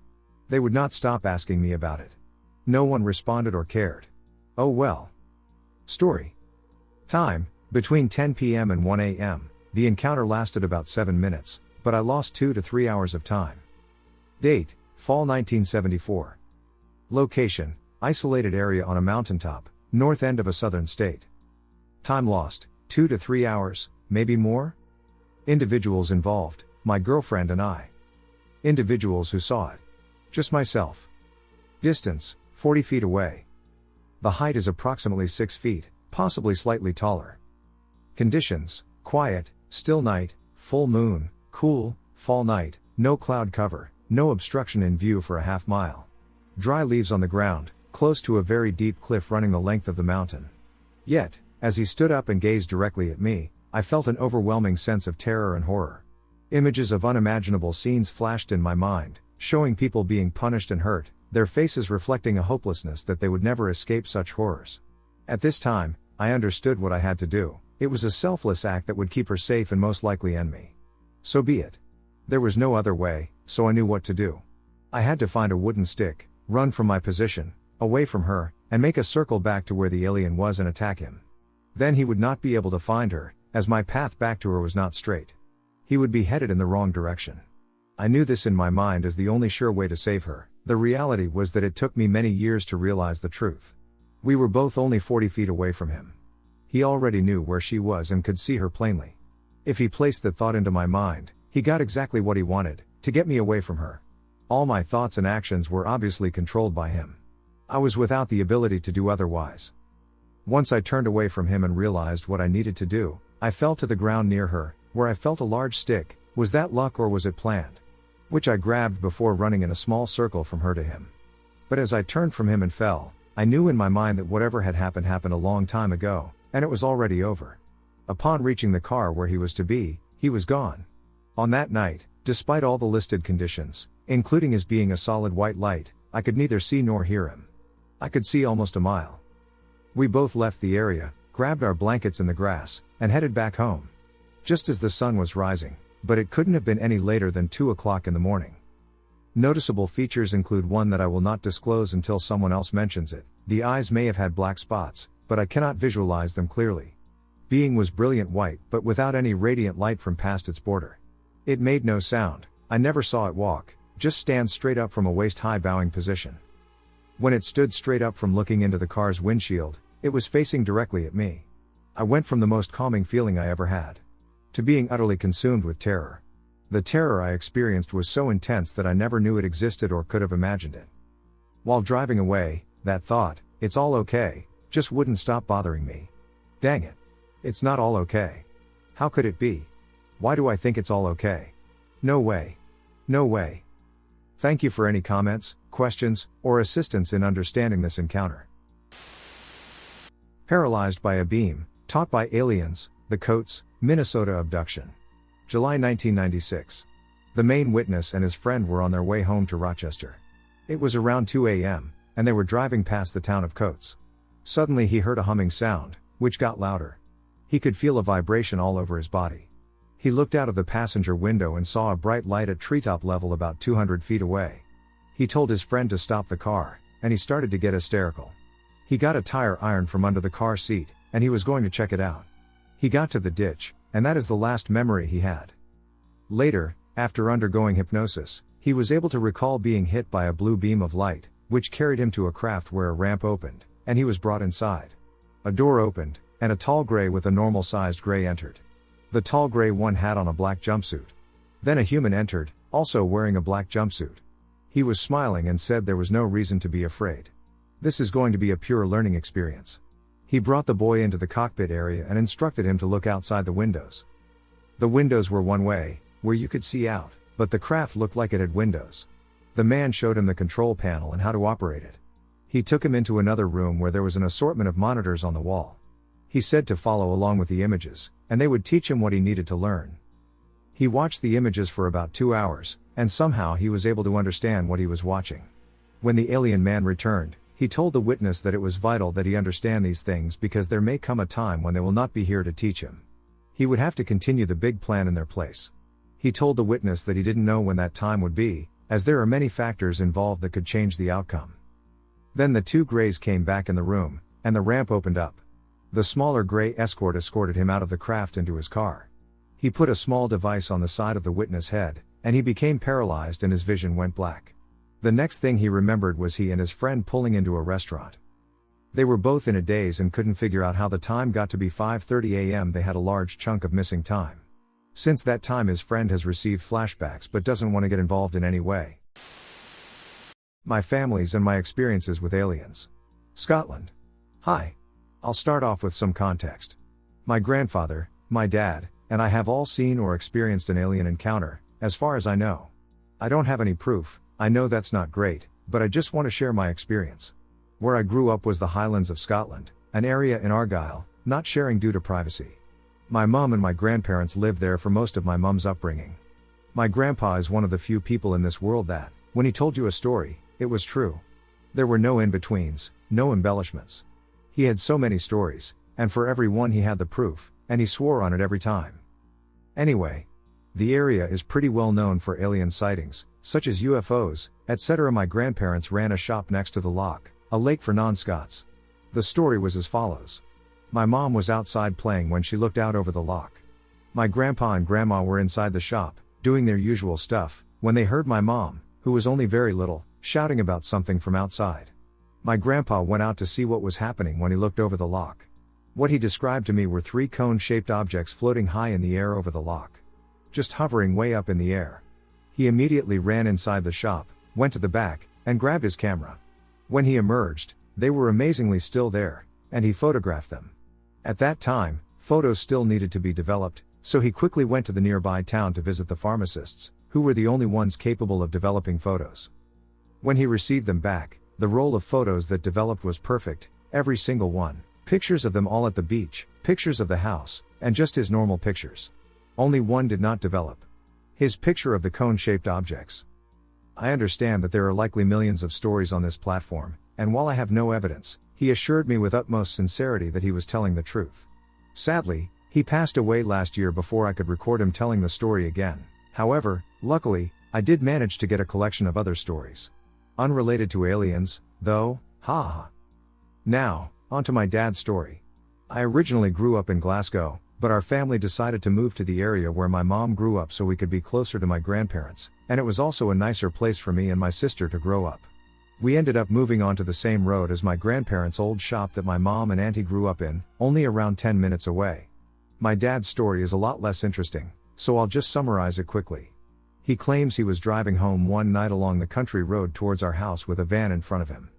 They would not stop asking me about it. No one responded or cared. Oh well. Story. Time, between 10 p.m. and 1 a.m., the encounter lasted about 7 minutes, but I lost 2 to 3 hours of time. Date, fall 1974. Location, isolated area on a mountaintop, north end of a southern state. Time lost, 2 to 3 hours, maybe more? Individuals involved, my girlfriend and I. Individuals who saw it. Just myself. Distance, 40 feet away. The height is approximately 6 feet, possibly slightly taller. Conditions, quiet, still night, full moon, cool, fall night, no cloud cover, no obstruction in view for a half mile. Dry leaves on the ground, close to a very deep cliff running the length of the mountain. Yet, as he stood up and gazed directly at me, I felt an overwhelming sense of terror and horror. Images of unimaginable scenes flashed in my mind, showing people being punished and hurt, their faces reflecting a hopelessness that they would never escape such horrors. At this time, I understood what I had to do. It was a selfless act that would keep her safe and most likely end me. So be it. There was no other way, so I knew what to do. I had to find a wooden stick, run from my position, away from her, and make a circle back to where the alien was and attack him. Then he would not be able to find her, as my path back to her was not straight. He would be headed in the wrong direction. I knew this in my mind as the only sure way to save her. The reality was that it took me many years to realize the truth. We were both only 40 feet away from him. He already knew where she was and could see her plainly. If he placed that thought into my mind, he got exactly what he wanted, to get me away from her. All my thoughts and actions were obviously controlled by him. I was without the ability to do otherwise. Once I turned away from him and realized what I needed to do, I fell to the ground near her, where I felt a large stick. Was that luck or was it planned? Which I grabbed before running in a small circle from her to him. But as I turned from him and fell, I knew in my mind that whatever had happened happened a long time ago, and it was already over. Upon reaching the car where he was to be, he was gone. On that night, despite all the listed conditions, including his being a solid white light, I could neither see nor hear him. I could see almost a mile. We both left the area, grabbed our blankets in the grass, and headed back home. Just as the sun was rising, but it couldn't have been any later than 2 o'clock in the morning. Noticeable features include one that I will not disclose until someone else mentions it. The eyes may have had black spots, but I cannot visualize them clearly. Being was brilliant white but without any radiant light from past its border. It made no sound, I never saw it walk, just stand straight up from a waist-high bowing position. When it stood straight up from looking into the car's windshield, it was facing directly at me. I went from the most calming feeling I ever had to being utterly consumed with terror. The terror I experienced was so intense that I never knew it existed or could have imagined it. While driving away, that thought, "It's all okay," just wouldn't stop bothering me. Dang it. It's not all okay. How could it be? Why do I think it's all okay? No way. No way. Thank you for any comments, questions, or assistance in understanding this encounter. Paralyzed by a beam, taught by aliens, the Coates, Minnesota abduction. July 1996. The main witness and his friend were on their way home to Rochester. It was around 2 a.m., and they were driving past the town of Coates. Suddenly he heard a humming sound, which got louder. He could feel a vibration all over his body. He looked out of the passenger window and saw a bright light at treetop level about 200 feet away. He told his friend to stop the car, and he started to get hysterical. He got a tire iron from under the car seat, and he was going to check it out. He got to the ditch, and that is the last memory he had. Later, after undergoing hypnosis, he was able to recall being hit by a blue beam of light, which carried him to a craft where a ramp opened, and he was brought inside. A door opened, and a tall gray with a normal-sized gray entered. The tall gray one had on a black jumpsuit. Then a human entered, also wearing a black jumpsuit. He was smiling and said there was no reason to be afraid. This is going to be a pure learning experience. He brought the boy into the cockpit area and instructed him to look outside the windows. The windows were one way, where you could see out, but the craft looked like it had windows. The man showed him the control panel and how to operate it. He took him into another room where there was an assortment of monitors on the wall. He said to follow along with the images, and they would teach him what he needed to learn. He watched the images for about 2 hours, and somehow he was able to understand what he was watching. When the alien man returned, he told the witness that it was vital that he understand these things because there may come a time when they will not be here to teach him. He would have to continue the big plan in their place. He told the witness that he didn't know when that time would be, as there are many factors involved that could change the outcome. Then the two grays came back in the room, and the ramp opened up. The smaller gray escorted him out of the craft into his car. He put a small device on the side of the witness' head, and he became paralyzed and his vision went black. The next thing he remembered was he and his friend pulling into a restaurant. They were both in a daze and couldn't figure out how the time got to be 5:30 a.m. They had a large chunk of missing time. Since that time his friend has received flashbacks but doesn't want to get involved in any way. My families and my experiences with aliens. Scotland. Hi. I'll start off with some context. My grandfather, my dad, and I have all seen or experienced an alien encounter, as far as I know. I don't have any proof, I know that's not great, but I just want to share my experience. Where I grew up was the Highlands of Scotland, an area in Argyll, not sharing due to privacy. My mum and my grandparents lived there for most of my mum's upbringing. My grandpa is one of the few people in this world that, when he told you a story, it was true. There were no in-betweens, no embellishments. He had so many stories, and for every one he had the proof, and he swore on it every time. Anyway, the area is pretty well known for alien sightings, such as UFOs, etc. My grandparents ran a shop next to the loch, a lake for non-Scots. The story was as follows. My mom was outside playing when she looked out over the loch. My grandpa and grandma were inside the shop, doing their usual stuff, when they heard my mom, who was only very little, shouting about something from outside. My grandpa went out to see what was happening when he looked over the loch. What he described to me were 3 cone-shaped objects floating high in the air over the loch. Just hovering way up in the air. He immediately ran inside the shop, went to the back, and grabbed his camera. When he emerged, they were amazingly still there, and he photographed them. At that time, photos still needed to be developed, so he quickly went to the nearby town to visit the pharmacists, who were the only ones capable of developing photos. When he received them back, the roll of photos that developed was perfect, every single one, pictures of them all at the beach, pictures of the house, and just his normal pictures. Only one did not develop. His picture of the cone-shaped objects. I understand that there are likely millions of stories on this platform, and while I have no evidence, he assured me with utmost sincerity that he was telling the truth. Sadly, he passed away last year before I could record him telling the story again. However, luckily, I did manage to get a collection of other stories. Unrelated to aliens, though, ha. Now, onto my dad's story. I originally grew up in Glasgow, but our family decided to move to the area where my mom grew up so we could be closer to my grandparents, and it was also a nicer place for me and my sister to grow up. We ended up moving onto the same road as my grandparents' old shop that my mom and auntie grew up in, only around 10 minutes away. My dad's story is a lot less interesting, so I'll just summarize it quickly. He claims he was driving home one night along the country road towards our house with a van in front of him.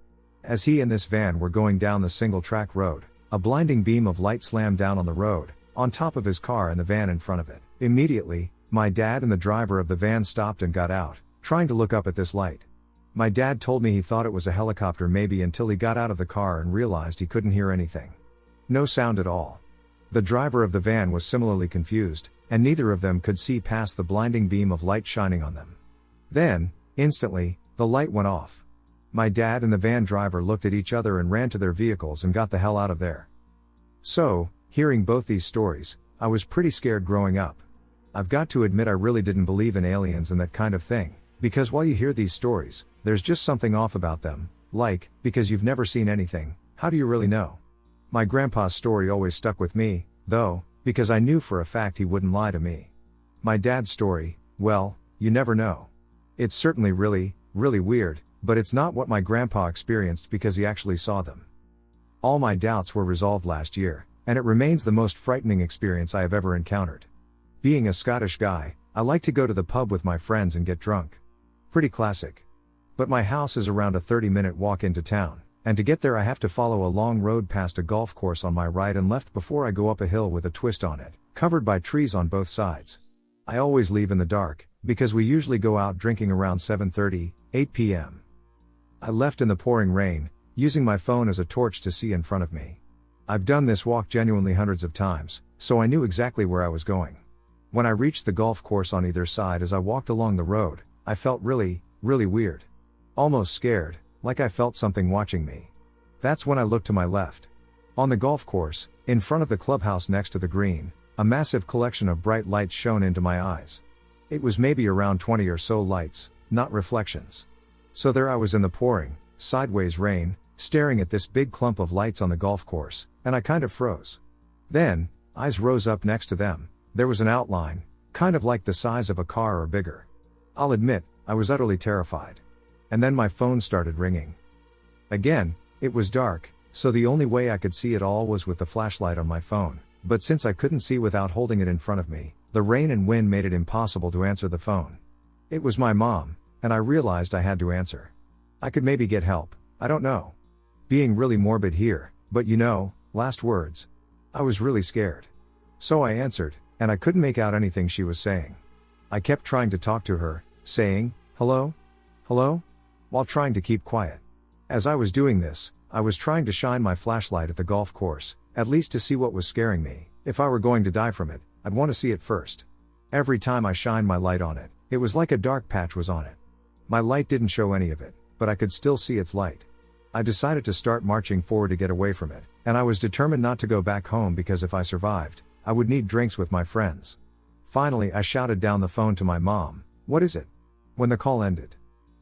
As he and this van were going down the single-track road, a blinding beam of light slammed down on the road, on top of his car and the van in front of it. Immediately, my dad and the driver of the van stopped and got out, trying to look up at this light. My dad told me he thought it was a helicopter maybe until he got out of the car and realized he couldn't hear anything. No sound at all. The driver of the van was similarly confused, and neither of them could see past the blinding beam of light shining on them. Then, instantly, the light went off. My dad and the van driver looked at each other and ran to their vehicles and got the hell out of there. So, hearing both these stories, I was pretty scared growing up. I've got to admit I really didn't believe in aliens and that kind of thing, because while you hear these stories, there's just something off about them, like, because you've never seen anything, how do you really know? My grandpa's story always stuck with me, though, because I knew for a fact he wouldn't lie to me. My dad's story, well, you never know. It's certainly really weird, but it's not what my grandpa experienced because he actually saw them. All my doubts were resolved last year, and it remains the most frightening experience I have ever encountered. Being a Scottish guy, I like to go to the pub with my friends and get drunk. Pretty classic. But my house is around a 30-minute walk into town, and to get there I have to follow a long road past a golf course on my right and left before I go up a hill with a twist on it, covered by trees on both sides. I always leave in the dark, because we usually go out drinking around 7:30, 8 p.m. I left in the pouring rain, using my phone as a torch to see in front of me. I've done this walk genuinely hundreds of times, so I knew exactly where I was going. When I reached the golf course on either side as I walked along the road, I felt really weird. Almost scared, like I felt something watching me. That's when I looked to my left. On the golf course, in front of the clubhouse next to the green, a massive collection of bright lights shone into my eyes. It was maybe around 20 or so lights, not reflections. So there I was in the pouring, sideways rain, staring at this big clump of lights on the golf course, and I kind of froze. Then, eyes rose up next to them. There was an outline, kind of like the size of a car or bigger. I'll admit, I was utterly terrified. And then my phone started ringing. Again, it was dark, so the only way I could see it all was with the flashlight on my phone, but since I couldn't see without holding it in front of me, the rain and wind made it impossible to answer the phone. It was my mom, and I realized I had to answer. I could maybe get help, I don't know. Being really morbid here, but last words. I was really scared. So I answered, and I couldn't make out anything she was saying. I kept trying to talk to her, saying, "Hello? Hello?" while trying to keep quiet. As I was doing this, I was trying to shine my flashlight at the golf course, at least to see what was scaring me. If I were going to die from it, I'd want to see it first. Every time I shined my light on it, it was like a dark patch was on it. My light didn't show any of it, but I could still see its light. I decided to start marching forward to get away from it, and I was determined not to go back home because if I survived, I would need drinks with my friends. Finally, I shouted down the phone to my mom, "What is it?" When the call ended,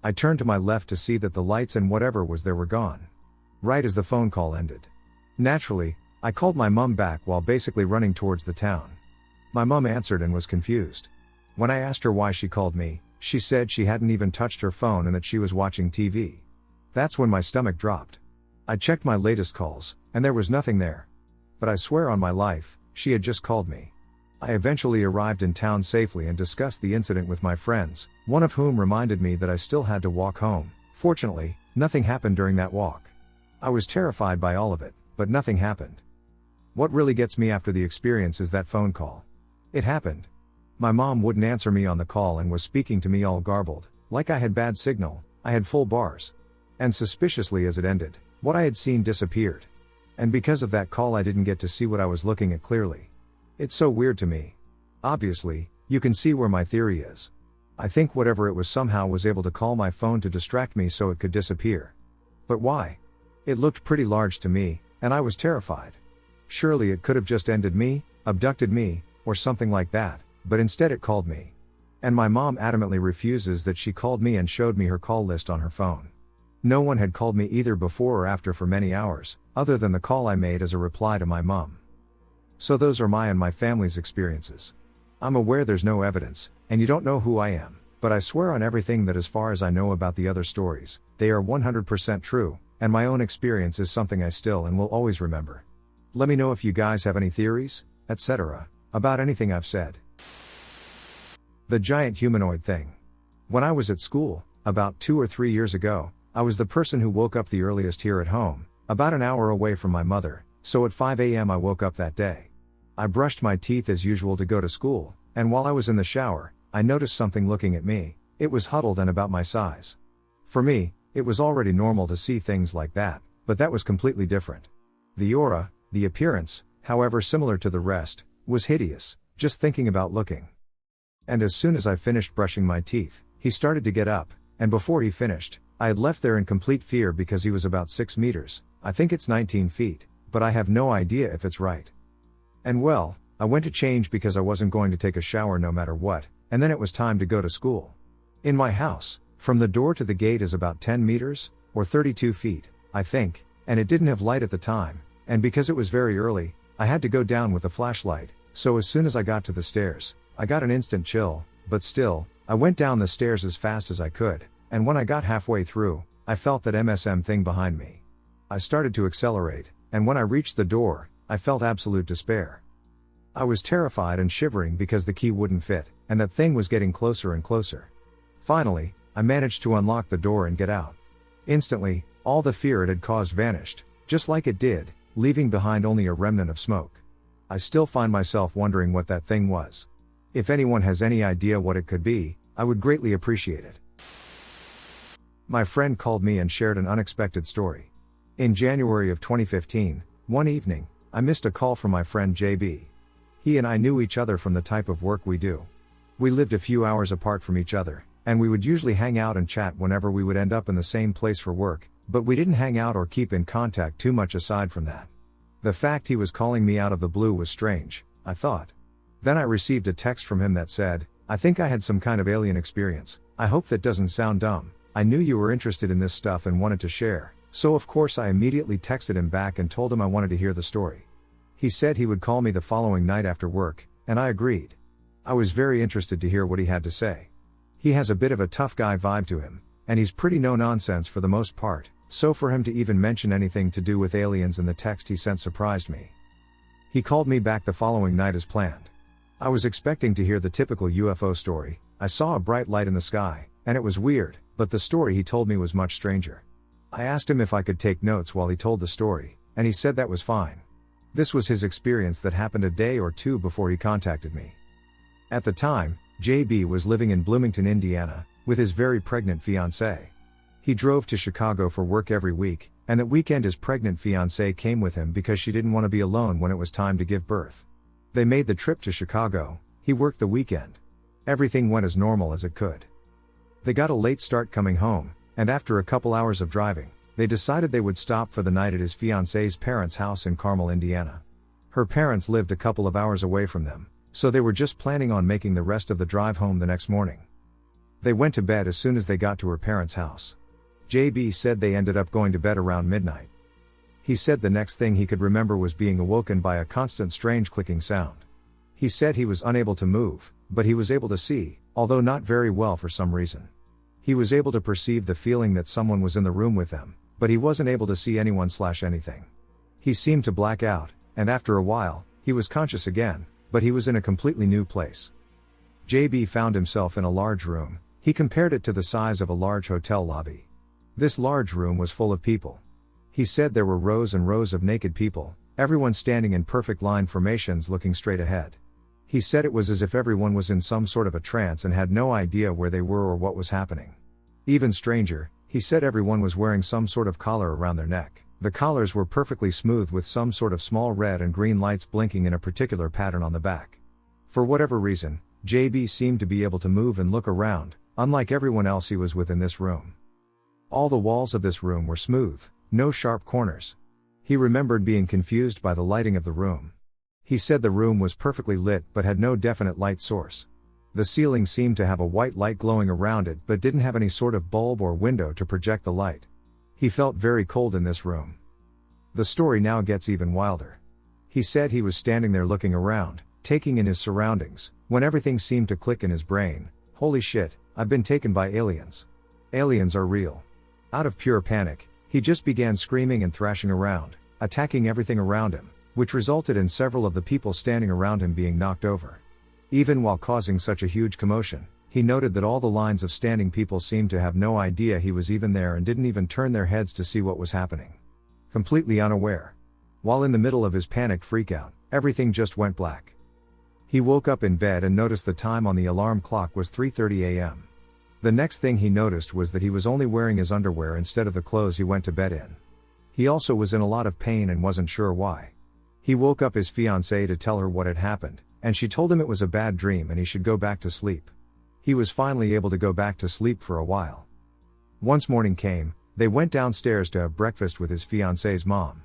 I turned to my left to see that the lights and whatever was there were gone. Right as the phone call ended. Naturally, I called my mom back while basically running towards the town. My mom answered and was confused. When I asked her why she called me, she said she hadn't even touched her phone and that she was watching TV. That's when my stomach dropped. I checked my latest calls, and there was nothing there. But I swear on my life, she had just called me. I eventually arrived in town safely and discussed the incident with my friends, one of whom reminded me that I still had to walk home. Fortunately, nothing happened during that walk. I was terrified by all of it, but nothing happened. What really gets me after the experience is that phone call. It happened. My mom wouldn't answer me on the call and was speaking to me all garbled, like I had bad signal. I had full bars. And suspiciously as it ended, what I had seen disappeared. And because of that call I didn't get to see what I was looking at clearly. It's so weird to me. Obviously, you can see where my theory is. I think whatever it was somehow was able to call my phone to distract me so it could disappear. But why? It looked pretty large to me, and I was terrified. Surely it could have just ended me, abducted me, or something like that, but instead it called me. And my mom adamantly refuses that she called me and showed me her call list on her phone. No one had called me either before or after for many hours, other than the call I made as a reply to my mom. So those are my and my family's experiences. I'm aware there's no evidence, and you don't know who I am, but I swear on everything that as far as I know about the other stories, they are 100% true, and my own experience is something I still and will always remember. Let me know if you guys have any theories, etc., about anything I've said. The giant humanoid thing. When I was at school, about 2 or 3 years ago, I was the person who woke up the earliest here at home, about an hour away from my mother, so at 5 a.m. I woke up that day. I brushed my teeth as usual to go to school, and while I was in the shower, I noticed something looking at me. It was huddled and about my size. For me, it was already normal to see things like that, but that was completely different. The aura, the appearance, however similar to the rest, was hideous, just thinking about looking. And as soon as I finished brushing my teeth, he started to get up, and before he finished, I had left there in complete fear because he was about 6 meters, I think it's 19 feet, but I have no idea if it's right. And well, I went to change because I wasn't going to take a shower no matter what, and then it was time to go to school. In my house, from the door to the gate is about 10 meters, or 32 feet, I think, and it didn't have light at the time, and because it was very early, I had to go down with a flashlight, so as soon as I got to the stairs, I got an instant chill, but still, I went down the stairs as fast as I could, and when I got halfway through, I felt that MSM thing behind me. I started to accelerate, and when I reached the door, I felt absolute despair. I was terrified and shivering because the key wouldn't fit, and that thing was getting closer and closer. Finally, I managed to unlock the door and get out. Instantly, all the fear it had caused vanished, just like it did, leaving behind only a remnant of smoke. I still find myself wondering what that thing was. If anyone has any idea what it could be, I would greatly appreciate it. My friend called me and shared an unexpected story. In January of 2015, one evening, I missed a call from my friend JB. He and I knew each other from the type of work we do. We lived a few hours apart from each other, and we would usually hang out and chat whenever we would end up in the same place for work, but we didn't hang out or keep in contact too much aside from that. The fact he was calling me out of the blue was strange, I thought. Then I received a text from him that said, "I think I had some kind of alien experience. I hope that doesn't sound dumb. I knew you were interested in this stuff and wanted to share, so of course I immediately texted him back and told him I wanted to hear the story." He said he would call me the following night after work, and I agreed. I was very interested to hear what he had to say. He has a bit of a tough guy vibe to him, and he's pretty no nonsense for the most part, so for him to even mention anything to do with aliens in the text he sent surprised me. He called me back the following night as planned. I was expecting to hear the typical UFO story. I saw a bright light in the sky, and it was weird, but the story he told me was much stranger. I asked him if I could take notes while he told the story, and he said that was fine. This was his experience that happened a day or two before he contacted me. At the time, JB was living in Bloomington, Indiana, with his very pregnant fiancée. He drove to Chicago for work every week, and that weekend his pregnant fiancée came with him because she didn't want to be alone when it was time to give birth. They made the trip to Chicago. He worked the weekend. Everything went as normal as it could. They got a late start coming home, and after a couple hours of driving, they decided they would stop for the night at his fiancée's parents' house in Carmel, Indiana. Her parents lived a couple of hours away from them, so they were just planning on making the rest of the drive home the next morning. They went to bed as soon as they got to her parents' house. JB said they ended up going to bed around midnight. He said the next thing he could remember was being awoken by a constant strange clicking sound. He said he was unable to move, but he was able to see, although not very well for some reason. He was able to perceive the feeling that someone was in the room with them, but he wasn't able to see anyone/anything. He seemed to black out, and after a while, he was conscious again, but he was in a completely new place. JB found himself in a large room. He compared it to the size of a large hotel lobby. This large room was full of people. He said there were rows and rows of naked people, everyone standing in perfect line formations looking straight ahead. He said it was as if everyone was in some sort of a trance and had no idea where they were or what was happening. Even stranger, he said everyone was wearing some sort of collar around their neck. The collars were perfectly smooth with some sort of small red and green lights blinking in a particular pattern on the back. For whatever reason, JB seemed to be able to move and look around, unlike everyone else he was with in this room. All the walls of this room were smooth, no sharp corners. He remembered being confused by the lighting of the room. He said the room was perfectly lit but had no definite light source. The ceiling seemed to have a white light glowing around it but didn't have any sort of bulb or window to project the light. He felt very cold in this room. The story now gets even wilder. He said he was standing there looking around, taking in his surroundings, when everything seemed to click in his brain. Holy shit, I've been taken by aliens. Aliens are real. Out of pure panic, he just began screaming and thrashing around, attacking everything around him, which resulted in several of the people standing around him being knocked over. Even while causing such a huge commotion, he noted that all the lines of standing people seemed to have no idea he was even there and didn't even turn their heads to see what was happening. Completely unaware. While in the middle of his panicked freakout, everything just went black. He woke up in bed and noticed the time on the alarm clock was 3:30 a.m. The next thing he noticed was that he was only wearing his underwear instead of the clothes he went to bed in. He also was in a lot of pain and wasn't sure why. He woke up his fiancée to tell her what had happened, and she told him it was a bad dream and he should go back to sleep. He was finally able to go back to sleep for a while. Once morning came, they went downstairs to have breakfast with his fiancée's mom.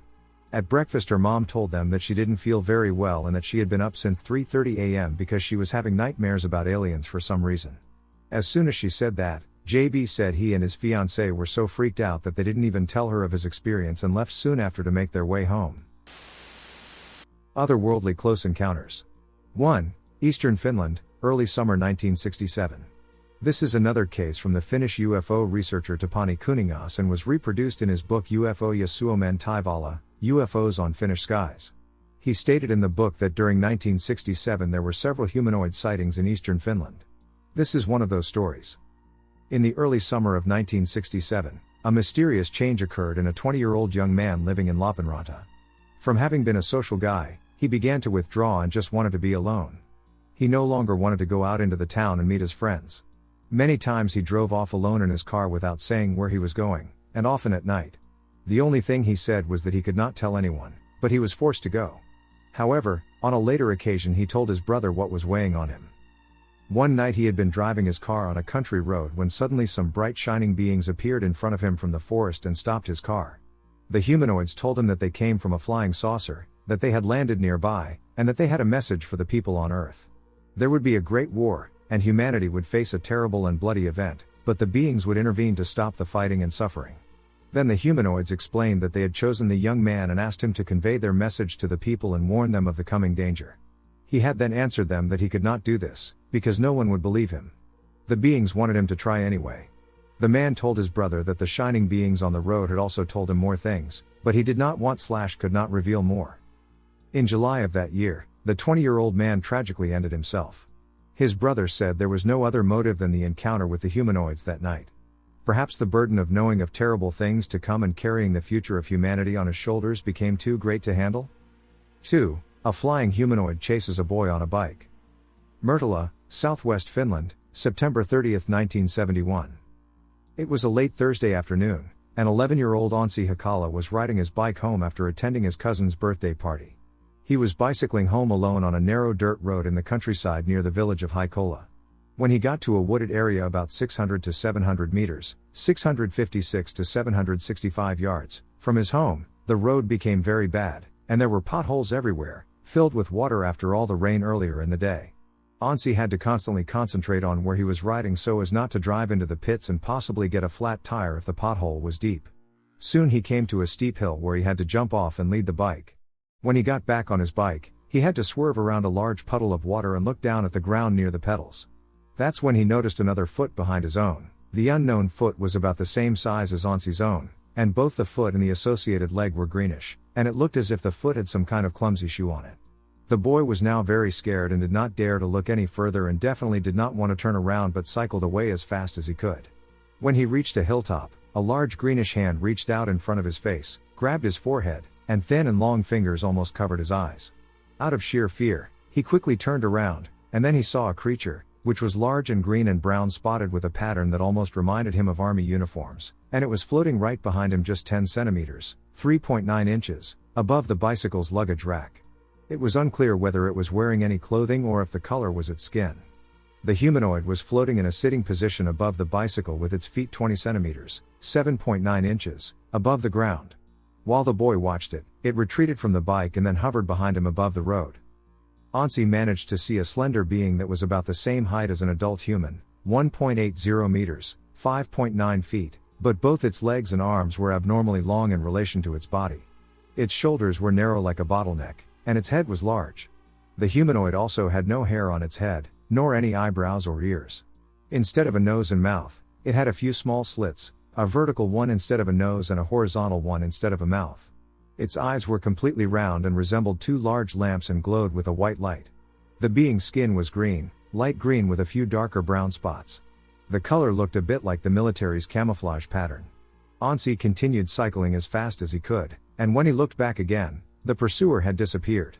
At breakfast her mom told them that she didn't feel very well and that she had been up since 3:30 a.m. because she was having nightmares about aliens for some reason. As soon as she said that, JB said he and his fiancée were so freaked out that they didn't even tell her of his experience and left soon after to make their way home. Otherworldly close encounters. 1. Eastern Finland, early summer 1967. This is another case from the Finnish UFO researcher Tapani Kuningas and was reproduced in his book UFOja Suomen taivaalla, UFOs on Finnish skies. He stated in the book that during 1967 there were several humanoid sightings in eastern Finland. This is one of those stories. In the early summer of 1967, a mysterious change occurred in a 20-year-old young man living in Lappeenranta. From having been a social guy, he began to withdraw and just wanted to be alone. He no longer wanted to go out into the town and meet his friends. Many times he drove off alone in his car without saying where he was going, and often at night. The only thing he said was that he could not tell anyone, but he was forced to go. However, on a later occasion he told his brother what was weighing on him. One night he had been driving his car on a country road when suddenly some bright shining beings appeared in front of him from the forest and stopped his car. The humanoids told him that they came from a flying saucer, that they had landed nearby, and that they had a message for the people on Earth. There would be a great war, and humanity would face a terrible and bloody event, but the beings would intervene to stop the fighting and suffering. Then the humanoids explained that they had chosen the young man and asked him to convey their message to the people and warn them of the coming danger. He had then answered them that he could not do this, because no one would believe him. The beings wanted him to try anyway. The man told his brother that the shining beings on the road had also told him more things, but he did not want/could not reveal more. In July of that year, the 20-year-old man tragically ended himself. His brother said there was no other motive than the encounter with the humanoids that night. Perhaps the burden of knowing of terrible things to come and carrying the future of humanity on his shoulders became too great to handle? 2. A flying humanoid chases a boy on a bike. Myrtala, southwest Finland, September 30, 1971. It was a late Thursday afternoon, and 11-year-old Anssi Hakala was riding his bike home after attending his cousin's birthday party. He was bicycling home alone on a narrow dirt road in the countryside near the village of Haikola. When he got to a wooded area about 600 to 700 meters, 656 to 765 yards, from his home, the road became very bad, and there were potholes everywhere, filled with water after all the rain earlier in the day. Anssi had to constantly concentrate on where he was riding so as not to drive into the pits and possibly get a flat tire if the pothole was deep. Soon he came to a steep hill where he had to jump off and lead the bike. When he got back on his bike, he had to swerve around a large puddle of water and look down at the ground near the pedals. That's when he noticed another foot behind his own. The unknown foot was about the same size as Anssi's own, and both the foot and the associated leg were greenish, and it looked as if the foot had some kind of clumsy shoe on it. The boy was now very scared and did not dare to look any further and definitely did not want to turn around but cycled away as fast as he could. When he reached a hilltop, a large greenish hand reached out in front of his face, grabbed his forehead, and thin and long fingers almost covered his eyes. Out of sheer fear, he quickly turned around, and then he saw a creature, which was large and green and brown spotted with a pattern that almost reminded him of army uniforms, and it was floating right behind him just 10 centimeters, 3.9 inches, above the bicycle's luggage rack. It was unclear whether it was wearing any clothing or if the color was its skin. The humanoid was floating in a sitting position above the bicycle with its feet 20 centimeters, 7.9 inches, above the ground. While the boy watched it, it retreated from the bike and then hovered behind him above the road. Anssi managed to see a slender being that was about the same height as an adult human, 1.80 meters, 5.9 feet, but both its legs and arms were abnormally long in relation to its body. Its shoulders were narrow like a bottleneck, and its head was large. The humanoid also had no hair on its head, nor any eyebrows or ears. Instead of a nose and mouth, it had a few small slits, a vertical one instead of a nose and a horizontal one instead of a mouth. Its eyes were completely round and resembled two large lamps and glowed with a white light. The being's skin was green, light green with a few darker brown spots. The color looked a bit like the military's camouflage pattern. Anssi continued cycling as fast as he could, and when he looked back again, the pursuer had disappeared.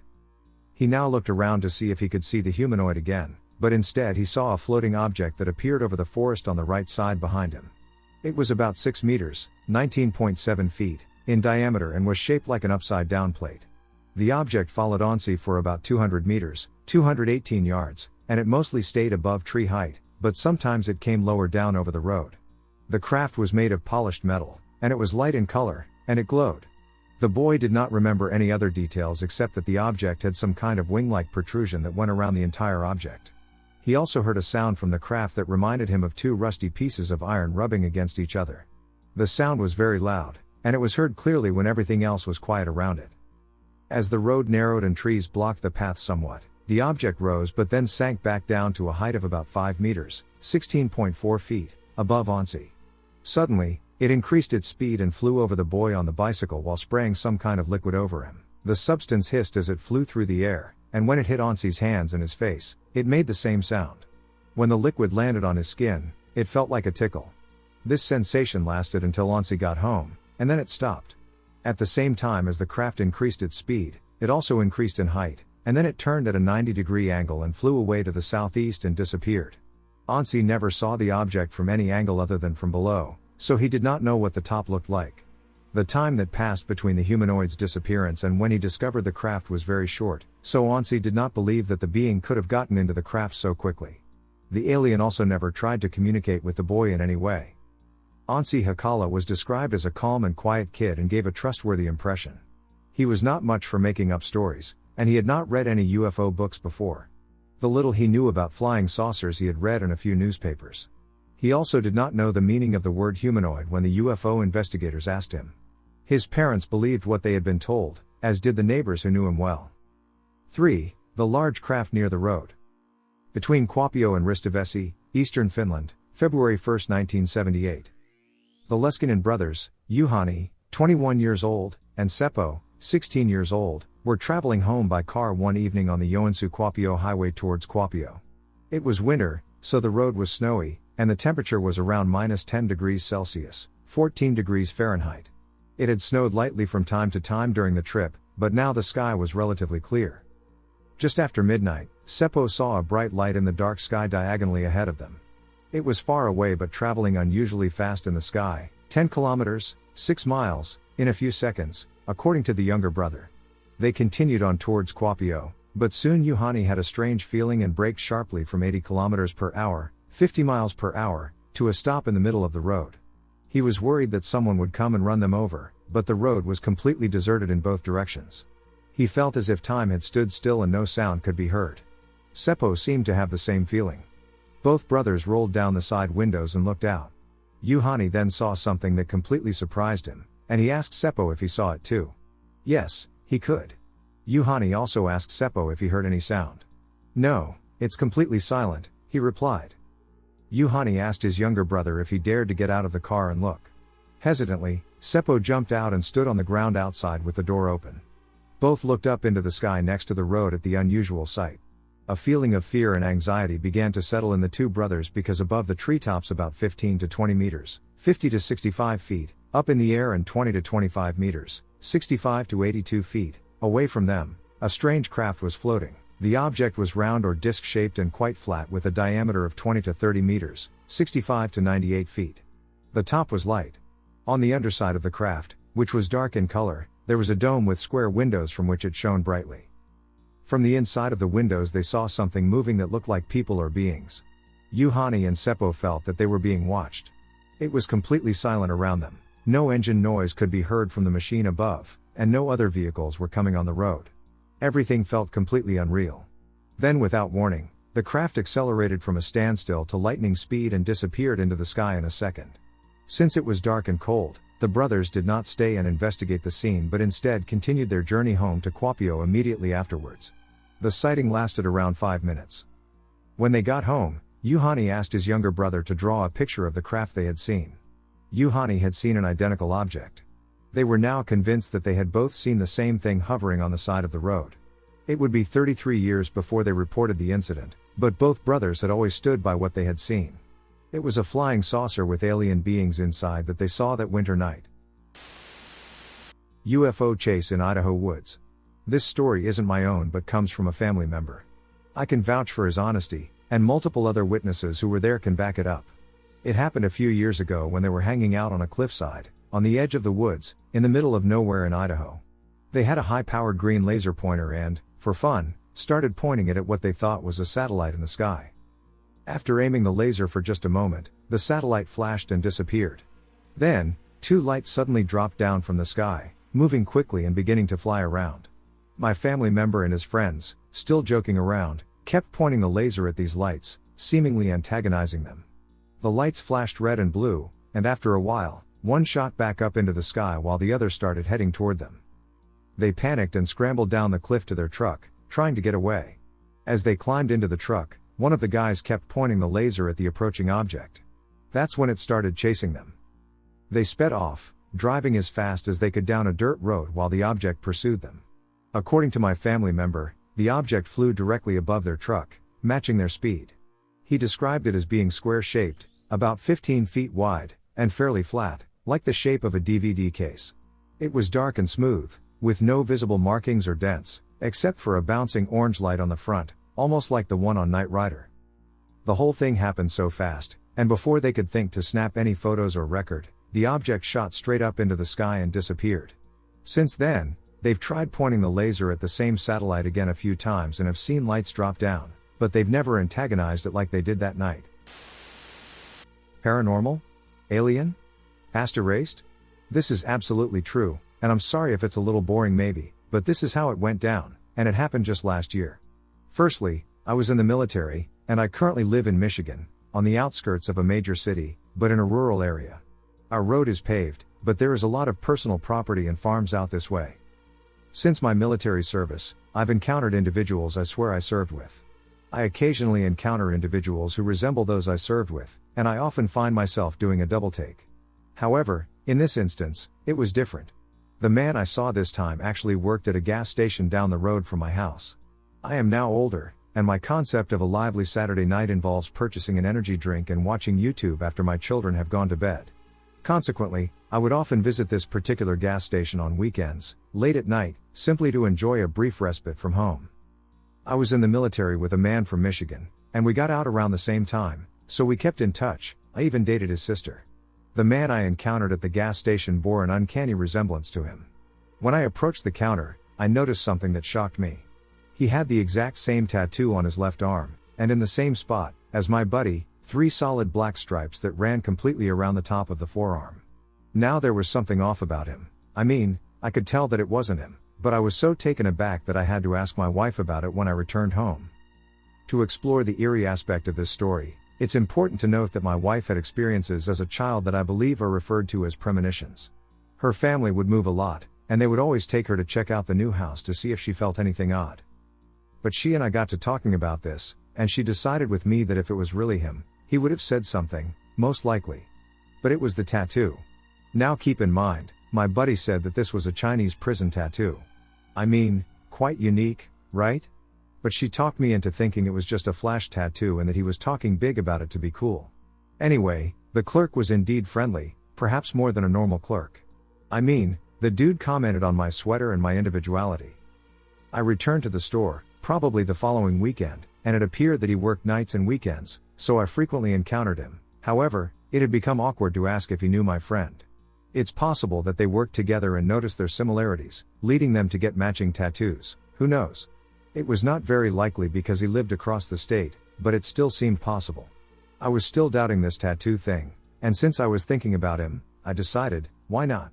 He now looked around to see if he could see the humanoid again, but instead he saw a floating object that appeared over the forest on the right side behind him. It was about 6 meters, 19.7 feet, in diameter and was shaped like an upside-down plate. The object followed Anssi for about 200 meters, 218 yards, and it mostly stayed above tree height, but sometimes it came lower down over the road. The craft was made of polished metal, and it was light in color, and it glowed. The boy did not remember any other details except that the object had some kind of wing-like protrusion that went around the entire object. He also heard a sound from the craft that reminded him of two rusty pieces of iron rubbing against each other. The sound was very loud, and it was heard clearly when everything else was quiet around it. As the road narrowed and trees blocked the path somewhat, the object rose but then sank back down to a height of about 5 meters, 16.4 feet, above Anssi. Suddenly, it increased its speed and flew over the boy on the bicycle while spraying some kind of liquid over him. The substance hissed as it flew through the air, and when it hit Ansi's hands and his face, it made the same sound. When the liquid landed on his skin, it felt like a tickle. This sensation lasted until Anssi got home, and then it stopped. At the same time as the craft increased its speed, it also increased in height, and then it turned at a 90-degree angle and flew away to the southeast and disappeared. Anssi never saw the object from any angle other than from below, so he did not know what the top looked like. The time that passed between the humanoid's disappearance and when he discovered the craft was very short, so Anssi did not believe that the being could have gotten into the craft so quickly. The alien also never tried to communicate with the boy in any way. Anssi Hakala was described as a calm and quiet kid and gave a trustworthy impression. He was not much for making up stories, and he had not read any UFO books before. The little he knew about flying saucers he had read in a few newspapers. He also did not know the meaning of the word humanoid when the UFO investigators asked him. His parents believed what they had been told, as did the neighbors who knew him well. 3. The large craft near the road. Between Kuopio and Ristavesi, eastern Finland, February 1, 1978. The Leskinen brothers, Juhani, 21 years old, and Seppo, 16 years old, were traveling home by car one evening on the Joensuu-Kuopio highway towards Kuopio. It was winter, so the road was snowy, and the temperature was around -10 degrees Celsius, 14 degrees Fahrenheit. It had snowed lightly from time to time during the trip, but now the sky was relatively clear. Just after midnight, Seppo saw a bright light in the dark sky diagonally ahead of them. It was far away but traveling unusually fast in the sky, 10 kilometers, 6 miles, in a few seconds, according to the younger brother. They continued on towards Kuopio, but soon Juhani had a strange feeling and braked sharply from 80 kilometers per hour, 50 miles per hour, to a stop in the middle of the road. He was worried that someone would come and run them over, but the road was completely deserted in both directions. He felt as if time had stood still and no sound could be heard. Seppo seemed to have the same feeling. Both brothers rolled down the side windows and looked out. Juhani then saw something that completely surprised him, and he asked Seppo if he saw it too. Yes, he could. Juhani also asked Seppo if he heard any sound. No, it's completely silent, he replied. Juhani asked his younger brother if he dared to get out of the car and look. Hesitantly, Seppo jumped out and stood on the ground outside with the door open. Both looked up into the sky next to the road at the unusual sight. A feeling of fear and anxiety began to settle in the two brothers because above the treetops about 15 to 20 meters, 50 to 65 feet, up in the air and 20 to 25 meters, 65 to 82 feet, away from them, a strange craft was floating. The object was round or disc-shaped and quite flat with a diameter of 20 to 30 meters, 65 to 98 feet. The top was light. On the underside of the craft, which was dark in color, there was a dome with square windows from which it shone brightly. From the inside of the windows they saw something moving that looked like people or beings. Juhani and Seppo felt that they were being watched. It was completely silent around them, no engine noise could be heard from the machine above, and no other vehicles were coming on the road. Everything felt completely unreal. Then without warning, the craft accelerated from a standstill to lightning speed and disappeared into the sky in a second. Since it was dark and cold, the brothers did not stay and investigate the scene but instead continued their journey home to Kuopio immediately afterwards. The sighting lasted around 5 minutes. When they got home, Juhani asked his younger brother to draw a picture of the craft they had seen. Juhani had seen an identical object. They were now convinced that they had both seen the same thing hovering on the side of the road. It would be 33 years before they reported the incident, but both brothers had always stood by what they had seen. It was a flying saucer with alien beings inside that they saw that winter night. UFO chase in Idaho woods. This story isn't my own but comes from a family member. I can vouch for his honesty, and multiple other witnesses who were there can back it up. It happened a few years ago when they were hanging out on a cliffside, on the edge of the woods, in the middle of nowhere in Idaho. They had a high-powered green laser pointer and, for fun, started pointing it at what they thought was a satellite in the sky. After aiming the laser for just a moment, the satellite flashed and disappeared. Then, two lights suddenly dropped down from the sky, moving quickly and beginning to fly around. My family member and his friends, still joking around, kept pointing the laser at these lights, seemingly antagonizing them. The lights flashed red and blue, and after a while, one shot back up into the sky while the other started heading toward them. They panicked and scrambled down the cliff to their truck, trying to get away. As they climbed into the truck, one of the guys kept pointing the laser at the approaching object. That's when it started chasing them. They sped off, driving as fast as they could down a dirt road while the object pursued them. According to my family member, the object flew directly above their truck, matching their speed. He described it as being square-shaped, about 15 feet wide, and fairly flat, like the shape of a DVD case. It was dark and smooth, with no visible markings or dents, except for a bouncing orange light on the front, almost like the one on Knight Rider. The whole thing happened so fast, and before they could think to snap any photos or record, the object shot straight up into the sky and disappeared. Since then, they've tried pointing the laser at the same satellite again a few times and have seen lights drop down, but they've never antagonized it like they did that night. Paranormal? Alien? Past erased? This is absolutely true, and I'm sorry if it's a little boring maybe, but this is how it went down, and it happened just last year. Firstly, I was in the military, and I currently live in Michigan, on the outskirts of a major city, but in a rural area. Our road is paved, but there is a lot of personal property and farms out this way. Since my military service, I've encountered individuals I swear I served with. I occasionally encounter individuals who resemble those I served with, and I often find myself doing a double take. However, in this instance, it was different. The man I saw this time actually worked at a gas station down the road from my house. I am now older, and my concept of a lively Saturday night involves purchasing an energy drink and watching YouTube after my children have gone to bed. Consequently, I would often visit this particular gas station on weekends, late at night, simply to enjoy a brief respite from home. I was in the military with a man from Michigan, and we got out around the same time, so we kept in touch. I even dated his sister. The man I encountered at the gas station bore an uncanny resemblance to him. When I approached the counter, I noticed something that shocked me. He had the exact same tattoo on his left arm, and in the same spot, as my buddy, 3 solid black stripes that ran completely around the top of the forearm. Now there was something off about him. I mean, I could tell that it wasn't him, but I was so taken aback that I had to ask my wife about it when I returned home. To explore the eerie aspect of this story, it's important to note that my wife had experiences as a child that I believe are referred to as premonitions. Her family would move a lot, and they would always take her to check out the new house to see if she felt anything odd. But she and I got to talking about this, and she decided with me that if it was really him, he would have said something, most likely. But it was the tattoo. Now keep in mind, my buddy said that this was a Chinese prison tattoo. I mean, quite unique, right? But she talked me into thinking it was just a flash tattoo and that he was talking big about it to be cool. Anyway, the clerk was indeed friendly, perhaps more than a normal clerk. I mean, the dude commented on my sweater and my individuality. I returned to the store, probably the following weekend, and it appeared that he worked nights and weekends, so I frequently encountered him. However, it had become awkward to ask if he knew my friend. It's possible that they worked together and noticed their similarities, leading them to get matching tattoos, who knows? It was not very likely because he lived across the state, but it still seemed possible. I was still doubting this tattoo thing, and since I was thinking about him, I decided, why not?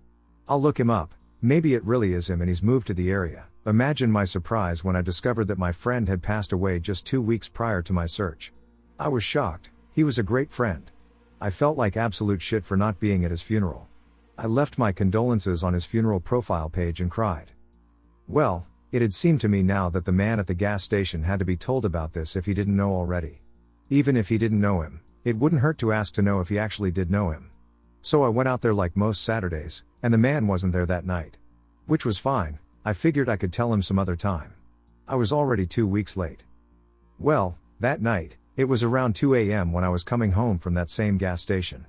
I'll look him up, maybe it really is him and he's moved to the area. Imagine my surprise when I discovered that my friend had passed away just 2 weeks prior to my search. I was shocked. He was a great friend. I felt like absolute shit for not being at his funeral. I left my condolences on his funeral profile page and cried. Well, it had seemed to me now that the man at the gas station had to be told about this if he didn't know already. Even if he didn't know him, it wouldn't hurt to ask to know if he actually did know him. So I went out there like most Saturdays, and the man wasn't there that night. Which was fine, I figured I could tell him some other time. I was already 2 weeks late. Well, that night, it was around 2 a.m. when I was coming home from that same gas station.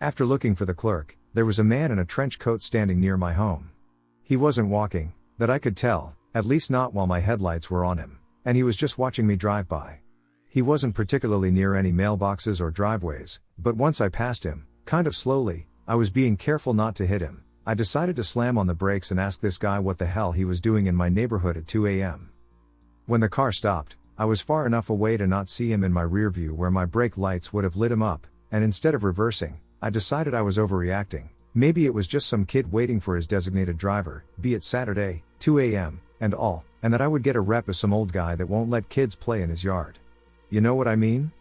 After looking for the clerk, there was a man in a trench coat standing near my home. He wasn't walking, that I could tell, at least not while my headlights were on him, and he was just watching me drive by. He wasn't particularly near any mailboxes or driveways, but once I passed him, kind of slowly, I was being careful not to hit him. I decided to slam on the brakes and ask this guy what the hell he was doing in my neighborhood at 2 a.m. When the car stopped, I was far enough away to not see him in my rear view where my brake lights would have lit him up, and instead of reversing, I decided I was overreacting. Maybe it was just some kid waiting for his designated driver, be it Saturday, 2 a.m., and all, and that I would get a rep as some old guy that won't let kids play in his yard. You know what I mean?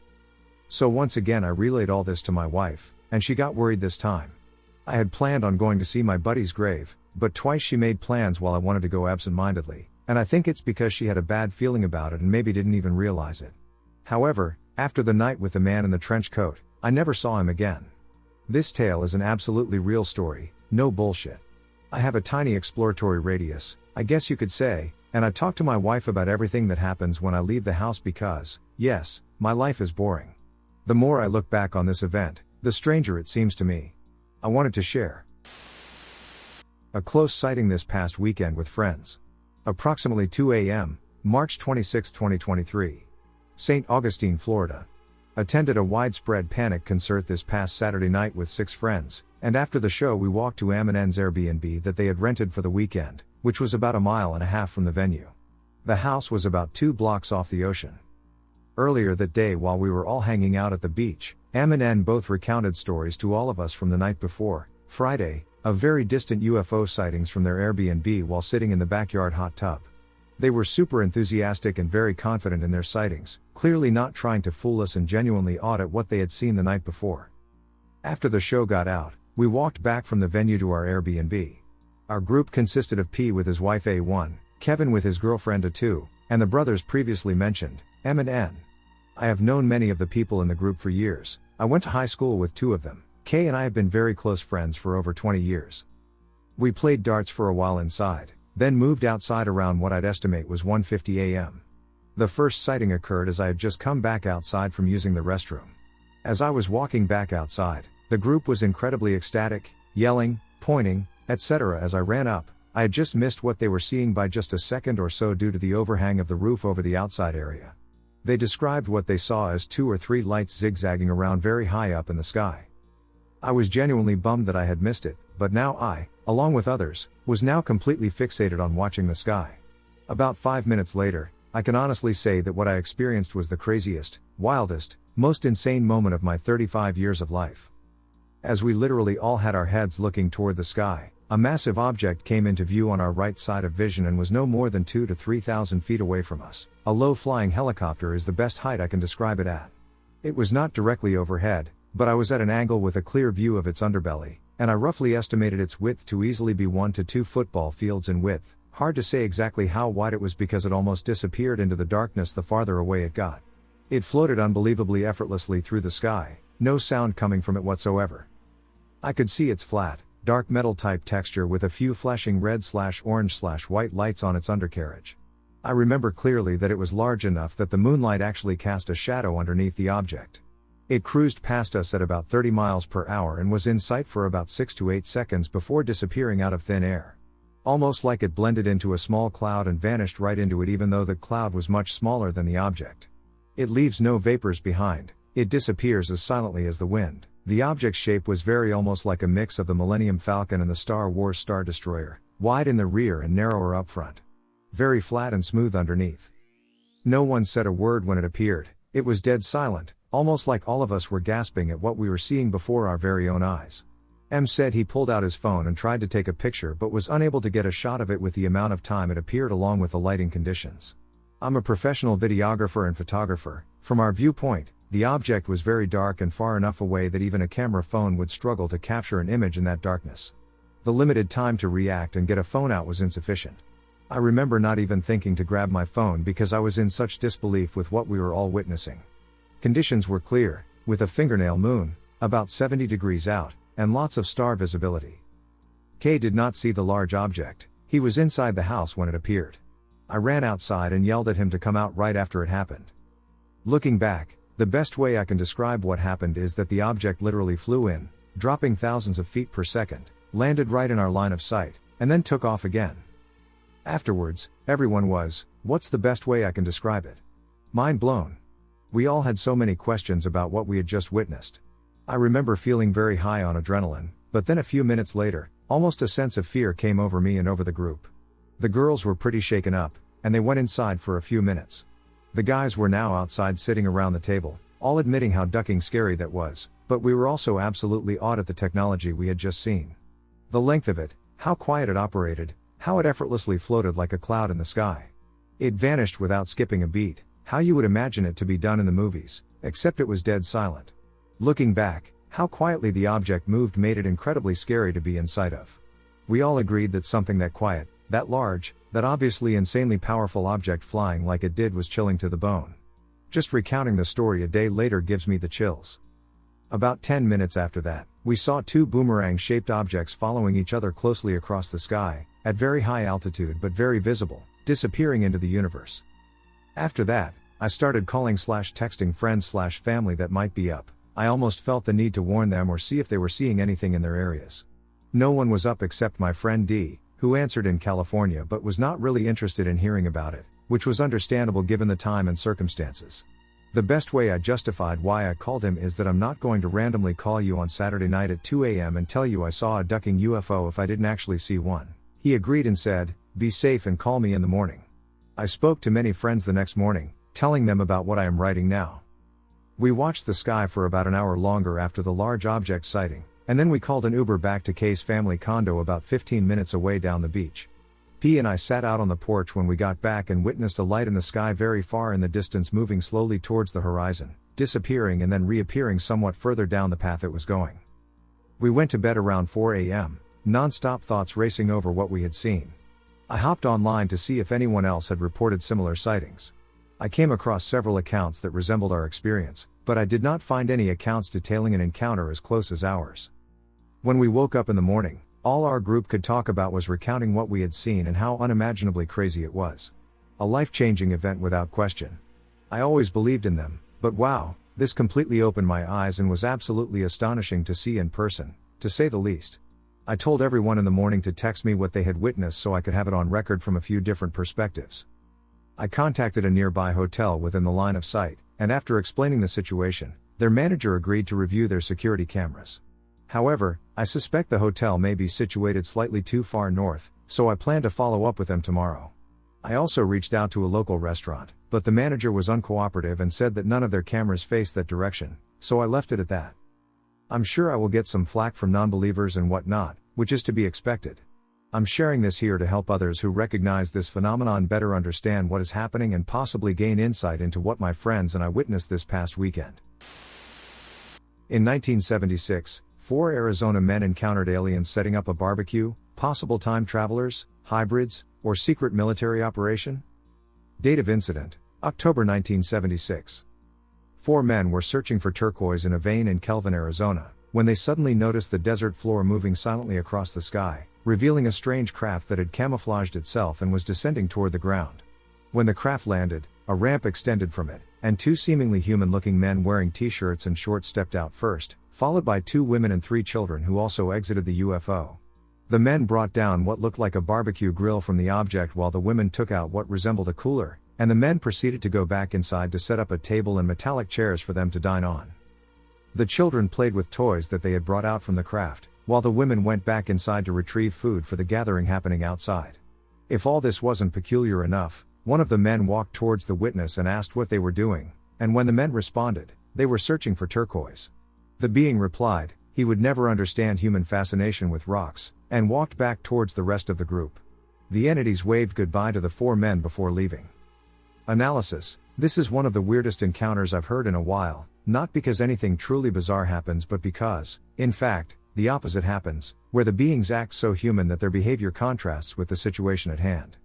So once again I relayed all this to my wife, and she got worried this time. I had planned on going to see my buddy's grave, but twice she made plans while I wanted to go absent-mindedly, and I think it's because she had a bad feeling about it and maybe didn't even realize it. However, after the night with the man in the trench coat, I never saw him again. This tale is an absolutely real story, no bullshit. I have a tiny exploratory radius, I guess you could say, and I talk to my wife about everything that happens when I leave the house because, yes, my life is boring. The more I look back on this event, the stranger it seems to me. I wanted to share a close sighting this past weekend with friends. Approximately 2 a.m., March 26, 2023. St. Augustine, Florida. Attended a widespread panic concert this past Saturday night with 6 friends, and after the show we walked to Aminen's Airbnb that they had rented for the weekend, which was about 1.5 miles from the venue. The house was about 2 blocks off the ocean. Earlier that day while we were all hanging out at the beach, Aminen both recounted stories to all of us from the night before, Friday, of very distant UFO sightings from their Airbnb while sitting in the backyard hot tub. They were super enthusiastic and very confident in their sightings, clearly not trying to fool us and genuinely awed at what they had seen the night before. After the show got out, we walked back from the venue to our Airbnb. Our group consisted of P with his wife A1, Kevin with his girlfriend A2, and the brothers previously mentioned, M and N. I have known many of the people in the group for years. I went to high school with 2 of them. Kay and I have been very close friends for over 20 years. We played darts for a while inside, then moved outside around what I'd estimate was 1:50 a.m. The first sighting occurred as I had just come back outside from using the restroom. As I was walking back outside, the group was incredibly ecstatic, yelling, pointing, etc. As I ran up. I had just missed what they were seeing by just a second or so due to the overhang of the roof over the outside area. They described what they saw as 2 or 3 lights zigzagging around very high up in the sky. I was genuinely bummed that I had missed it, but now I, along with others, was now completely fixated on watching the sky. About 5 minutes later, I can honestly say that what I experienced was the craziest, wildest, most insane moment of my 35 years of life. As we literally all had our heads looking toward the sky, a massive object came into view on our right side of vision and was no more than 2,000 to 3,000 feet away from us. A low-flying helicopter is the best height I can describe it at. It was not directly overhead, but I was at an angle with a clear view of its underbelly, and I roughly estimated its width to easily be 1 to 2 football fields in width. Hard to say exactly how wide it was because it almost disappeared into the darkness the farther away it got. It floated unbelievably effortlessly through the sky, no sound coming from it whatsoever. I could see its flat, dark metal type texture with a few flashing red/orange/white lights on its undercarriage. I remember clearly that it was large enough that the moonlight actually cast a shadow underneath the object. It cruised past us at about 30 miles per hour and was in sight for about 6 to 8 seconds before disappearing out of thin air. Almost like it blended into a small cloud and vanished right into it even though the cloud was much smaller than the object. It leaves no vapors behind, it disappears as silently as the wind. The object's shape was very almost like a mix of the Millennium Falcon and the Star Wars Star Destroyer, wide in the rear and narrower up front. Very flat and smooth underneath. No one said a word when it appeared, it was dead silent, almost like all of us were gasping at what we were seeing before our very own eyes. M said he pulled out his phone and tried to take a picture but was unable to get a shot of it with the amount of time it appeared along with the lighting conditions. I'm a professional videographer and photographer. From our viewpoint, the object was very dark and far enough away that even a camera phone would struggle to capture an image in that darkness. The limited time to react and get a phone out was insufficient. I remember not even thinking to grab my phone because I was in such disbelief with what we were all witnessing. Conditions were clear, with a fingernail moon, about 70 degrees out, and lots of star visibility. Kay did not see the large object, he was inside the house when it appeared. I ran outside and yelled at him to come out right after it happened. Looking back, the best way I can describe what happened is that the object literally flew in, dropping thousands of feet per second, landed right in our line of sight, and then took off again. Afterwards, everyone was, what's the best way I can describe it? Mind blown. We all had so many questions about what we had just witnessed. I remember feeling very high on adrenaline, but then a few minutes later, almost a sense of fear came over me and over the group. The girls were pretty shaken up, and they went inside for a few minutes. The guys were now outside sitting around the table, all admitting how ducking scary that was, but we were also absolutely awed at the technology we had just seen. The length of it, how quiet it operated, how it effortlessly floated like a cloud in the sky. It vanished without skipping a beat, how you would imagine it to be done in the movies, except it was dead silent. Looking back, how quietly the object moved made it incredibly scary to be in sight of. We all agreed that something that quiet, that large, that obviously insanely powerful object flying like it did was chilling to the bone. Just recounting the story a day later gives me the chills. About 10 minutes after that, we saw 2 boomerang-shaped objects following each other closely across the sky, at very high altitude but very visible, disappearing into the universe. After that, I started calling/texting friends/family that might be up. I almost felt the need to warn them or see if they were seeing anything in their areas. No one was up except my friend D, who answered in California but was not really interested in hearing about it, which was understandable given the time and circumstances. The best way I justified why I called him is that I'm not going to randomly call you on Saturday night at 2 a.m. and tell you I saw a ducking UFO if I didn't actually see one. He agreed and said, "Be safe and call me in the morning." I spoke to many friends the next morning, telling them about what I am writing now. We watched the sky for about an hour longer after the large object sighting, and then we called an Uber back to Kay's family condo about 15 minutes away down the beach. P and I sat out on the porch when we got back and witnessed a light in the sky very far in the distance moving slowly towards the horizon, disappearing and then reappearing somewhat further down the path it was going. We went to bed around 4 a.m., non-stop thoughts racing over what we had seen. I hopped online to see if anyone else had reported similar sightings. I came across several accounts that resembled our experience, but I did not find any accounts detailing an encounter as close as ours. When we woke up in the morning, all our group could talk about was recounting what we had seen and how unimaginably crazy it was. A life-changing event without question. I always believed in them, but wow, this completely opened my eyes and was absolutely astonishing to see in person, to say the least. I told everyone in the morning to text me what they had witnessed so I could have it on record from a few different perspectives. I contacted a nearby hotel within the line of sight, and after explaining the situation, their manager agreed to review their security cameras. However, I suspect the hotel may be situated slightly too far north, so I plan to follow up with them tomorrow. I also reached out to a local restaurant, but the manager was uncooperative and said that none of their cameras faced that direction, so I left it at that. I'm sure I will get some flack from non-believers and whatnot, which is to be expected. I'm sharing this here to help others who recognize this phenomenon better understand what is happening and possibly gain insight into what my friends and I witnessed this past weekend. In 1976, 4 Arizona men encountered aliens setting up a barbecue, possible time travelers, hybrids, or secret military operation? Date of incident, October 1976. 4 men were searching for turquoise in a vein in Kelvin, Arizona, when they suddenly noticed the desert floor moving silently across the sky, revealing a strange craft that had camouflaged itself and was descending toward the ground. When the craft landed, a ramp extended from it, and 2 seemingly human-looking men wearing t-shirts and shorts stepped out first, followed by 2 women and 3 children who also exited the UFO. The men brought down what looked like a barbecue grill from the object while the women took out what resembled a cooler, and the men proceeded to go back inside to set up a table and metallic chairs for them to dine on. The children played with toys that they had brought out from the craft, while the women went back inside to retrieve food for the gathering happening outside. If all this wasn't peculiar enough, one of the men walked towards the witness and asked what they were doing, and when the men responded, they were searching for turquoise. The being replied, he would never understand human fascination with rocks, and walked back towards the rest of the group. The entities waved goodbye to the 4 men before leaving. Analysis: this is one of the weirdest encounters I've heard in a while, not because anything truly bizarre happens but because, in fact, the opposite happens, where the beings act so human that their behavior contrasts with the situation at hand.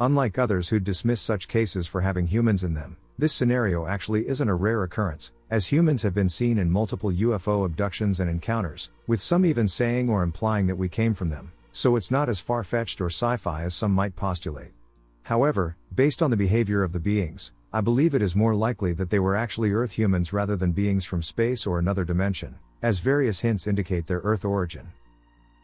Unlike others who dismiss such cases for having humans in them, this scenario actually isn't a rare occurrence, as humans have been seen in multiple UFO abductions and encounters, with some even saying or implying that we came from them, so it's not as far-fetched or sci-fi as some might postulate. However, based on the behavior of the beings, I believe it is more likely that they were actually Earth humans rather than beings from space or another dimension, as various hints indicate their Earth origin.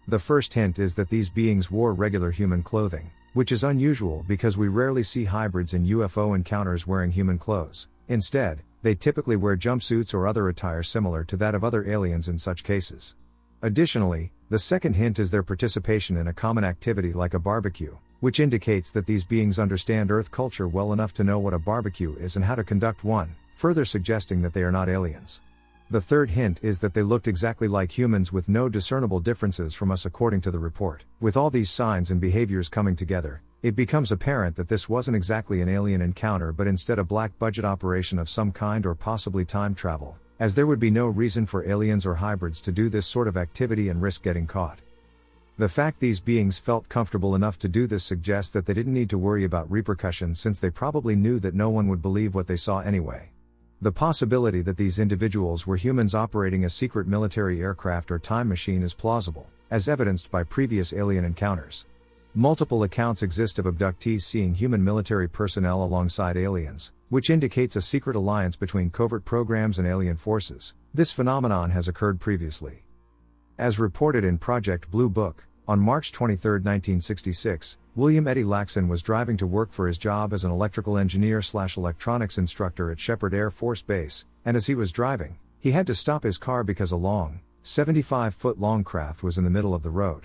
The first hint is that these beings wore regular human clothing, which is unusual because we rarely see hybrids in UFO encounters wearing human clothes. Instead, they typically wear jumpsuits or other attire similar to that of other aliens in such cases. Additionally, the second hint is their participation in a common activity like a barbecue, which indicates that these beings understand Earth culture well enough to know what a barbecue is and how to conduct one, further suggesting that they are not aliens. The third hint is that they looked exactly like humans with no discernible differences from us according to the report. With all these signs and behaviors coming together, it becomes apparent that this wasn't exactly an alien encounter but instead a black-budget operation of some kind or possibly time travel, as there would be no reason for aliens or hybrids to do this sort of activity and risk getting caught. The fact these beings felt comfortable enough to do this suggests that they didn't need to worry about repercussions since they probably knew that no one would believe what they saw anyway. The possibility that these individuals were humans operating a secret military aircraft or time machine is plausible, as evidenced by previous alien encounters. Multiple accounts exist of abductees seeing human military personnel alongside aliens, which indicates a secret alliance between covert programs and alien forces. This phenomenon has occurred previously. As reported in Project Blue Book, On March 23, 1966, William Eddie Laxon was driving to work for his job as an electrical engineer/electronics instructor at Shepherd Air Force Base, and as he was driving, he had to stop his car because a long, 75-foot-long craft was in the middle of the road.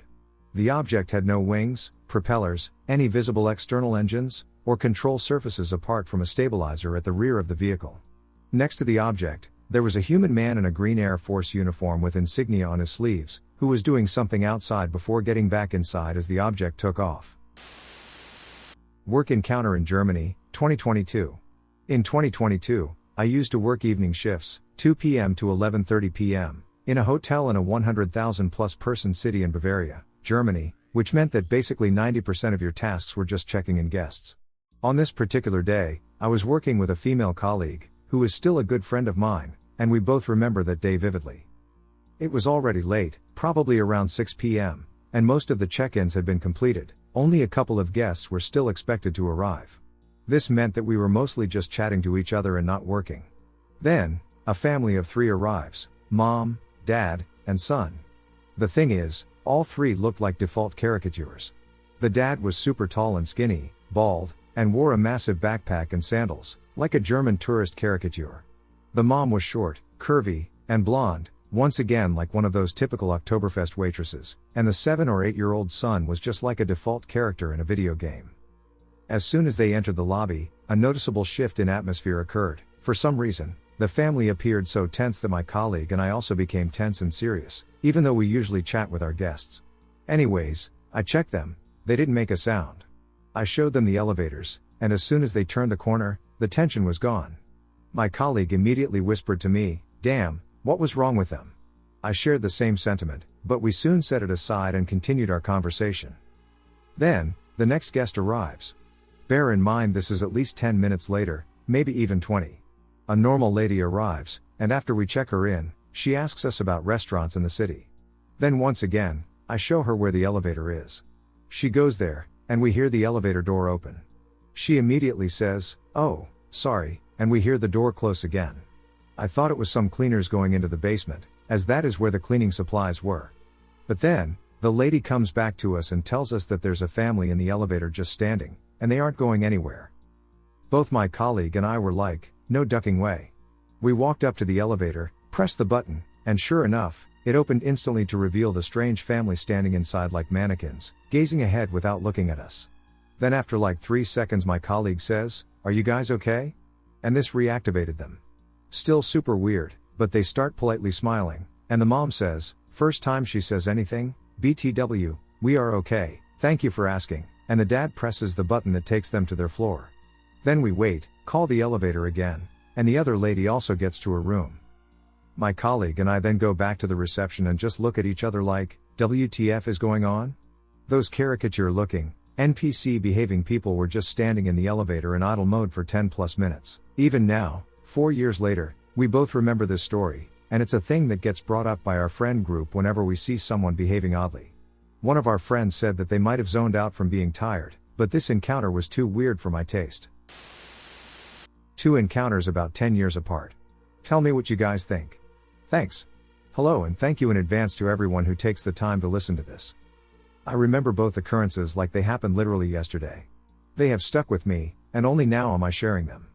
The object had no wings, propellers, any visible external engines, or control surfaces apart from a stabilizer at the rear of the vehicle. Next to the object, there was a human man in a green Air Force uniform with insignia on his sleeves, who was doing something outside before getting back inside as the object took off. Work encounter in Germany, 2022. In 2022, I used to work evening shifts, 2 p.m. to 11:30 p.m., in a hotel in a 100,000-plus person city in Bavaria, Germany, which meant that basically 90% of your tasks were just checking in guests. On this particular day, I was working with a female colleague, who is still a good friend of mine, and we both remember that day vividly. It was already late, probably around 6 p.m., and most of the check-ins had been completed, only a couple of guests were still expected to arrive. This meant that we were mostly just chatting to each other and not working. Then, a family of 3 arrives: mom, dad, and son. The thing is, all 3 looked like default caricatures. The dad was super tall and skinny, bald, and wore a massive backpack and sandals, like a German tourist caricature. The mom was short, curvy, and blonde, once again like one of those typical Oktoberfest waitresses, and the 7 or 8-year-old son was just like a default character in a video game. As soon as they entered the lobby, a noticeable shift in atmosphere occurred. For some reason, the family appeared so tense that my colleague and I also became tense and serious, even though we usually chat with our guests. Anyways, I checked them, they didn't make a sound. I showed them the elevators, and as soon as they turned the corner, the tension was gone. My colleague immediately whispered to me, "Damn, what was wrong with them?" I shared the same sentiment, but we soon set it aside and continued our conversation. Then, the next guest arrives. Bear in mind this is at least 10 minutes later, maybe even 20. A normal lady arrives, and after we check her in, she asks us about restaurants in the city. Then once again, I show her where the elevator is. She goes there, and we hear the elevator door open. She immediately says, "Oh, sorry," and we hear the door close again. I thought it was some cleaners going into the basement, as that is where the cleaning supplies were. But then, the lady comes back to us and tells us that there's a family in the elevator just standing, and they aren't going anywhere. Both my colleague and I were like, no ducking way. We walked up to the elevator, pressed the button, and sure enough, it opened instantly to reveal the strange family standing inside like mannequins, gazing ahead without looking at us. Then after like 3 seconds my colleague says, "Are you guys okay?" And this reactivated them. Still super weird, but they start politely smiling, and the mom says, first time she says anything, "BTW, we are okay, thank you for asking," and the dad presses the button that takes them to their floor. Then we wait, call the elevator again, and the other lady also gets to her room. My colleague and I then go back to the reception and just look at each other like, WTF is going on? Those caricature-looking, NPC-behaving people were just standing in the elevator in idle mode for 10 plus minutes. Even now, 4 years later, we both remember this story, and it's a thing that gets brought up by our friend group whenever we see someone behaving oddly. One of our friends said that they might have zoned out from being tired, but this encounter was too weird for my taste. 2 encounters about 10 years apart. Tell me what you guys think. Thanks. Hello and thank you in advance to everyone who takes the time to listen to this. I remember both occurrences like they happened literally yesterday. They have stuck with me, and only now am I sharing them.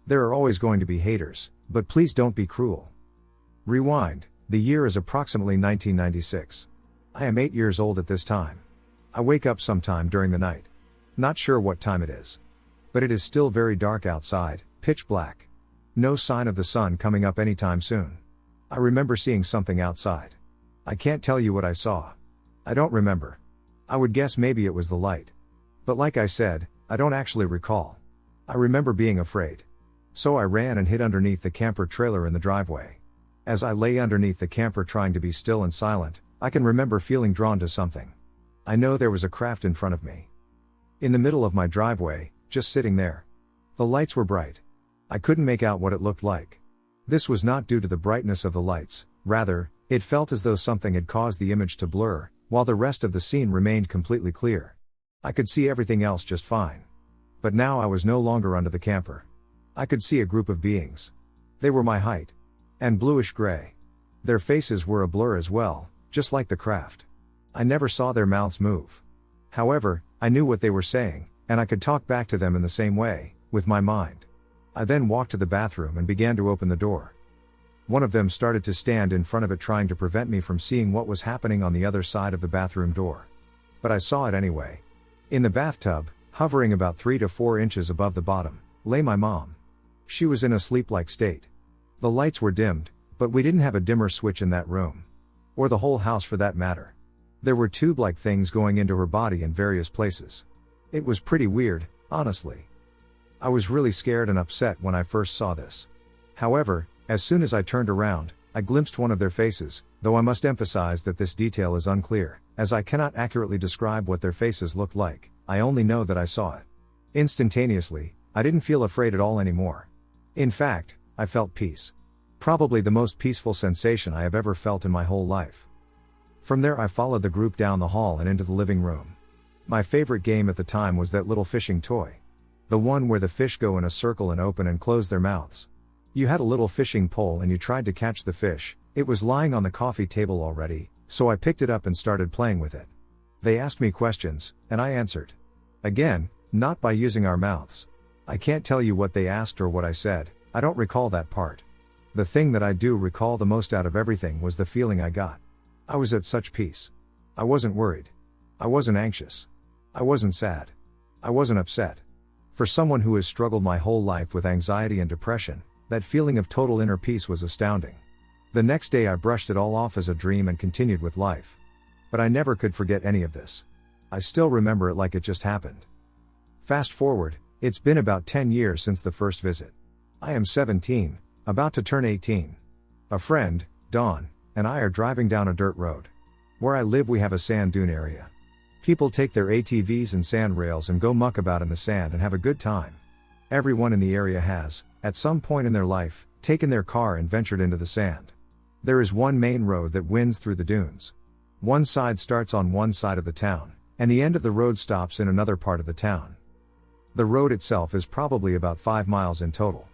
There are always going to be haters, but please don't be cruel. Rewind, the year is approximately 1996. I am 8 years old at this time. I wake up sometime during the night. Not sure what time it is. But it is still very dark outside, pitch black. No sign of the sun coming up anytime soon. I remember seeing something outside. I can't tell you what I saw. I don't remember. I would guess maybe it was the light. But like I said, I don't actually recall. I remember being afraid. So I ran and hid underneath the camper trailer in the driveway. As I lay underneath the camper trying to be still and silent, I can remember feeling drawn to something. I know there was a craft in front of me. In the middle of my driveway, just sitting there. The lights were bright. I couldn't make out what it looked like. This was not due to the brightness of the lights, rather, it felt as though something had caused the image to blur, while the rest of the scene remained completely clear. I could see everything else just fine. But now I was no longer under the camper. I could see a group of beings. They were my height. And bluish gray. Their faces were a blur as well, just like the craft. I never saw their mouths move. However, I knew what they were saying, and I could talk back to them in the same way, with my mind. I then walked to the bathroom and began to open the door. One of them started to stand in front of it, trying to prevent me from seeing what was happening on the other side of the bathroom door. But I saw it anyway. In the bathtub, hovering about 3 to 4 inches above the bottom, lay my mom. She was in a sleep-like state. The lights were dimmed, but we didn't have a dimmer switch in that room. Or the whole house for that matter. There were tube-like things going into her body in various places. It was pretty weird, honestly. I was really scared and upset when I first saw this. However, as soon as I turned around, I glimpsed one of their faces, though I must emphasize that this detail is unclear, as I cannot accurately describe what their faces looked like. I only know that I saw it. Instantaneously, I didn't feel afraid at all anymore. In fact, I felt peace. Probably the most peaceful sensation I have ever felt in my whole life. From there I followed the group down the hall and into the living room. My favorite game at the time was that little fishing toy. The one where the fish go in a circle and open and close their mouths. You had a little fishing pole and you tried to catch the fish. It was lying on the coffee table already, so I picked it up and started playing with it. They asked me questions, and I answered. Again, not by using our mouths. I can't tell you what they asked or what I said, I don't recall that part. The thing that I do recall the most out of everything was the feeling I got. I was at such peace. I wasn't worried. I wasn't anxious. I wasn't sad. I wasn't upset. For someone who has struggled my whole life with anxiety and depression, that feeling of total inner peace was astounding. The next day I brushed it all off as a dream and continued with life. But I never could forget any of this. I still remember it like it just happened. Fast forward, it's been about 10 years since the first visit. I am 17, about to turn 18. A friend, Dawn, and I are driving down a dirt road. Where I live we have a sand dune area. People take their ATVs and sand rails and go muck about in the sand and have a good time. Everyone in the area has, at some point in their life, taken their car and ventured into the sand. There is one main road that winds through the dunes. One side starts on one side of the town, and the end of the road stops in another part of the town. The road itself is probably about 5 miles in total.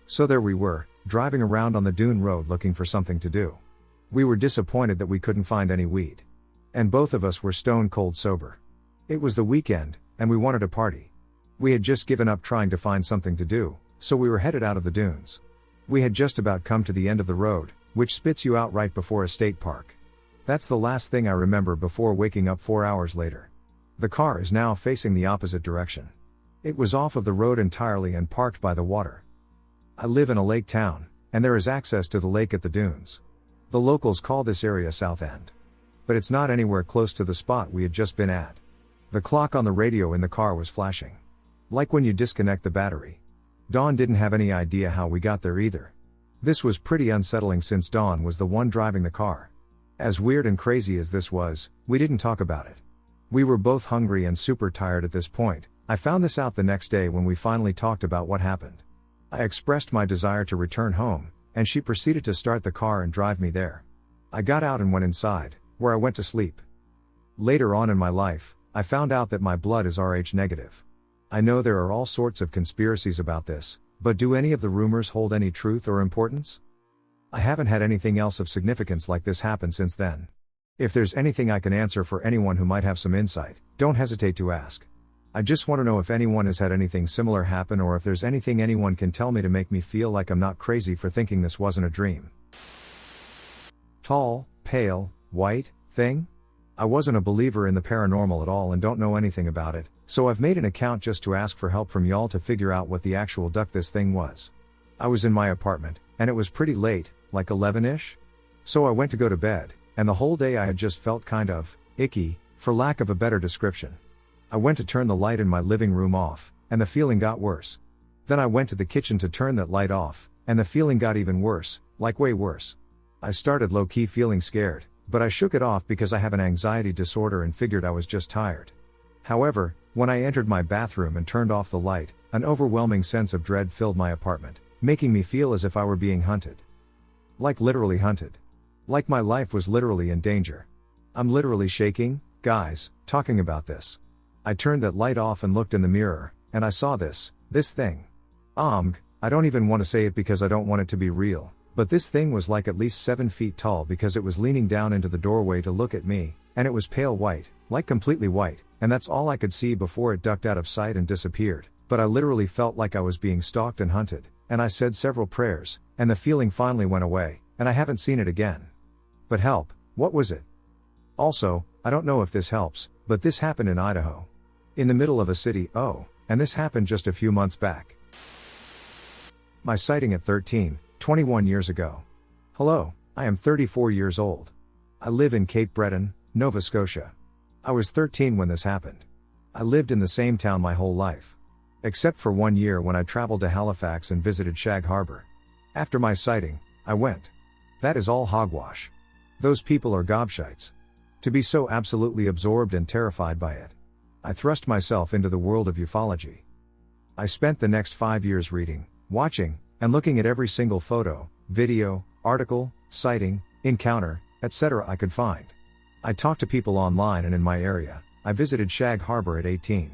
So there we were, driving around on the dune road looking for something to do. We were disappointed that we couldn't find any weed. And both of us were stone cold sober. It was the weekend, and we wanted to party. We had just given up trying to find something to do, so we were headed out of the dunes. We had just about come to the end of the road, which spits you out right before a state park. That's the last thing I remember before waking up 4 hours later. The car is now facing the opposite direction. It was off of the road entirely and parked by the water. I live in a lake town, and there is access to the lake at the dunes. The locals call this area South End. But it's not anywhere close to the spot we had just been at. The clock on the radio in the car was flashing. Like when you disconnect the battery. Dawn didn't have any idea how we got there either. This was pretty unsettling since Dawn was the one driving the car. As weird and crazy as this was, we didn't talk about it. We were both hungry and super tired at this point. I found this out the next day when we finally talked about what happened. I expressed my desire to return home, and she proceeded to start the car and drive me there. I got out and went inside, where I went to sleep. Later on in my life, I found out that my blood is Rh negative. I know there are all sorts of conspiracies about this, but do any of the rumors hold any truth or importance? I haven't had anything else of significance like this happen since then. If there's anything I can answer for anyone who might have some insight, don't hesitate to ask. I just want to know if anyone has had anything similar happen or if there's anything anyone can tell me to make me feel like I'm not crazy for thinking this wasn't a dream. Tall, pale, white thing? I wasn't a believer in the paranormal at all and don't know anything about it, so I've made an account just to ask for help from y'all to figure out what the actual duck this thing was. I was in my apartment, and it was pretty late, like 11-ish. So I went to go to bed, and the whole day I had just felt kind of icky, for lack of a better description. I went to turn the light in my living room off, and the feeling got worse. Then I went to the kitchen to turn that light off, and the feeling got even worse, like way worse. I started low-key feeling scared, but I shook it off because I have an anxiety disorder and figured I was just tired. However, when I entered my bathroom and turned off the light, an overwhelming sense of dread filled my apartment, making me feel as if I were being hunted. Like literally hunted. Like my life was literally in danger. I'm literally shaking, guys, talking about this. I turned that light off and looked in the mirror, and I saw this thing. I don't even want to say it because I don't want it to be real, but this thing was like at least 7 feet tall because it was leaning down into the doorway to look at me, and it was pale white, like completely white, and that's all I could see before it ducked out of sight and disappeared, but I literally felt like I was being stalked and hunted, and I said several prayers, and the feeling finally went away, and I haven't seen it again. But help, what was it? Also, I don't know if this helps, but this happened in Idaho. In the middle of a city, and this happened just a few months back. My sighting at 21 years ago. Hello, I am 34 years old. I live in Cape Breton, Nova Scotia. I was 13 when this happened. I lived in the same town my whole life. Except for 1 year when I traveled to Halifax and visited Shag Harbor. After my sighting, I went. That is all hogwash. Those people are gobshites. To be so absolutely absorbed and terrified by it. I thrust myself into the world of ufology. I spent the next 5 years reading, watching, and looking at every single photo, video, article, sighting, encounter, etc. I could find. I talked to people online and in my area. I visited Shag Harbor at 18.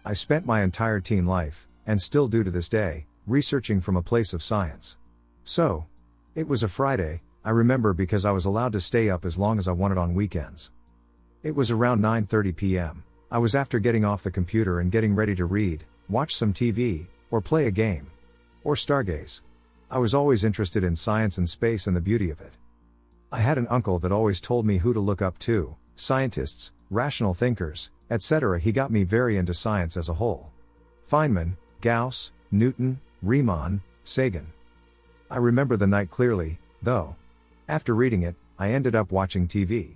I spent my entire teen life, and still do to this day, researching from a place of science. So, it was a Friday, I remember, because I was allowed to stay up as long as I wanted on weekends. It was around 9:30 p.m. I was after getting off the computer and getting ready to read, watch some TV, or play a game. Or stargaze. I was always interested in science and space and the beauty of it. I had an uncle that always told me who to look up to, scientists, rational thinkers, etc. He got me very into science as a whole. Feynman, Gauss, Newton, Riemann, Sagan. I remember the night clearly, though. After reading it, I ended up watching TV.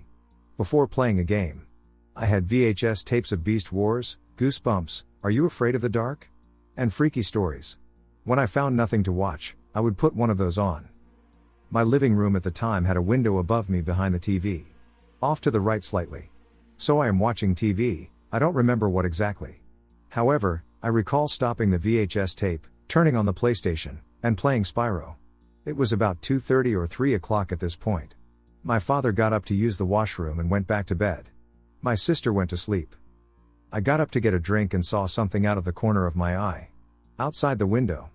Before playing a game. I had VHS tapes of Beast Wars, Goosebumps, Are You Afraid of the Dark? And Freaky Stories. When I found nothing to watch, I would put one of those on. My living room at the time had a window above me behind the TV. Off to the right slightly. So I am watching TV, I don't remember what exactly. However, I recall stopping the VHS tape, turning on the PlayStation, and playing Spyro. It was about 2:30 or 3 o'clock at this point. My father got up to use the washroom and went back to bed. My sister went to sleep. I got up to get a drink and saw something out of the corner of my eye. Outside the window.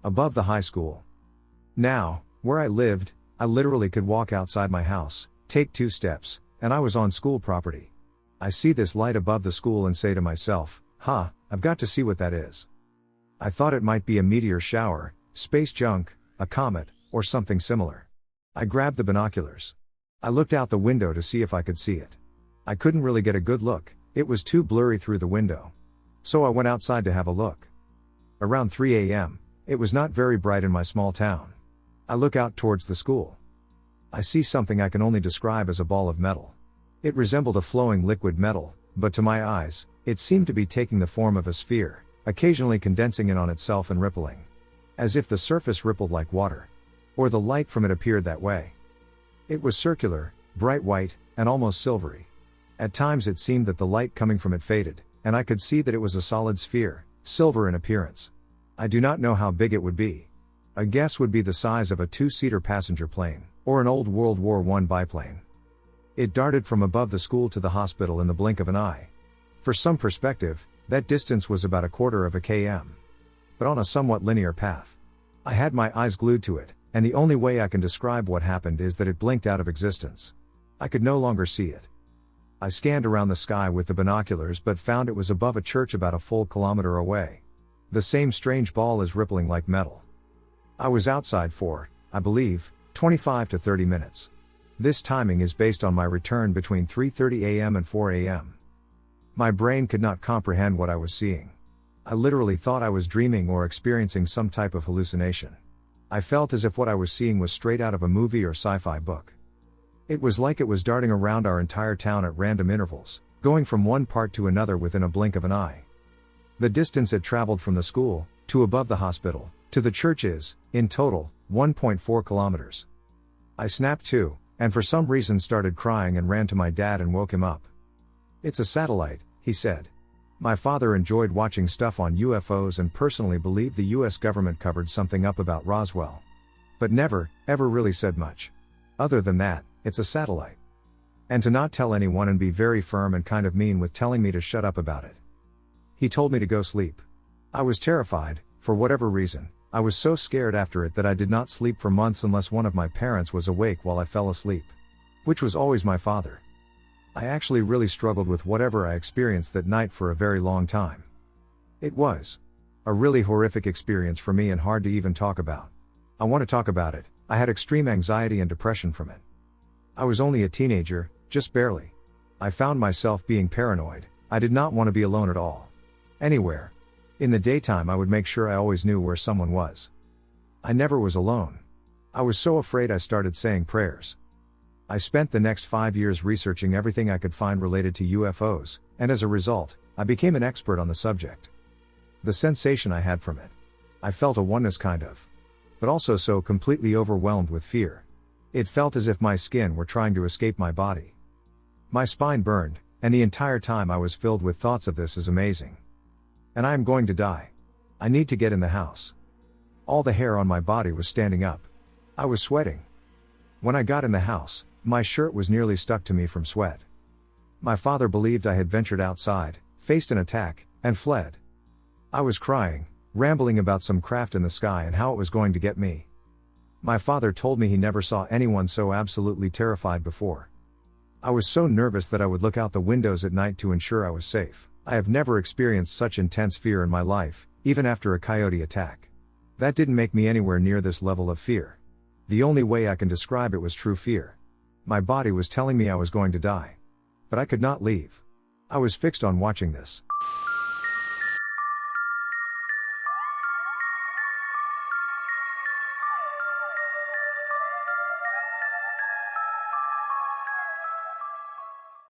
Above the high school. Now, where I lived, I literally could walk outside my house, take 2 steps, and I was on school property. I see this light above the school and say to myself, I've got to see what that is. I thought it might be a meteor shower, space junk, a comet, or something similar. I grabbed the binoculars. I looked out the window to see if I could see it. I couldn't really get a good look, it was too blurry through the window. So I went outside to have a look. Around 3 a.m., it was not very bright in my small town. I look out towards the school. I see something I can only describe as a ball of metal. It resembled a flowing liquid metal, but to my eyes, it seemed to be taking the form of a sphere, occasionally condensing in on itself and rippling. As if the surface rippled like water. Or the light from it appeared that way. It was circular, bright white, and almost silvery. At times it seemed that the light coming from it faded, and I could see that it was a solid sphere, silver in appearance. I do not know how big it would be. A guess would be the size of a 2-seater passenger plane, or an old World War I biplane. It darted from above the school to the hospital in the blink of an eye. For some perspective, that distance was about 1/4 of a km. But on a somewhat linear path. I had my eyes glued to it, and the only way I can describe what happened is that it blinked out of existence. I could no longer see it. I scanned around the sky with the binoculars but found it was above a church about a full kilometer away. The same strange ball is rippling like metal. I was outside for, I believe, 25 to 30 minutes. This timing is based on my return between 3:30 a.m. and 4 a.m. My brain could not comprehend what I was seeing. I literally thought I was dreaming or experiencing some type of hallucination. I felt as if what I was seeing was straight out of a movie or sci-fi book. It was like it was darting around our entire town at random intervals, going from one part to another within a blink of an eye. The distance it traveled from the school, to above the hospital, to the church is, in total, 1.4 kilometers. I snapped to, and for some reason started crying and ran to my dad and woke him up. "It's a satellite," he said. My father enjoyed watching stuff on UFOs and personally believed the US government covered something up about Roswell. But never, ever really said much. Other than that, it's a satellite. And to not tell anyone and be very firm and kind of mean with telling me to shut up about it. He told me to go sleep. I was terrified, for whatever reason. I was so scared after it that I did not sleep for months unless one of my parents was awake while I fell asleep. Which was always my father. I actually really struggled with whatever I experienced that night for a very long time. It was a really horrific experience for me and hard to even talk about. I want to talk about it. I had extreme anxiety and depression from it. I was only a teenager, just barely. I found myself being paranoid. I did not want to be alone at all. Anywhere. In the daytime I would make sure I always knew where someone was. I never was alone. I was so afraid I started saying prayers. I spent the next 5 years researching everything I could find related to UFOs, and as a result, I became an expert on the subject. The sensation I had from it. I felt a oneness kind of. But also so completely overwhelmed with fear. It felt as if my skin were trying to escape my body. My spine burned, and the entire time I was filled with thoughts of this is amazing. And I am going to die. I need to get in the house. All the hair on my body was standing up. I was sweating. When I got in the house, my shirt was nearly stuck to me from sweat. My father believed I had ventured outside, faced an attack, and fled. I was crying, rambling about some craft in the sky and how it was going to get me. My father told me he never saw anyone so absolutely terrified before. I was so nervous that I would look out the windows at night to ensure I was safe. I have never experienced such intense fear in my life, even after a coyote attack. That didn't make me anywhere near this level of fear. The only way I can describe it was true fear. My body was telling me I was going to die. But I could not leave. I was fixed on watching this.